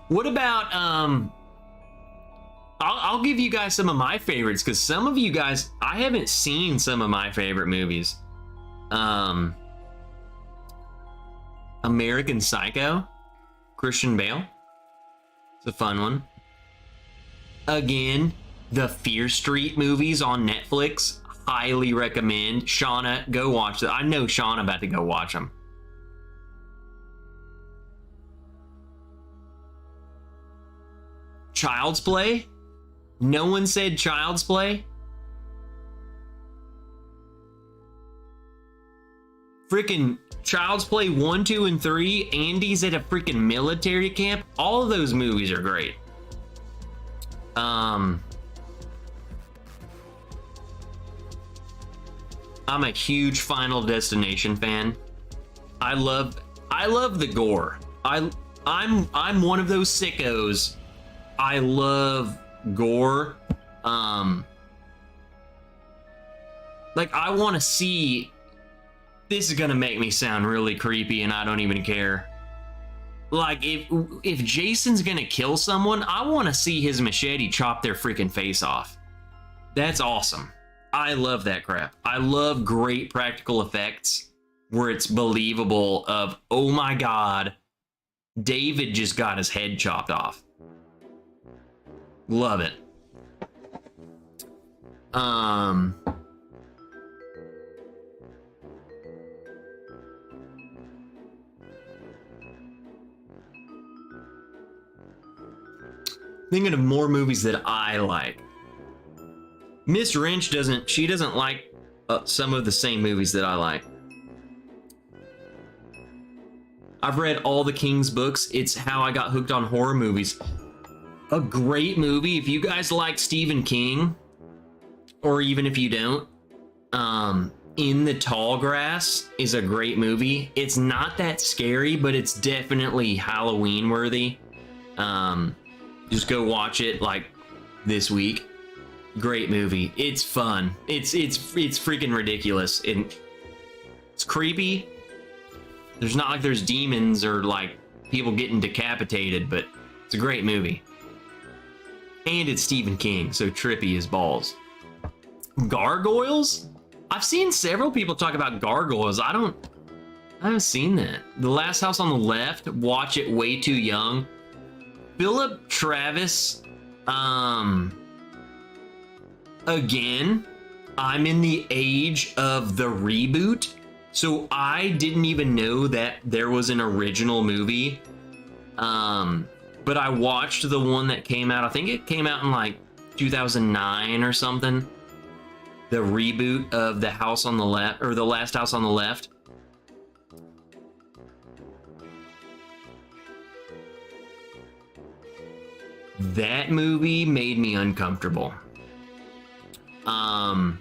What about, I'll give you guys some of my favorites, because some of you guys, I haven't seen some of my favorite movies. American Psycho, Christian Bale. It's a fun one. Again, the Fear Street movies on Netflix. Highly recommend. Shauna, go watch them. I know Shauna about to go watch them. Child's Play? No one said Child's Play? Freaking Child's Play 1, 2, and 3. Andy's at a freaking military camp. All of those movies are great. I'm a huge Final Destination fan. I love the gore. I'm one of those sickos. I love gore. Like, I want to see. This is gonna make me sound really creepy, and I don't even care. Like, if Jason's gonna kill someone, I want to see his machete chop their freaking face off. That's awesome. I love that crap. I love great practical effects where it's believable of, oh my God, David just got his head chopped off. Love it. Thinking of more movies that I like. Miss Wrench doesn't like some of the same movies that I like. I've read all the King's books. It's how I got hooked on horror movies. A great movie, if you guys like Stephen King, or even if you don't, In the Tall Grass is a great movie. It's not that scary, but it's definitely Halloween worthy. Just go watch it like this week. Great movie. It's fun. It's freaking ridiculous. It's creepy. There's not like there's demons or like people getting decapitated, but it's a great movie. And it's Stephen King, so trippy as balls. Gargoyles? I've seen several people talk about Gargoyles. I haven't seen that. The Last House on the Left, watch it way too young. Philip Travis, again, I'm in the age of the reboot, so I didn't even know that there was an original movie. But I watched the one that came out, I think it came out in like 2009 or something. The reboot of The House on the Left, or The Last House on the Left. That movie made me uncomfortable. That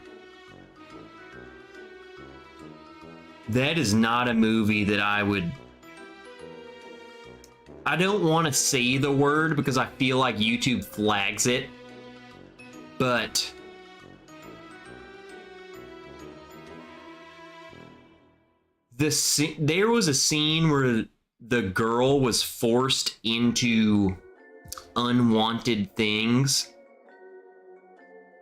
is not a movie that I I don't want to say the word because I feel like YouTube flags it, but there was a scene where the girl was forced into unwanted things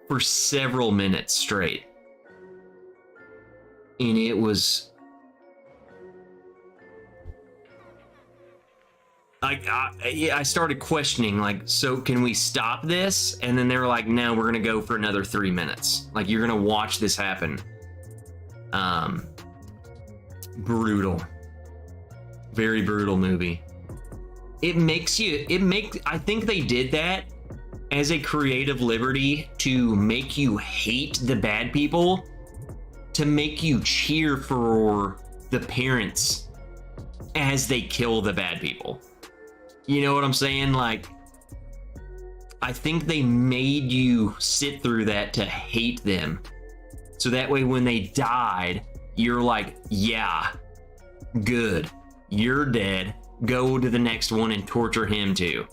for several minutes straight. And it was... I started questioning, like, so can we stop this? And then they were like, no, we're going to go for another 3 minutes. Like, you're going to watch this happen. Brutal. Very brutal movie. I think they did that as a creative liberty to make you hate the bad people, to make you cheer for the parents as they kill the bad people. You know what I'm saying? Like, I think they made you sit through that to hate them. So that way when they died, you're like, yeah, good. You're dead. Go to the next one and torture him too.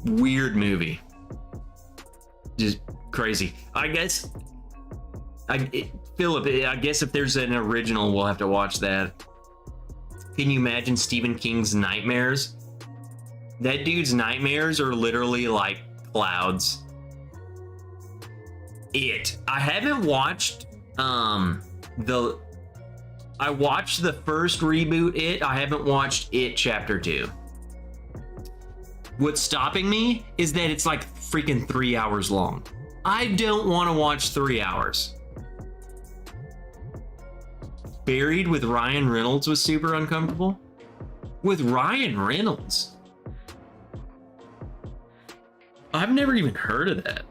Weird movie. Just crazy. Philip, I guess if there's an original, we'll have to watch that. Can you imagine Stephen King's nightmares? That dude's nightmares are literally like clouds. I haven't watched I watched the first reboot, I haven't watched It Chapter 2. What's stopping me is that it's like freaking 3 hours long. I don't want to watch 3 hours. Buried with Ryan Reynolds was super uncomfortable. With Ryan Reynolds? I've never even heard of that.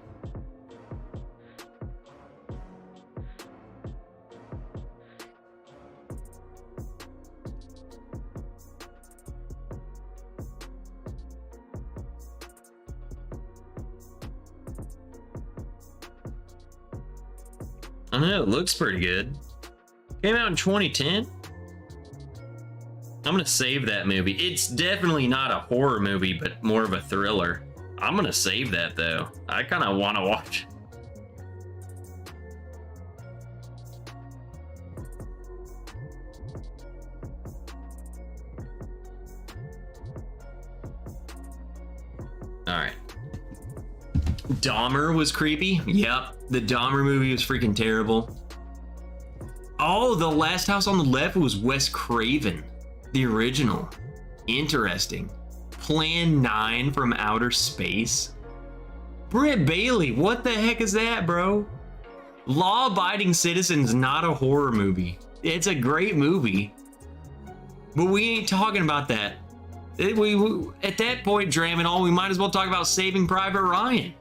I don't know, it looks pretty good. Came out in 2010. I'm gonna save that movie. It's definitely not a horror movie, but more of a thriller. I'm gonna save that though. I kind of want to watch. All right. Dahmer was creepy. Yep, the Dahmer movie was freaking terrible. Oh, The Last House on the Left was Wes Craven, the original. Interesting. Plan 9 from Outer Space. Britt Bailey, what the heck is that, bro? Law Abiding Citizen's not a horror movie. It's a great movie. But we ain't talking about that. We at that point, Dram and all, we might as well talk about Saving Private Ryan.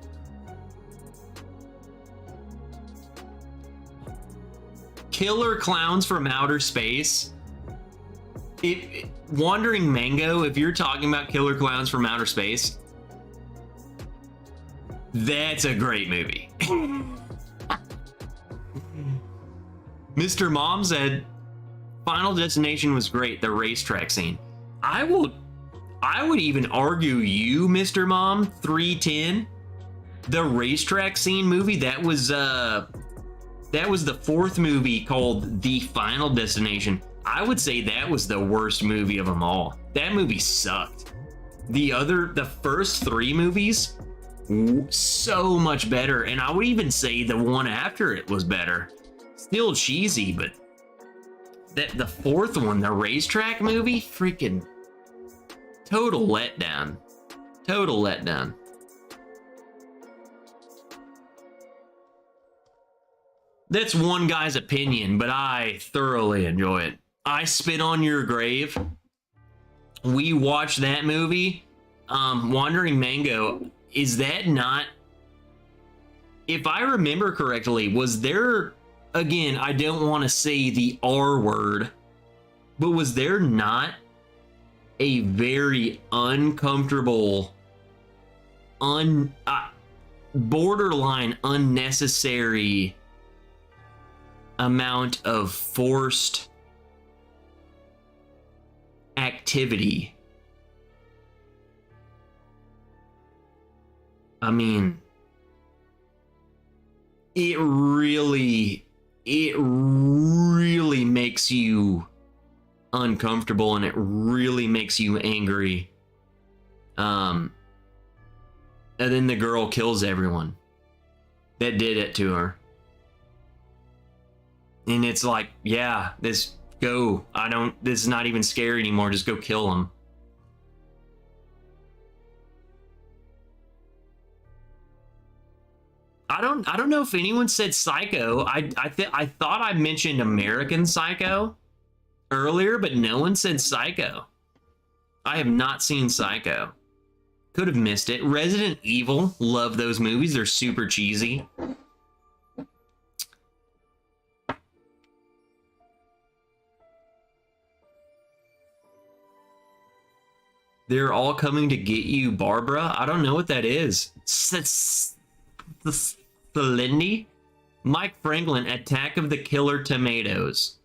Killer Clowns from Outer Space. Wandering Mango, if you're talking about Killer Clowns from Outer Space, that's a great movie. Mr. Mom said Final Destination was great, the racetrack scene. I would even argue you, Mr. Mom, 310, the racetrack scene movie, that was the fourth movie called The Final Destination. I would say that was the worst movie of them all. That movie sucked. The first three movies, so much better. And I would even say the one after it was better. Still cheesy, but the fourth one, the racetrack movie, freaking total letdown. Total letdown. That's one guy's opinion, but I thoroughly enjoy it. I Spit on Your Grave. We watched that movie. Wandering Mango. Is that not... If I remember correctly, was there... Again, I don't want to say the R word, but was there not a very uncomfortable, borderline unnecessary amount of forced activity I mean, it really makes you uncomfortable, and it really makes you angry. And then the girl kills everyone that did it to her. And it's like, yeah, this is not even scary anymore. Just go kill him. I don't know if anyone said Psycho. I thought I mentioned American Psycho earlier, but no one said Psycho. I have not seen Psycho. Could have missed it. Resident Evil, love those movies. They're super cheesy. They're all coming to get you, Barbara. I don't know what that is. Lindy? Mike Franklin, Attack of the Killer Tomatoes.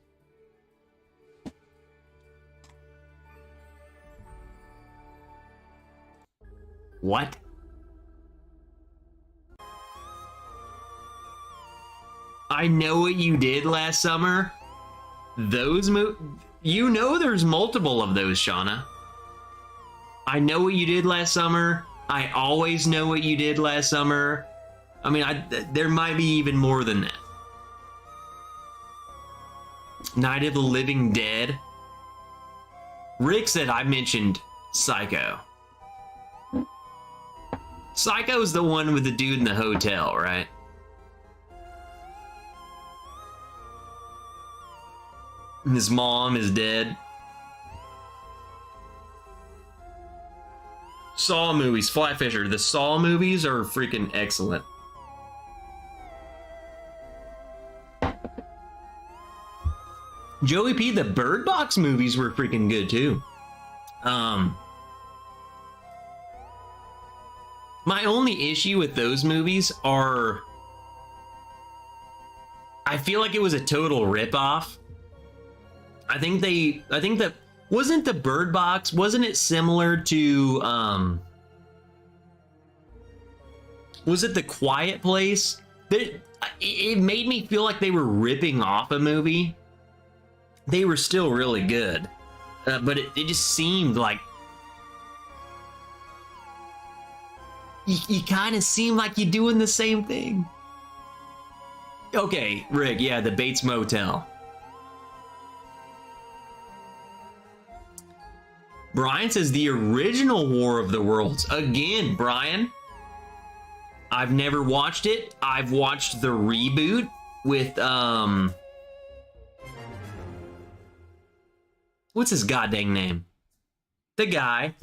What? I Know What You Did Last Summer? Those you know there's multiple of those, Shauna. I Know What You Did Last Summer. I Always Know What You Did Last Summer. I mean, there might be even more than that. Night of the Living Dead. Rick said I mentioned Psycho. Psycho's the one with the dude in the hotel, right? And his mom is dead. Saw movies, Flatfisher. The Saw movies are freaking excellent. Joey P, the Bird Box movies were freaking good too. My only issue with those movies are, I feel like it was a total ripoff. I think that wasn't the Bird Box, wasn't it similar to was it The Quiet Place? It made me feel like they were ripping off a movie. They were still really good, but it just seemed like you kind of seem like you're doing the same thing. Okay, Rick, yeah, the Bates Motel. Brian says the original War of the Worlds. Again, Brian, I've never watched it. I've watched the reboot with, what's his goddamn name? The guy.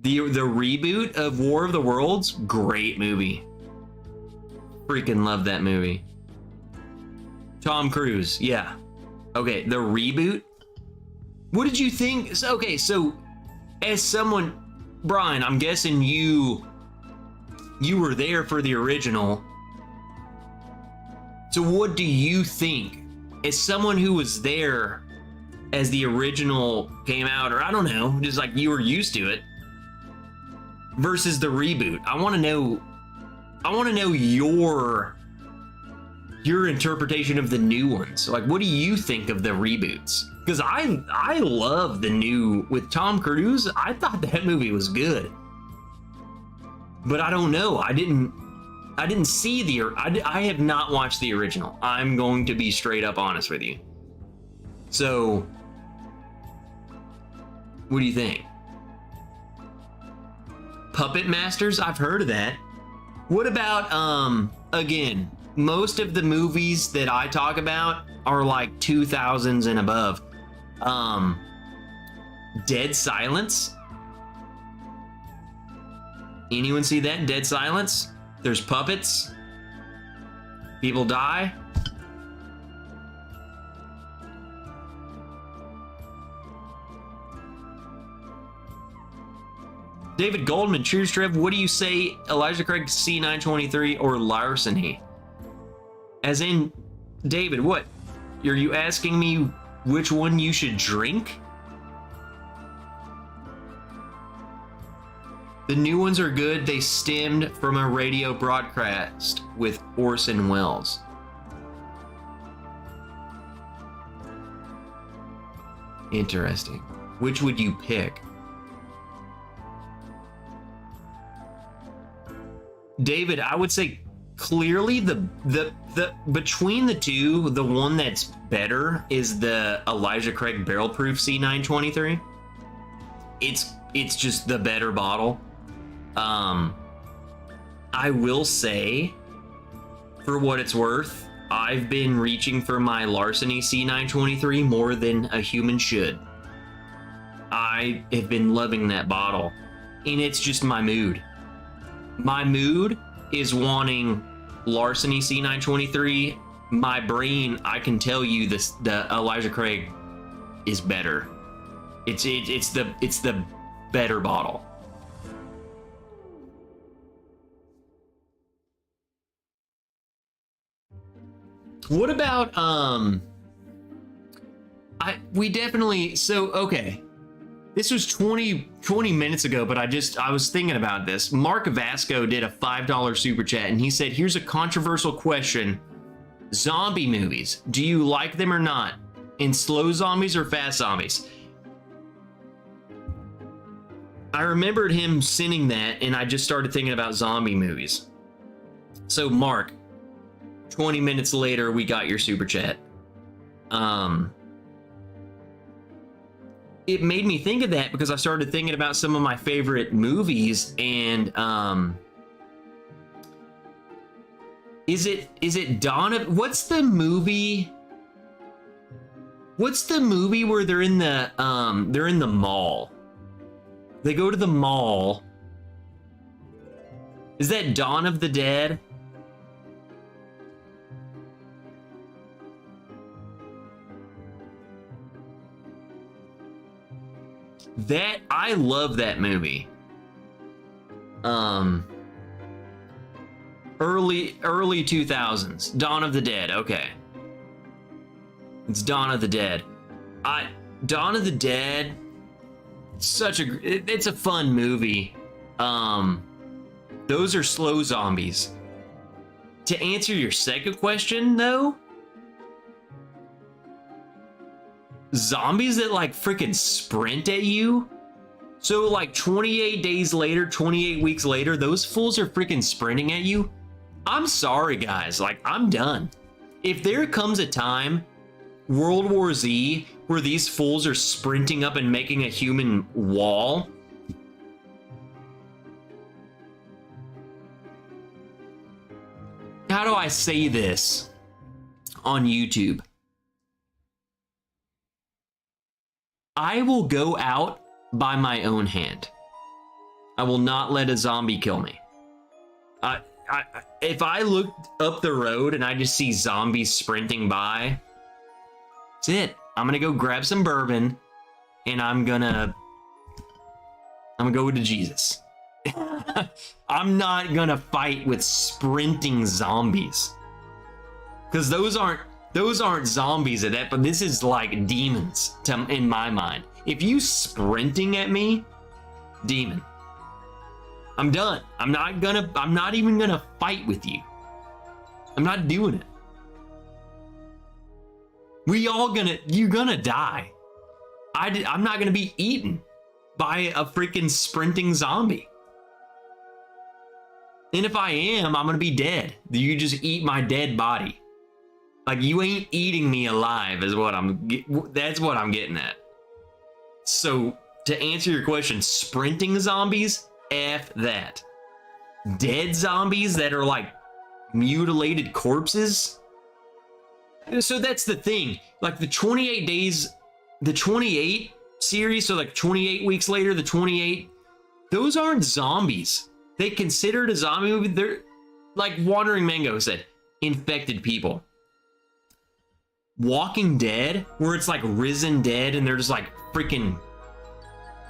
The reboot of War of the Worlds, great movie. Freaking love that movie. Tom Cruise, yeah. Okay, the reboot. What did you think? Okay, so as someone, Brian, I'm guessing you were there for the original. So what do you think, as someone who was there as the original came out, or I don't know, just like you were used to it, versus the reboot? I want to know your interpretation of the new ones. Like, what do you think of the reboots? Because I love the new with Tom Cruise. I thought that movie was good, but I don't know. I didn't see I have not watched the original. I'm going to be straight up honest with you. So, what do you think? Puppet Masters? I've heard of that. What about, again, most of the movies that I talk about are like 2000s and above. Dead Silence? Anyone see that? Dead Silence? There's puppets. People die. David Goldman, cheers, Trev. What do you say, Elijah Craig C923 or larceny? As in, David, what? Are you asking me which one you should drink? The new ones are good. They stemmed from a radio broadcast with Orson Welles. Interesting. Which would you pick? David, I would say clearly the between the two, the one that's better is the Elijah Craig Barrel Proof C923. It's just the better bottle. I will say, for what it's worth, I've been reaching for my Larceny C923 more than a human should. I have been loving that bottle, and it's just my mood. My mood is wanting Larceny C923. My brain, I can tell you this: the Elijah Craig is better. It's the better bottle. What about we definitely, so okay. This was 20 minutes ago, but I was thinking about this. Mark Vasco did a $5 super chat, and he said, here's a controversial question. Zombie movies, do you like them or not? In slow zombies or fast zombies? I remembered him sending that, and I just started thinking about zombie movies. So Mark, 20 minutes later, we got your super chat. It made me think of that because I started thinking about some of my favorite movies, and is it Dawn of, what's the movie where they're in the mall? They go to the mall. Is that Dawn of the Dead? That, I love that movie. Early 2000s. Dawn of the Dead. Okay. It's Dawn of the Dead. Dawn of the Dead, it's a fun movie. Those are slow zombies. To answer your second question though, zombies that like freaking sprint at you. So like 28 days later, 28 weeks later, those fools are freaking sprinting at you. I'm sorry guys, like I'm done. If there comes a time, World War Z, where these fools are sprinting up and making a human wall, how do I say this on YouTube? I will go out by my own hand. I will not let a zombie kill me. If I look up the road and I just see zombies sprinting by, that's it. I'm gonna go grab some bourbon and I'm gonna go to Jesus. I'm not gonna fight with sprinting zombies, because those aren't zombies at that, but this is like demons in my mind. If you sprinting at me, demon. I'm done. I'm not even gonna fight with you. I'm not doing it. You're gonna die. I'm not gonna be eaten by a freaking sprinting zombie. And if I am, I'm gonna be dead. You just eat my dead body. Like, you ain't eating me alive is that's what I'm getting at. So to answer your question, sprinting zombies, F that. Dead zombies that are like mutilated corpses. So that's the thing. Like the 28 days, the 28 series, so like 28 weeks later, the 28, those aren't zombies. They considered a zombie movie. They're like Wandering Mango said, infected people. Walking Dead, where it's like risen dead and they're just like freaking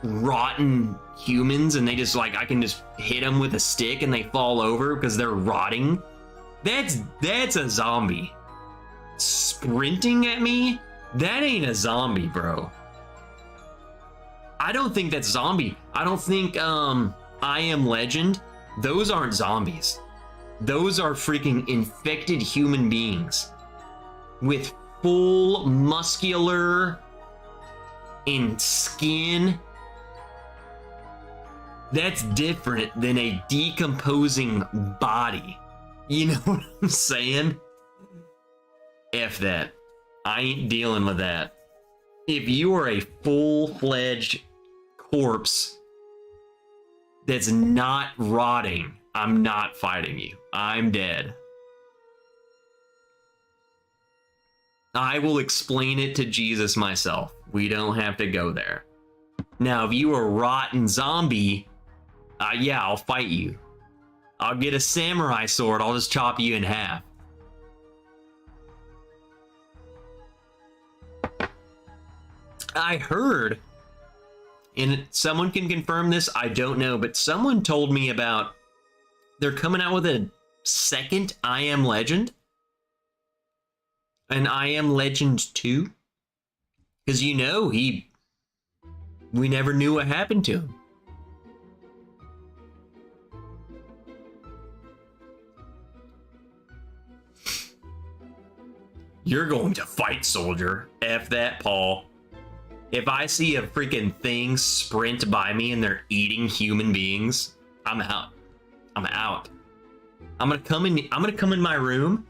rotten humans, and they just like, I can just hit them with a stick and they fall over because they're rotting. That's a zombie. Sprinting at me, that ain't a zombie, bro. I don't think that's zombie. I don't think I Am Legend, those aren't zombies. Those are freaking infected human beings with full muscular and skin. That's different than a decomposing body. You know what I'm saying? F that. I ain't dealing with that. If you are a full-fledged corpse that's not rotting, I'm not fighting you. I'm dead. I will explain it to Jesus myself. We don't have to go there. Now, if you are a rotten zombie, yeah, I'll fight you. I'll get a samurai sword. I'll just chop you in half. I heard, and someone can confirm this, I don't know, but someone told me about they're coming out with a second I Am Legend. An I Am Legend 2. Because you know, we never knew what happened to him. You're going to fight, soldier. F that, Paul. If I see a freaking thing sprint by me and they're eating human beings, I'm out. I'm out. I'm gonna come in my room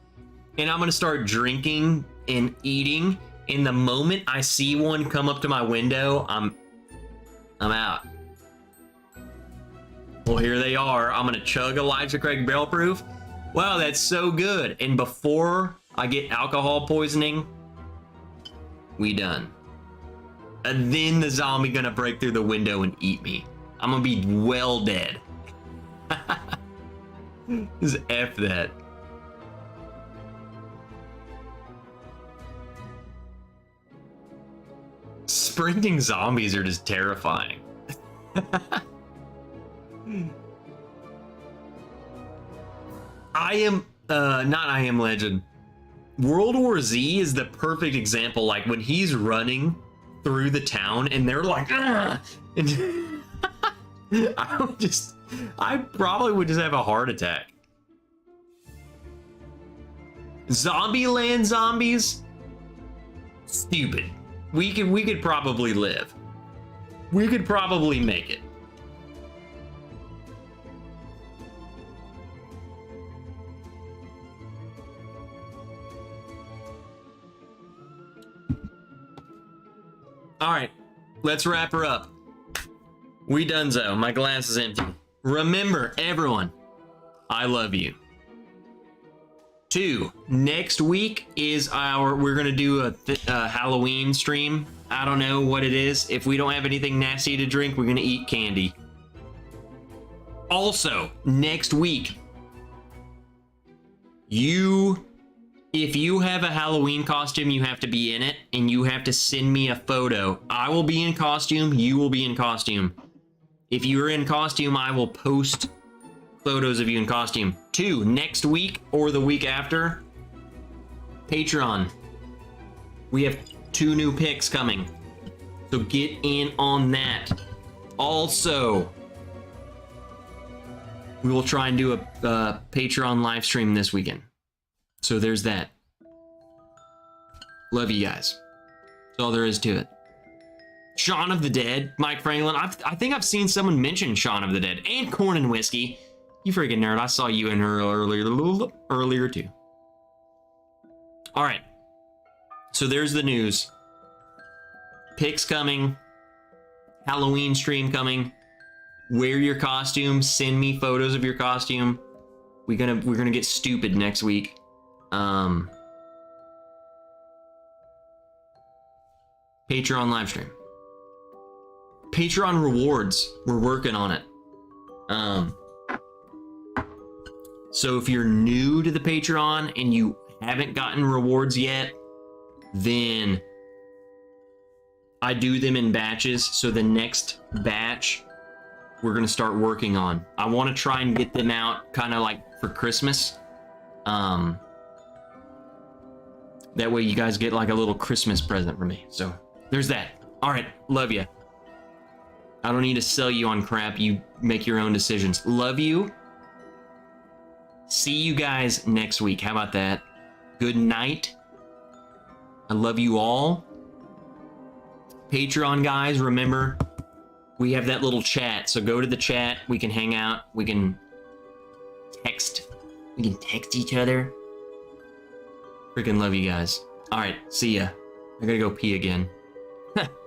and I'm gonna start drinking and eating. And the moment I see one come up to my window, I'm out. Well, here they are. I'm gonna chug a Elijah Craig Barrel Proof. Wow, that's so good. And before I get alcohol poisoning, we done. And then the zombie gonna break through the window and eat me. I'm gonna be well dead. Just F that. Sprinting zombies are just terrifying. Not I Am Legend. World War Z is the perfect example. Like when he's running through the town and they're like, "Ugh!" And I probably would just have a heart attack. Zombieland zombies? Stupid. We could probably live. We could probably make it. All right, let's wrap her up. We donezo. My glass is empty. Remember, everyone, I love you. 2, next week is we're gonna do a Halloween stream. I don't know what it is. If we don't have anything nasty to drink, we're gonna eat candy. Also, next week, if you have a Halloween costume, you have to be in it, and you have to send me a photo. I will be in costume, you will be in costume. If you're in costume, I will post photos of you in costume. 2, next week or the week after, Patreon. We have 2 new picks coming, so get in on that. Also, we will try and do a Patreon live stream this weekend. So there's that. Love you guys. That's all there is to it. Shaun of the Dead, Mike Franklin. I think I've seen someone mention Shaun of the Dead and Corn and Whiskey. You freaking nerd. I saw you in her earlier too. All right. So there's the news. Picks coming. Halloween stream coming. Wear your costume. Send me photos of your costume. We're gonna get stupid next week. Patreon live stream. Patreon rewards. We're working on it. So if you're new to the Patreon and you haven't gotten rewards yet, then I do them in batches. So the next batch we're going to start working on. I want to try and get them out kind of like for Christmas. That way you guys get like a little Christmas present from me. So there's that. All right. Love you. I don't need to sell you on crap. You make your own decisions. Love you. See you guys next week. How about that? Good night. I love you all. Patreon guys, remember, we have that little chat. So go to the chat. We can hang out. We can text. We can text each other. Freaking love you guys. All right, see ya. I gotta go pee again.